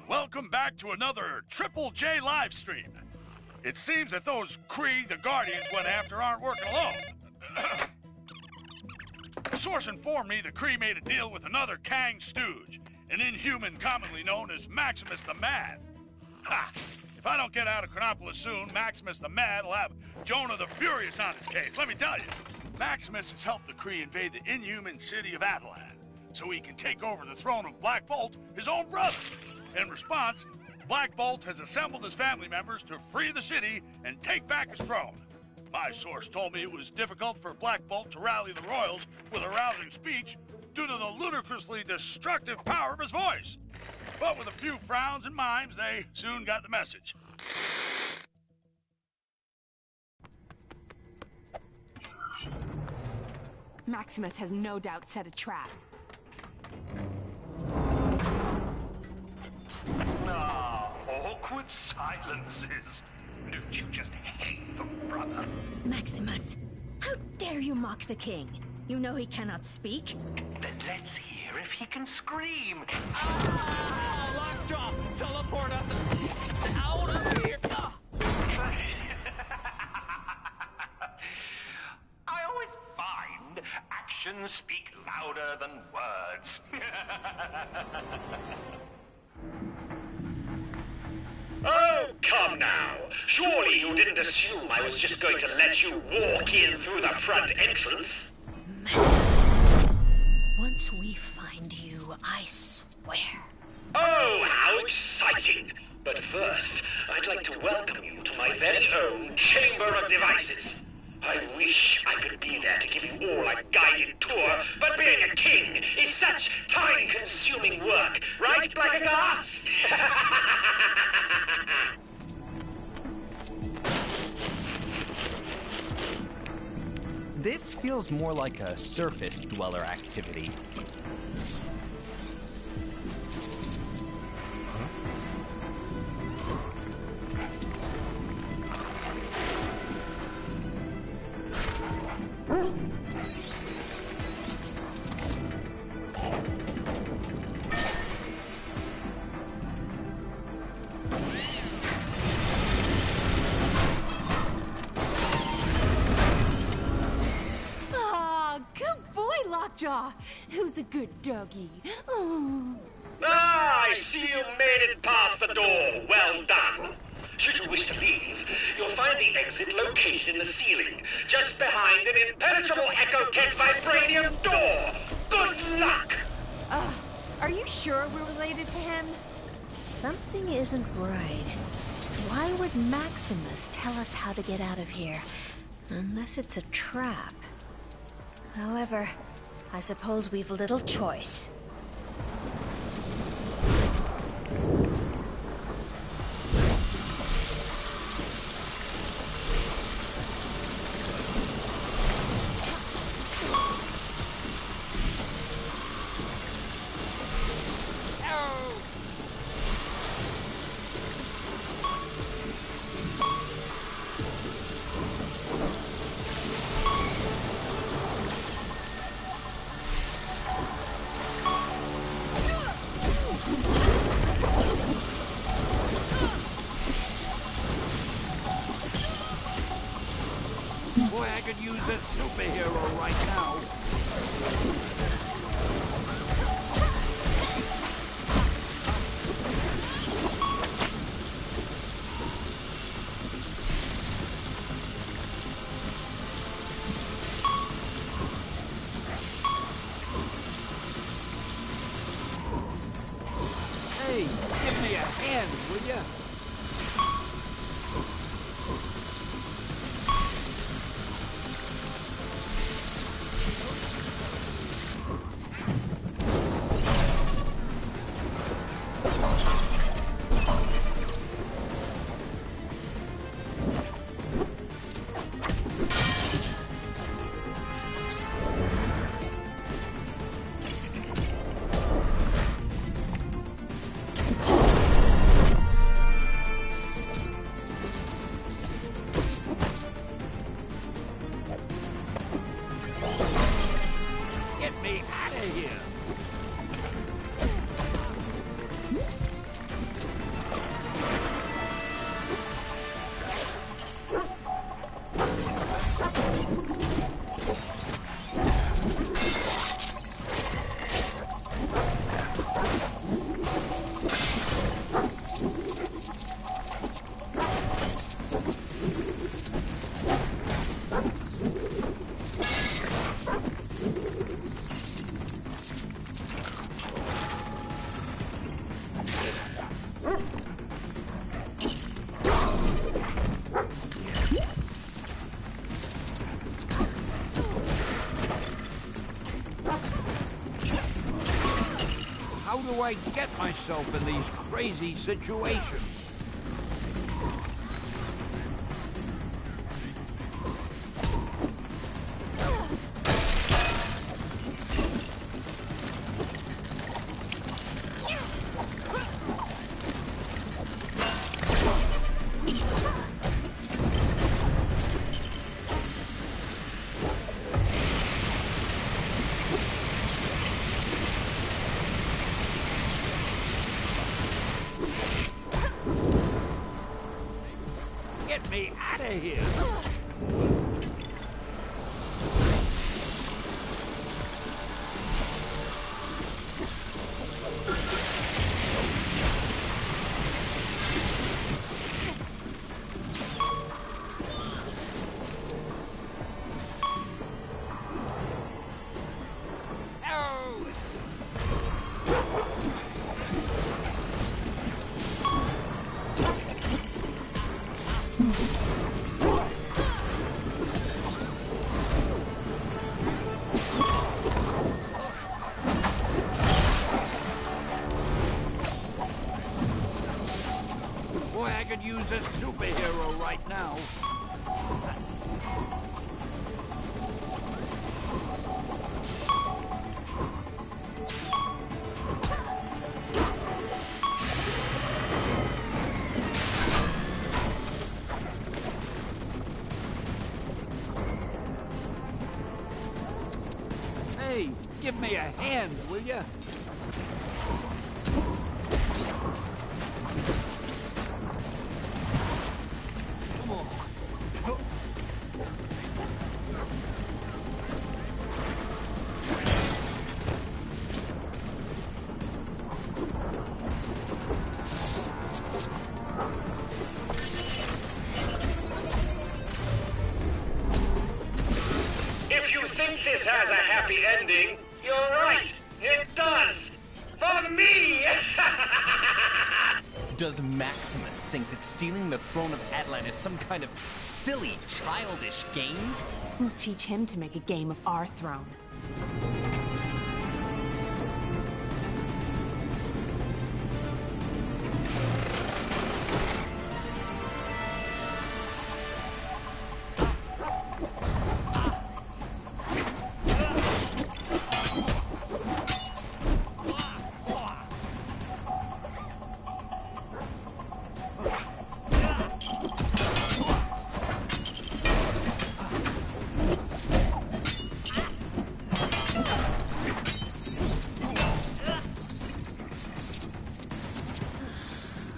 Welcome back to another Triple J live stream. It seems that those Kree the Guardians went after aren't working alone. A source informed me the Kree made a deal with another Kang stooge, an inhuman commonly known as Maximus the Mad. Ha! If I don't get out of Chronopolis soon, Maximus the Mad will have Jonah the Furious on his case, let me tell you. Maximus has helped the Kree invade the inhuman city of Atalan, so he can take over the throne of Black Bolt, his own brother. In response, Black Bolt has assembled his family members to free the city and take back his throne. My source told me it was difficult for Black Bolt to rally the royals with a rousing speech due to the ludicrously destructive power of his voice. But with a few frowns and mimes, they soon got the message. Maximus has no doubt set a trap. Ah, awkward silences. Don't you just hate them, brother? Maximus, how dare you mock the king? You know he cannot speak. Then let's hear if he can scream. Ah! Lockjaw! Teleport us out of here! Ah! I always find actions speak louder than words. Oh, come now. Surely you didn't assume I was just going to let you walk in through the front entrance? Maximus, once we find you, I swear. Oh, how exciting! But first, I'd like to welcome you to my very own Chamber of Devices. I wish I could be there to give you all a guided tour, but being a king is such time-consuming work, right, Blackagar? feels more like a surface dweller activity. Lockjaw, who's a good doggy. Oh. Ah, I see you made it past the door. Well done. Should you wish to leave, you'll find the exit located in the ceiling, just behind an impenetrable Ecotech vibranium door. Good luck! Are you sure we're related to him? Something isn't right. Why would Maximus tell us how to get out of here? Unless it's a trap. However, I suppose we've little choice. Boy, I could use a superhero right now. Hey, give me a hand, will ya? Get me out of here! How do I get myself in these crazy situations? Get me out of here! Boy, I could use a superhero right now. hand, will ya? Come on. If you think this has a happy ending, you're right. It does. For me! Does Maximus think that stealing the throne of Atlan is some kind of silly, childish game? We'll teach him to make a game of our throne.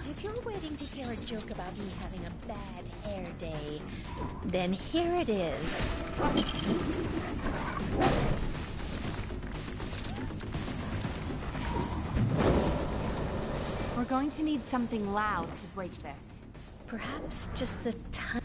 If you're waiting to hear a joke about me having a bad hair day, then here it is. We're going to need something loud to break this. Perhaps just the time.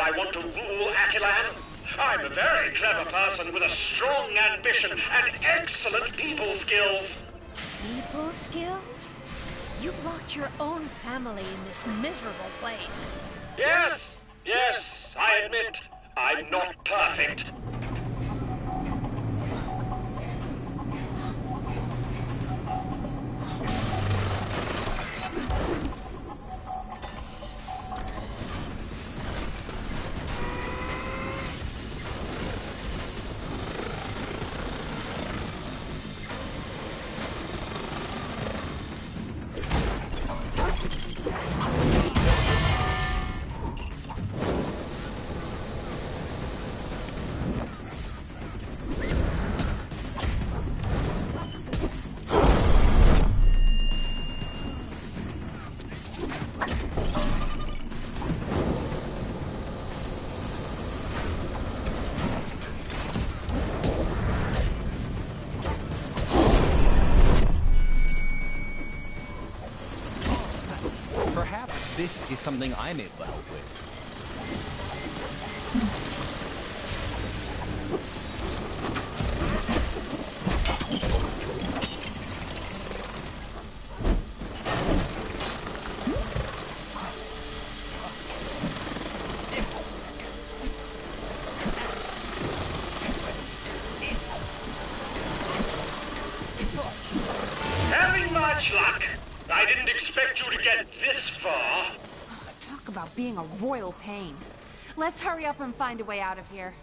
I want to rule Attilan? I'm a very clever person with a strong ambition and excellent people skills. People skills? You've locked your own family in this miserable place. Yes, I admit, I'm not perfect. is something I'm able to help with. Having much luck. I didn't expect you to get this far. Talk about being a royal pain. Let's hurry up and find a way out of here.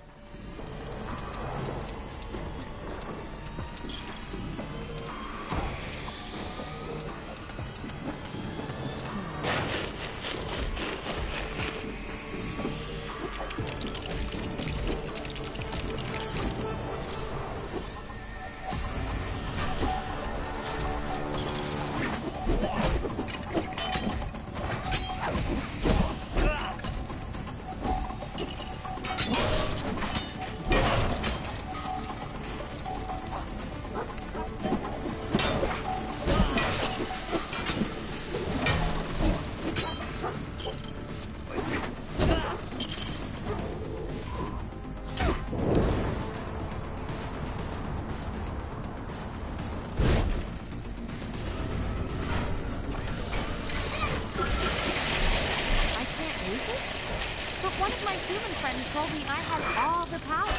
But one of my human friends told me I had all the power.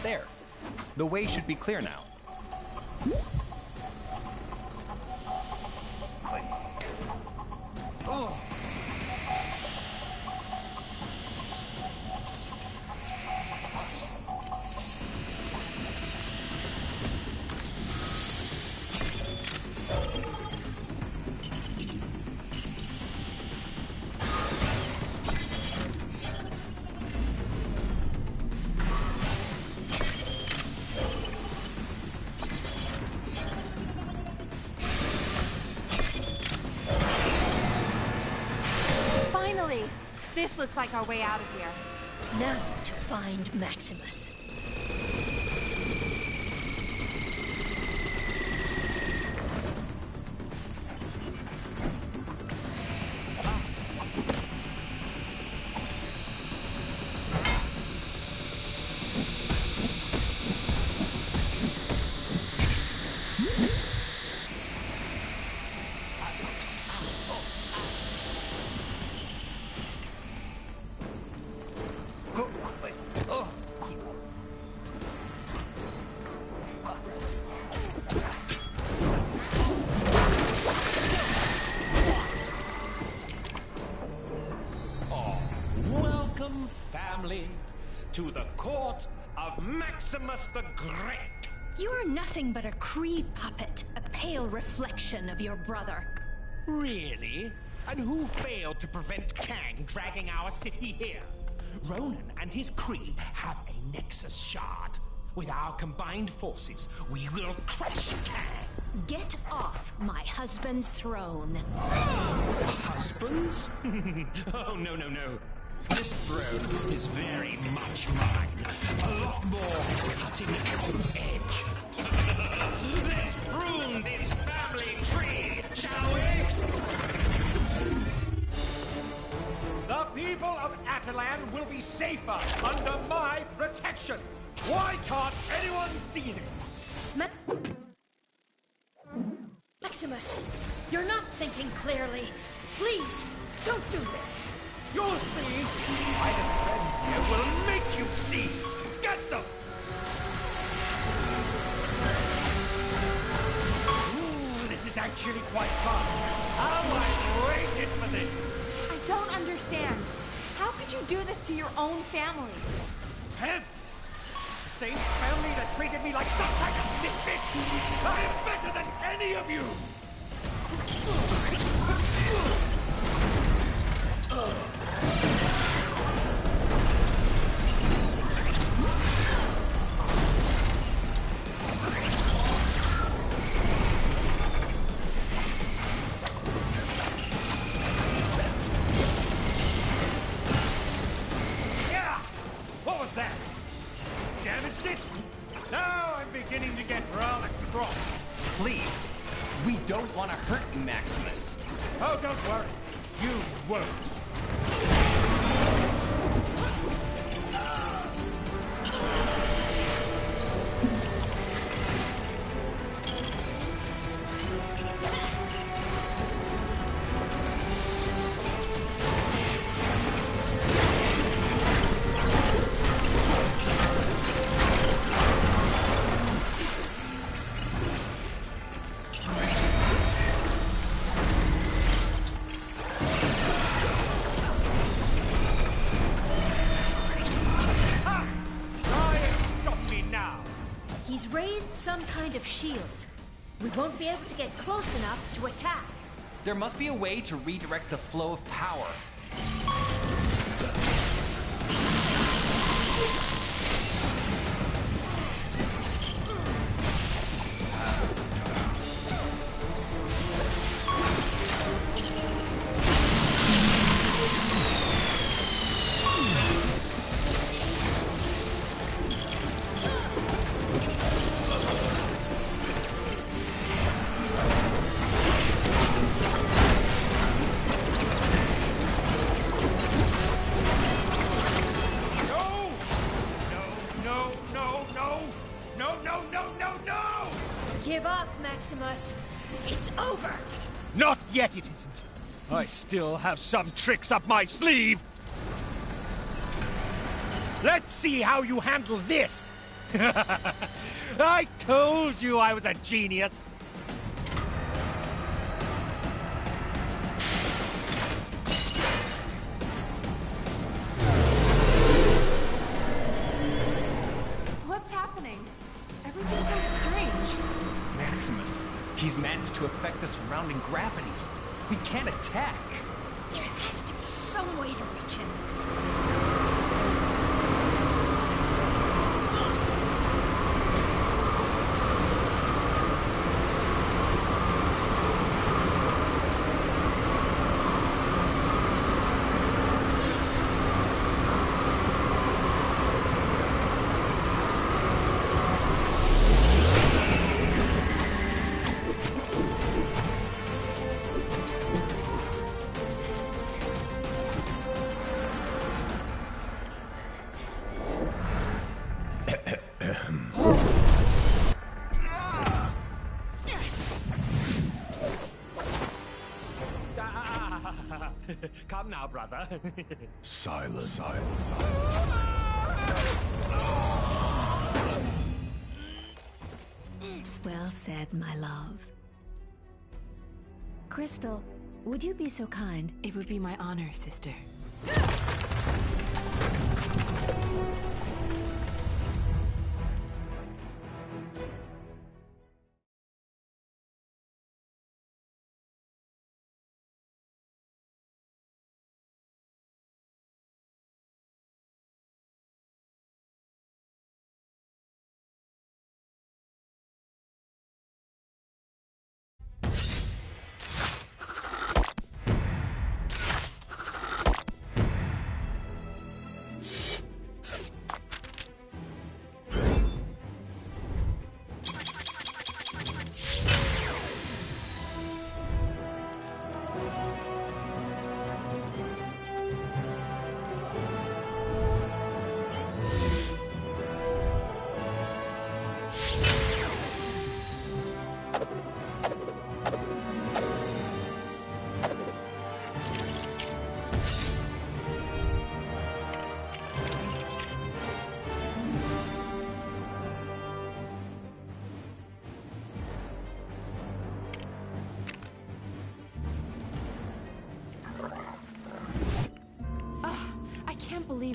There. The way should be clear now. Oh. This looks like our way out of here. Now to find Maximus. Welcome, family, to the court of Maximus the Great. You're nothing but a Kree puppet, a pale reflection of your brother. Really? And who failed to prevent Kang dragging our city here? Ronan and his Kree have a Nexus shard. With our combined forces, we will crush Kang. Get off my husband's throne. Husbands? Oh, no, no, no. This throne is very much mine. A lot more cutting edge. Let's prune this family tree, shall we? The people of Atalan will be safer under my protection. Why can't anyone see this? Maximus, you're not thinking clearly. Please, don't do this. You'll see. My friends here will make you see. Get them! Ooh, this is actually quite fun. How I waited for this. I don't understand. How could you do this to your own family? Hem! The same family that treated me like some kind of misfit! I am better than any of you! Yeah! What was that? Damaged it? Now I'm beginning to get rather cross. Please, we don't want to hurt you, Maximus. Oh, don't worry. You won't. He's raised some kind of shield. We won't be able to get close enough to attack. There must be a way to redirect the flow of power. Give up, Maximus. It's over. Not yet, it isn't. I still have some tricks up my sleeve. Let's see how you handle this. I told you I was a genius. What's happening? Everything feels strange. Maximus, he's managed to affect the surrounding gravity. We can't attack. There has to be some way to reach him. Come now, brother. Silence. Well said, my love. Crystal, would you be so kind? It would be my honor, sister.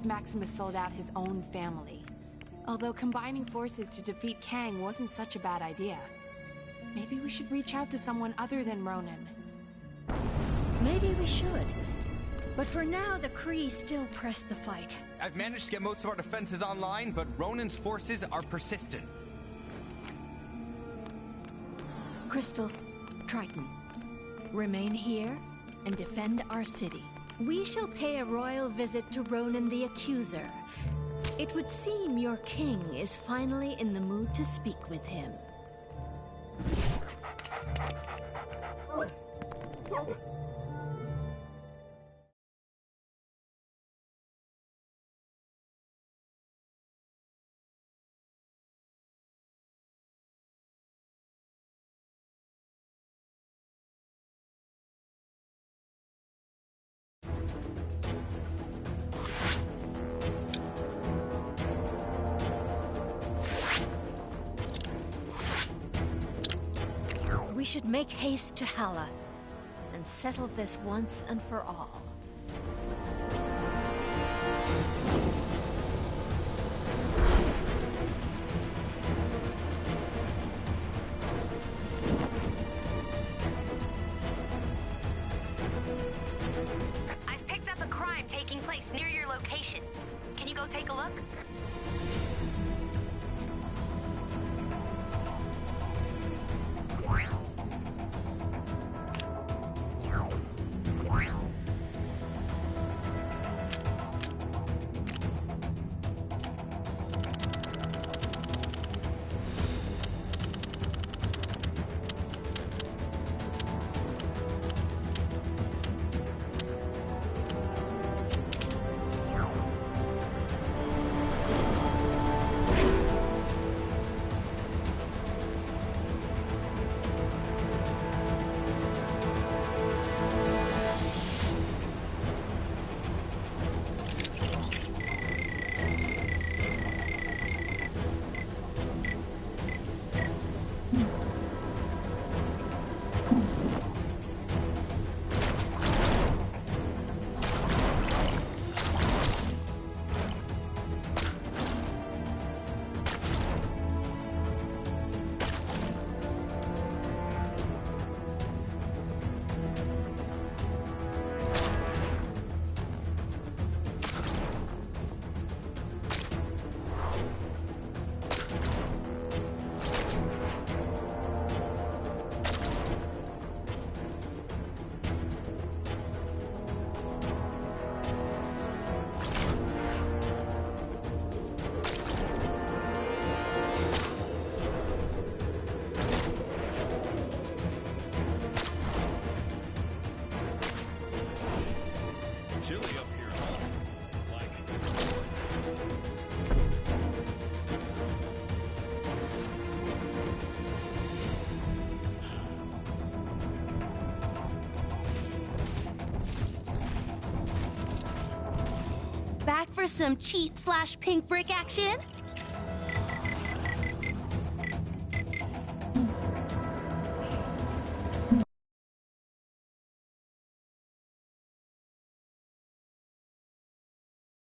that Maximus sold out his own family. Although combining forces to defeat Kang wasn't such a bad idea. Maybe we should reach out to someone other than Ronan. Maybe we should. But for now, the Kree still press the fight. I've managed to get most of our defenses online, but Ronan's forces are persistent. Crystal, Triton, remain here and defend our city. We shall pay a royal visit to Ronan the Accuser. It would seem your king is finally in the mood to speak with him. We should make haste to Hala and settle this once and for all. I've picked up a crime taking place near your location. Can you go take a look? Chilly up here, huh? Like... Back for some cheat/pink brick action?